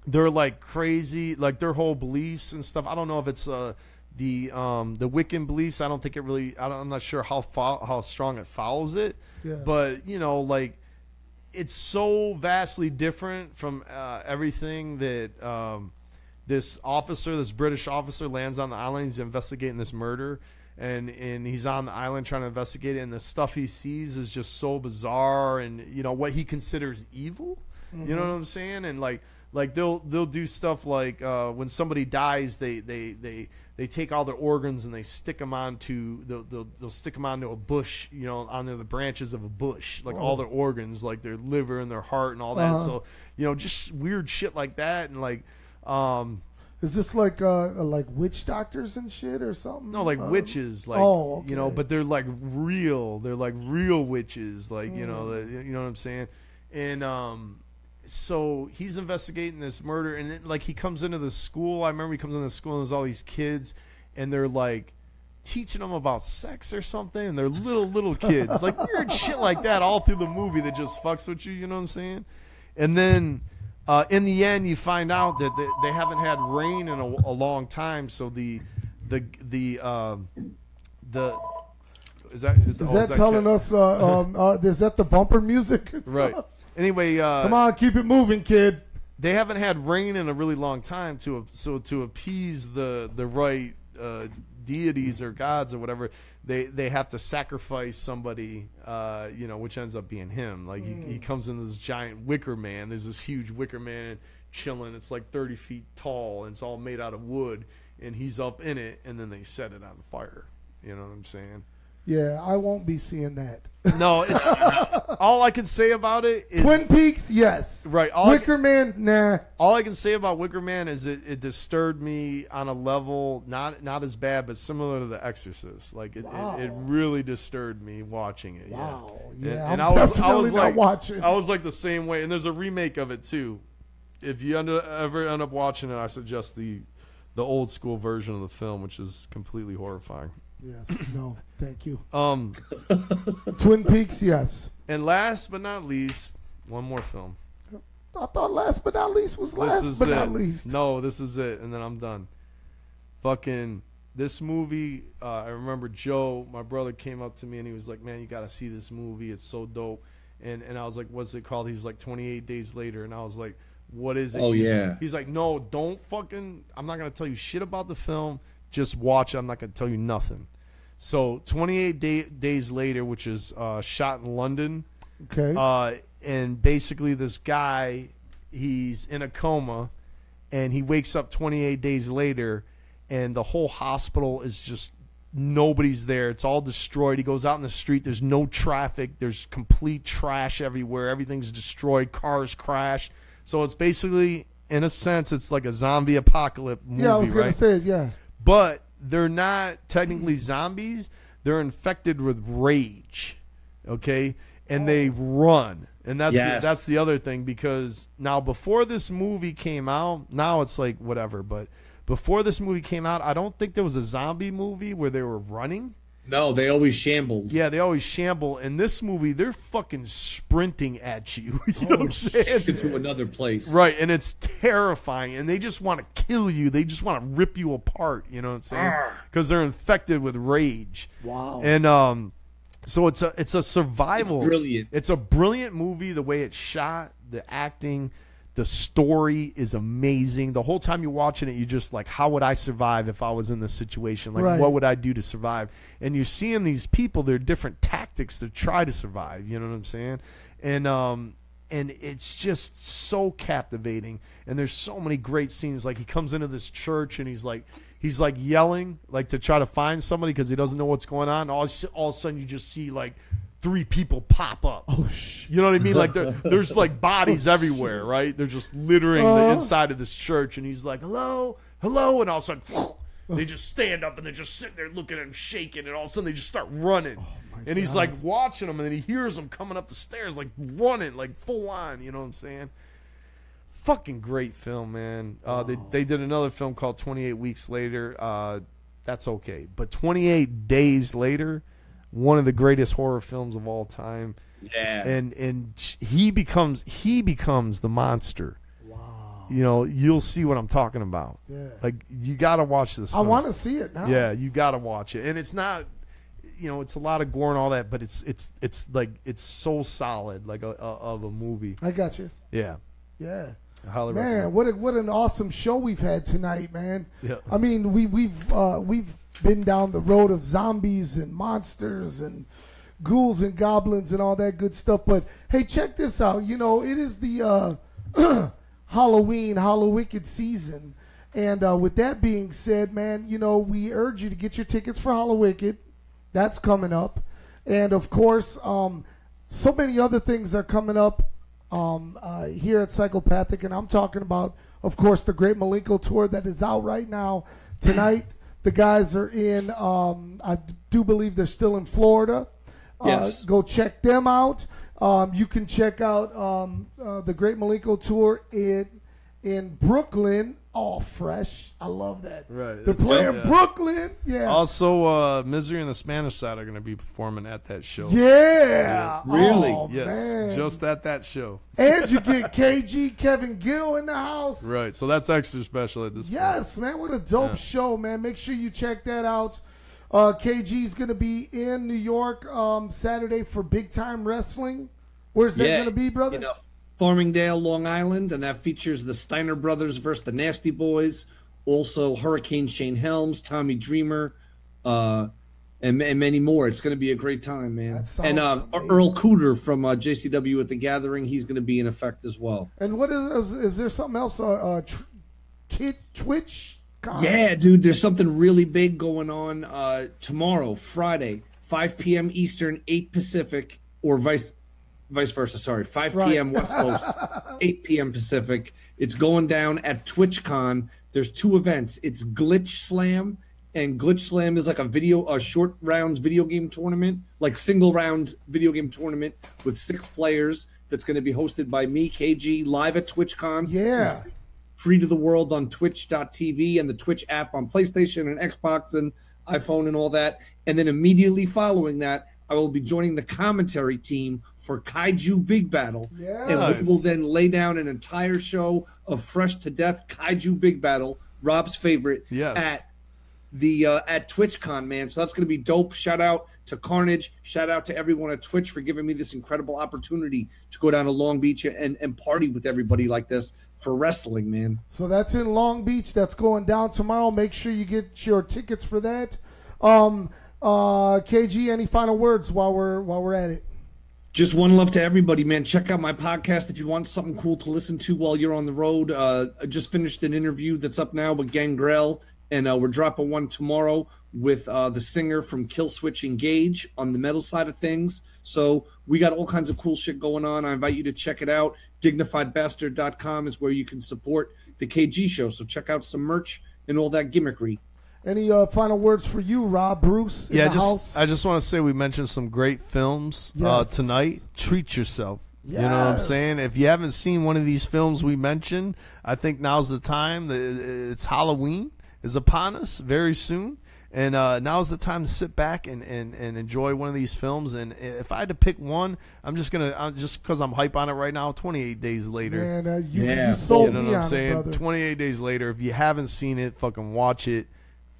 they're like crazy, like their whole beliefs and stuff. I don't know if it's the Wiccan beliefs. I don't think it really. I'm not sure how strong it follows it. Yeah. But you know, like it's so vastly different from everything that this British officer lands on the island. He's investigating this murder, and he's on the island trying to investigate it. And the stuff he sees is just so bizarre, and you know what he considers evil. You know what I'm saying? And like Like they'll do stuff like when somebody dies, they take all their organs and they stick them onto they'll stick them onto a bush, you know, onto the branches of a bush, like all their organs, like their liver and their heart and all that. So, you know, just weird shit like that. And like, is this like witch doctors and shit or something? No, like witches, like okay. you know, but they're like real witches, like you know what I'm saying. And so he's investigating this murder, and then, like, he comes into the school. I remember he comes into the school and there's all these kids, and they're like teaching them about sex or something, and they're little kids, like weird shit like that all through the movie that just fucks with you. You know what I'm saying? And then in the end, you find out that they haven't had rain in a long time, so the is that telling us? Is that the bumper music? Right. Anyway, come on, keep it moving, kid. They haven't had rain in a really long time, to appease the right deities or gods or whatever. They have to sacrifice somebody, you know, which ends up being him. Like he comes in this giant wicker man. There's this huge wicker man chilling. It's like 30 feet tall, and it's all made out of wood. And he's up in it, and then they set it on fire. You know what I'm saying? Yeah, I won't be seeing that. No, it's all I can say about it is Twin Peaks, yes. Right. Wicker Man, nah. All I can say about Wicker Man is it disturbed me on a level not as bad, but similar to The Exorcist. Like it really disturbed me watching it. Wow. Yeah. And I was not like watching. I was like the same way. And there's a remake of it too. If you ever end up watching it, I suggest the old school version of the film, which is completely horrifying. Yes. No. Thank you. Twin Peaks, yes. And last but not least, one more film. I thought last but not least was last but not least. No, this is it, and then I'm done. Fucking this movie. I remember Joe, my brother, came up to me and he was like, "Man, you got to see this movie. It's so dope." And I was like, "What's it called?" He was like, 28 Days Later, and I was like, "What is it?" He's like, "No, don't fucking. I'm not gonna tell you shit about the film. Just watch it. I'm not gonna tell you nothing." So 28 Days Later, which is shot in London. Okay. And basically this guy, he's in a coma, and he wakes up 28 days later, and the whole hospital is just nobody's there. It's all destroyed. He goes out in the street. There's no traffic. There's complete trash everywhere. Everything's destroyed. Cars crash. So it's basically, in a sense, it's like a zombie apocalypse movie, yeah, I was going to say it, yeah. But they're not technically zombies. They're infected with rage, okay? And they run. And that's the other thing, because now before this movie came out, now it's like whatever, but before this movie came out, I don't think there was a zombie movie where they were running. No, they always shambled. Yeah, they always shamble. In this movie, they're fucking sprinting at you. You know what I'm saying? To another place. Right, and it's terrifying, and they just want to kill you. They just want to rip you apart, you know what I'm saying? Because they're infected with rage. Wow. And so it's a survival. It's brilliant. It's a brilliant movie, the way it's shot, the acting. The story is amazing. The whole time you're watching it, you're just like, how would I survive if I was in this situation? Like, what would I do to survive? And you're seeing these people, there are different tactics to try to survive. You know what I'm saying? And it's just so captivating. And there's so many great scenes. Like, he comes into this church and he's like yelling, like, to try to find somebody because he doesn't know what's going on. All of a sudden, you just see, like, 3 people pop up. Oh, you know what I mean? Like there's like bodies everywhere, right? They're just littering the inside of this church, and he's like, "Hello, hello," and all of a sudden, they just stand up and they're just sitting there looking at him, shaking, and all of a sudden they just start running. And he's like watching them, and then he hears them coming up the stairs, like running, like full on. You know what I'm saying? Fucking great film, man. They did another film called 28 Weeks Later. That's okay, but 28 Days Later. One of the greatest horror films of all time. Yeah. And he becomes the monster. Wow. You know, you'll see what I'm talking about. Yeah. Like, you got to watch this film. I want to see it now. Yeah, you got to watch it. And it's not, you know, it's a lot of gore and all that, but it's like, it's so solid, like of a movie. I got you. Yeah. Yeah. I highly recommend. What an awesome show we've had tonight, man. Yeah. I mean, we've been down the road of zombies and monsters and ghouls and goblins and all that good stuff. But hey, check this out. You know, it is the Halloween, Hallowicked season. And with that being said, man, we urge you to get your tickets for Hallowicked. That's coming up. And, of course, so many other things are coming up here at Psychopathic. And I'm talking about, of course, the Great Malenko Tour that is out right now. Tonight, the guys are in, I do believe they're still in Florida. Yes. Go check them out. You can check out the Great Malenko Tour in Brooklyn. All fresh. I love that. Right. They're playing Brooklyn. Yeah. Also, Misery and the Spanish Side are going to be performing at that show. Yeah. Really? Oh, Yes, man. just at that show. And you get KG, Kevin Gill in the house. Right, so that's extra special at this point. Yes, man. What a dope show, man. Make sure you check that out. KG's going to be in New York Saturday for Big Time Wrestling. Where's that going to be, brother? Farmingdale, Long Island, and that features the Steiner Brothers versus the Nasty Boys. Also, Hurricane Shane Helms, Tommy Dreamer, and many more. It's going to be a great time, man. And Earl Cooter from JCW at the Gathering, he's going to be in effect as well. And what is there something else? Twitch? Yeah, dude, there's something really big going on tomorrow, Friday, 5 p.m. Eastern, 8 Pacific, or vice versa, sorry, 5 p.m. West Coast, 8 p.m. Pacific. It's going down at TwitchCon. There's two events. It's Glitch Slam, and Glitch Slam is like a short rounds video game tournament, like single round video game tournament with 6 players that's going to be hosted by me, KG, live at TwitchCon. Yeah. Free to the world on twitch.tv and the Twitch app on PlayStation and Xbox and iPhone and all that. And then immediately following that, I will be joining the commentary team for Kaiju Big Battle. Yes. And we will then lay down an entire show of fresh to death Kaiju Big Battle, Rob's favorite, at TwitchCon, man. So that's going to be dope. Shout out to Carnage. Shout out to everyone at Twitch for giving me this incredible opportunity to go down to Long Beach and party with everybody like this for wrestling, man. So that's in Long Beach. That's going down tomorrow. Make sure you get your tickets for that. KG, any final words while we're at it? Just one love to everybody, man. Check out my podcast if you want something cool to listen to while you're on the road. I just finished an interview that's up now with Gangrel, and we're dropping one tomorrow with the singer from Killswitch Engage on the metal side of things. So we got all kinds of cool shit going on. I invite you to check it out. DignifiedBastard.com is where you can support the KG show. So check out some merch and all that gimmickry. Any final words for you, Rob Bruce? I just want to say we mentioned some great films tonight. Treat yourself. Yes. You know what I'm saying? If you haven't seen one of these films we mentioned, I think now's the time. It's Halloween is upon us very soon. And now's the time to sit back and enjoy one of these films. And if I had to pick one, just because I'm hype on it right now, 28 Days Later. Man, you sold me what I'm on saying? it, brother. 28 Days Later. If you haven't seen it, fucking watch it.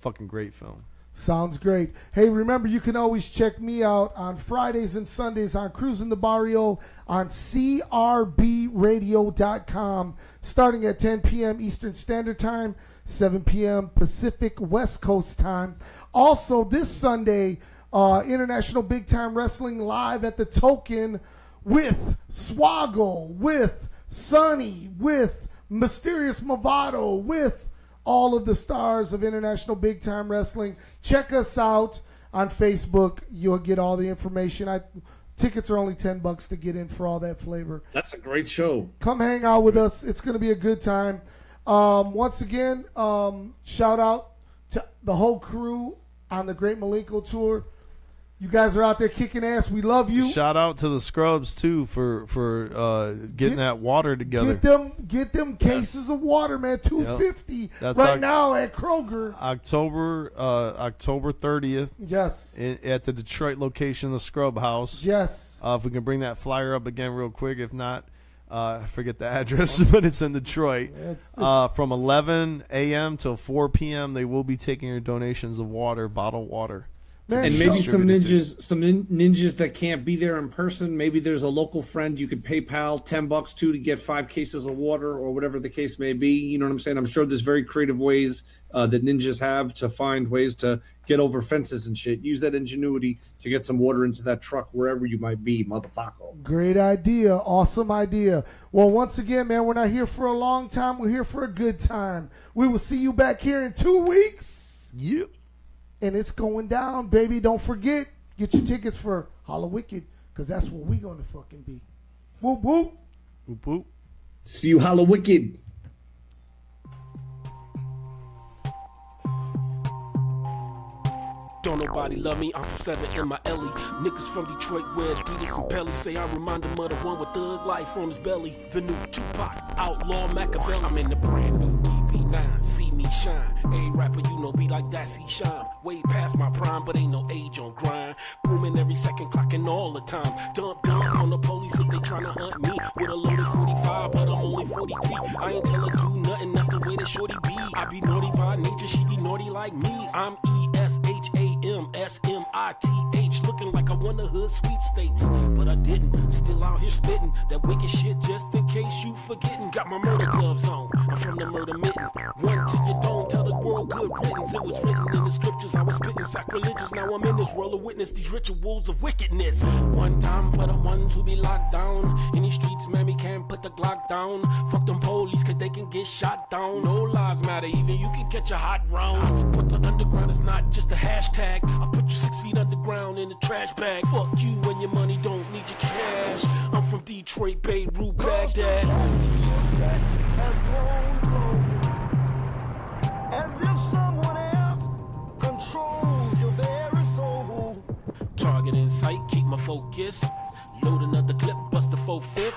Fucking great film. Sounds great. Hey, remember, you can always check me out on Fridays and Sundays on Cruising the Barrio on CRBradio.com, starting at 10 p.m. Eastern Standard Time, 7 p.m. Pacific West Coast Time. Also, this Sunday, International Big Time Wrestling live at the Token with Swoggle, with Sonny, with Mysterious Movado, with all of the stars of International Big Time Wrestling. Check us out on Facebook. You'll get all the information. Tickets are only $10 to get in for all that flavor. That's a great show. Come hang out with us. It's going to be a good time. Once again, shout out to the whole crew on the Great Malenko Tour. You guys are out there kicking ass. We love you. Shout out to the Scrubs too for getting that water together. Get them cases of water, man. $2.50 right now at Kroger. October 30th. Yes. At the Detroit location, the Scrub House. Yes. If we can bring that flyer up again real quick. If not, I forget the address, but it's in Detroit. From 11 a.m. till 4 p.m. They will be taking your donations of water, bottled water. Man, And maybe some Distributed ninjas that can't be there in person. Maybe there's a local friend you could PayPal $10 to get 5 cases of water or whatever the case may be. You know what I'm saying? I'm sure there's very creative ways that ninjas have to find ways to get over fences and shit. Use that ingenuity to get some water into that truck wherever you might be, motherfucker. Great idea. Awesome idea. Well, once again, man, we're not here for a long time. We're here for a good time. We will see you back here in 2 weeks. Yep. And it's going down, baby. Don't forget, get your tickets for Hollow Wicked, because that's where we going to fucking be. Whoop, whoop. Whoop, whoop. See you, Hollow Wicked. Don't nobody love me, I'm from 7 in my Ellie. Niggas from Detroit wear Adidas and Pelly. Say I remind them of the one with thug life on his belly. The new Tupac, outlaw Machiavelli. I'm in the brand new EP9, see me shine. A rapper you know be like that, see shine. Way past my prime, but ain't no age on grind. Booming every second, clocking all the time. Dump on the police if they tryna hunt me. With a loaded 45, but I'm only 43. I ain't tell her do nothing, that's the way that shorty be. I be naughty by nature, she be naughty like me. I'm ESHAMSMITH, looking like I won the hood sweepstakes, but I didn't. Still out here spitting that wicked shit just in case you forgetting. Got my murder gloves on, I'm from the murder mitten. One to your dome, tell the world good riddance. It was written in the scriptures, I was spitting sacrilegious. Now I'm in this world of witness these rituals of wickedness. One time for the ones who be locked down in these streets, man, we can't put the Glock down. Fuck them police, cause they can get shot down. No lives matter, even you can catch a hot round. I support the underground, it's not just a hashtag. I put you 6 feet underground in the trash bag. Fuck you and your money, don't need your cash. I'm from Detroit, Beirut, Baghdad. Has grown cold, as if someone else controls your very soul. Target in sight, keep my focus. Load another clip, bust the 4/5.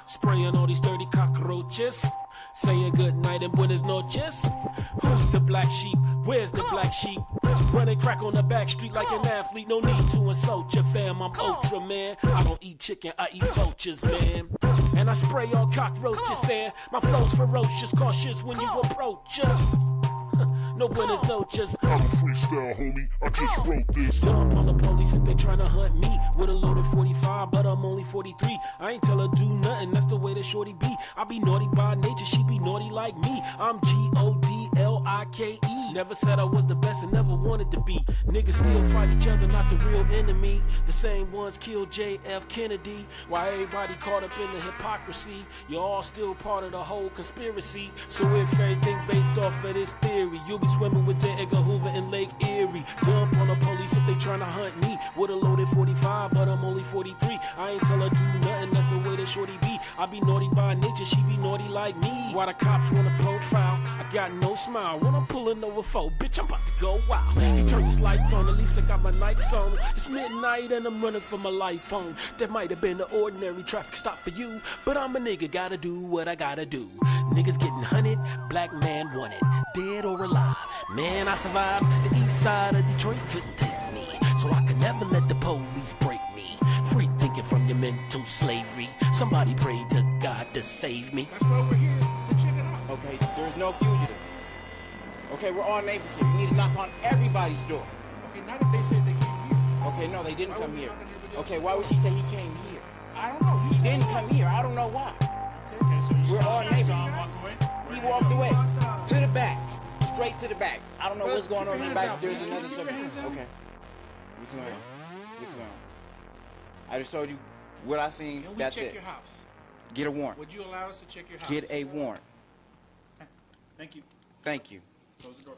Spraying all these dirty cockroaches. Saying good night and buenas noches. Who's the black sheep? Where's the black sheep? Running crack on the back street like an athlete. No need to insult your fam, I'm ultra, man. I don't eat chicken, I eat vultures, man. And I spray all cockroaches, and my flow's ferocious. Cautious when you approach us. No buenas noches. I'm a freestyle, homie. I just wrote this. Dump on the police if they tryna hunt me with a loaded 45, but I'm only 43. I ain't tell her do nothing, that's the way that shorty be. I be naughty by nature, she be naughty like me. I'm GODLIKE. Never said I was the best and never wanted to be. Niggas still fight each other, not the real enemy. The same ones killed JF Kennedy. Why everybody caught up in the hypocrisy? You're all still part of the whole conspiracy. So if everything based off of this theory, you'll be swimming with J. Edgar Hoover in Lake Erie. Dump on the police if they tryna hunt me with a loaded 45, but I'm only 43. I ain't tell her do nothing, that's the way that shorty be. I be naughty by nature, she be naughty like me. Why the cops wanna profile? I got no smile when I'm pulling over for, bitch, I'm about to go wild. He turned his lights on, at least I got my Nikes on. It's midnight and I'm running for my life home. That might have been an ordinary traffic stop for you, but I'm a nigga, gotta do what I gotta do. Niggas getting hunted, black man wanted, dead or alive. Man, I survived. The east side of Detroit couldn't take me, so I could never let the police break me. Free thinking from your mental slavery. Somebody pray to God to save me. That's why we're here, to check it out. Okay, there's no fugitive. Okay, we're all neighbors here. We need to knock on everybody's door. Okay, not if they said they came here. Okay, no, they didn't come here. Okay, why would she say he came here? I don't know. He didn't come here. I don't know why. Okay, so We're all neighbors. walk away? He walked away. To the back. Straight to the back. I don't know what's going on in the back. There's another subject. Okay. Listen on. Listen on. I just told you what I seen. Can we That's check it. your house? Get a warrant. Would you allow us to check your house? Get a warrant. Thank you. Thank you. Close the door.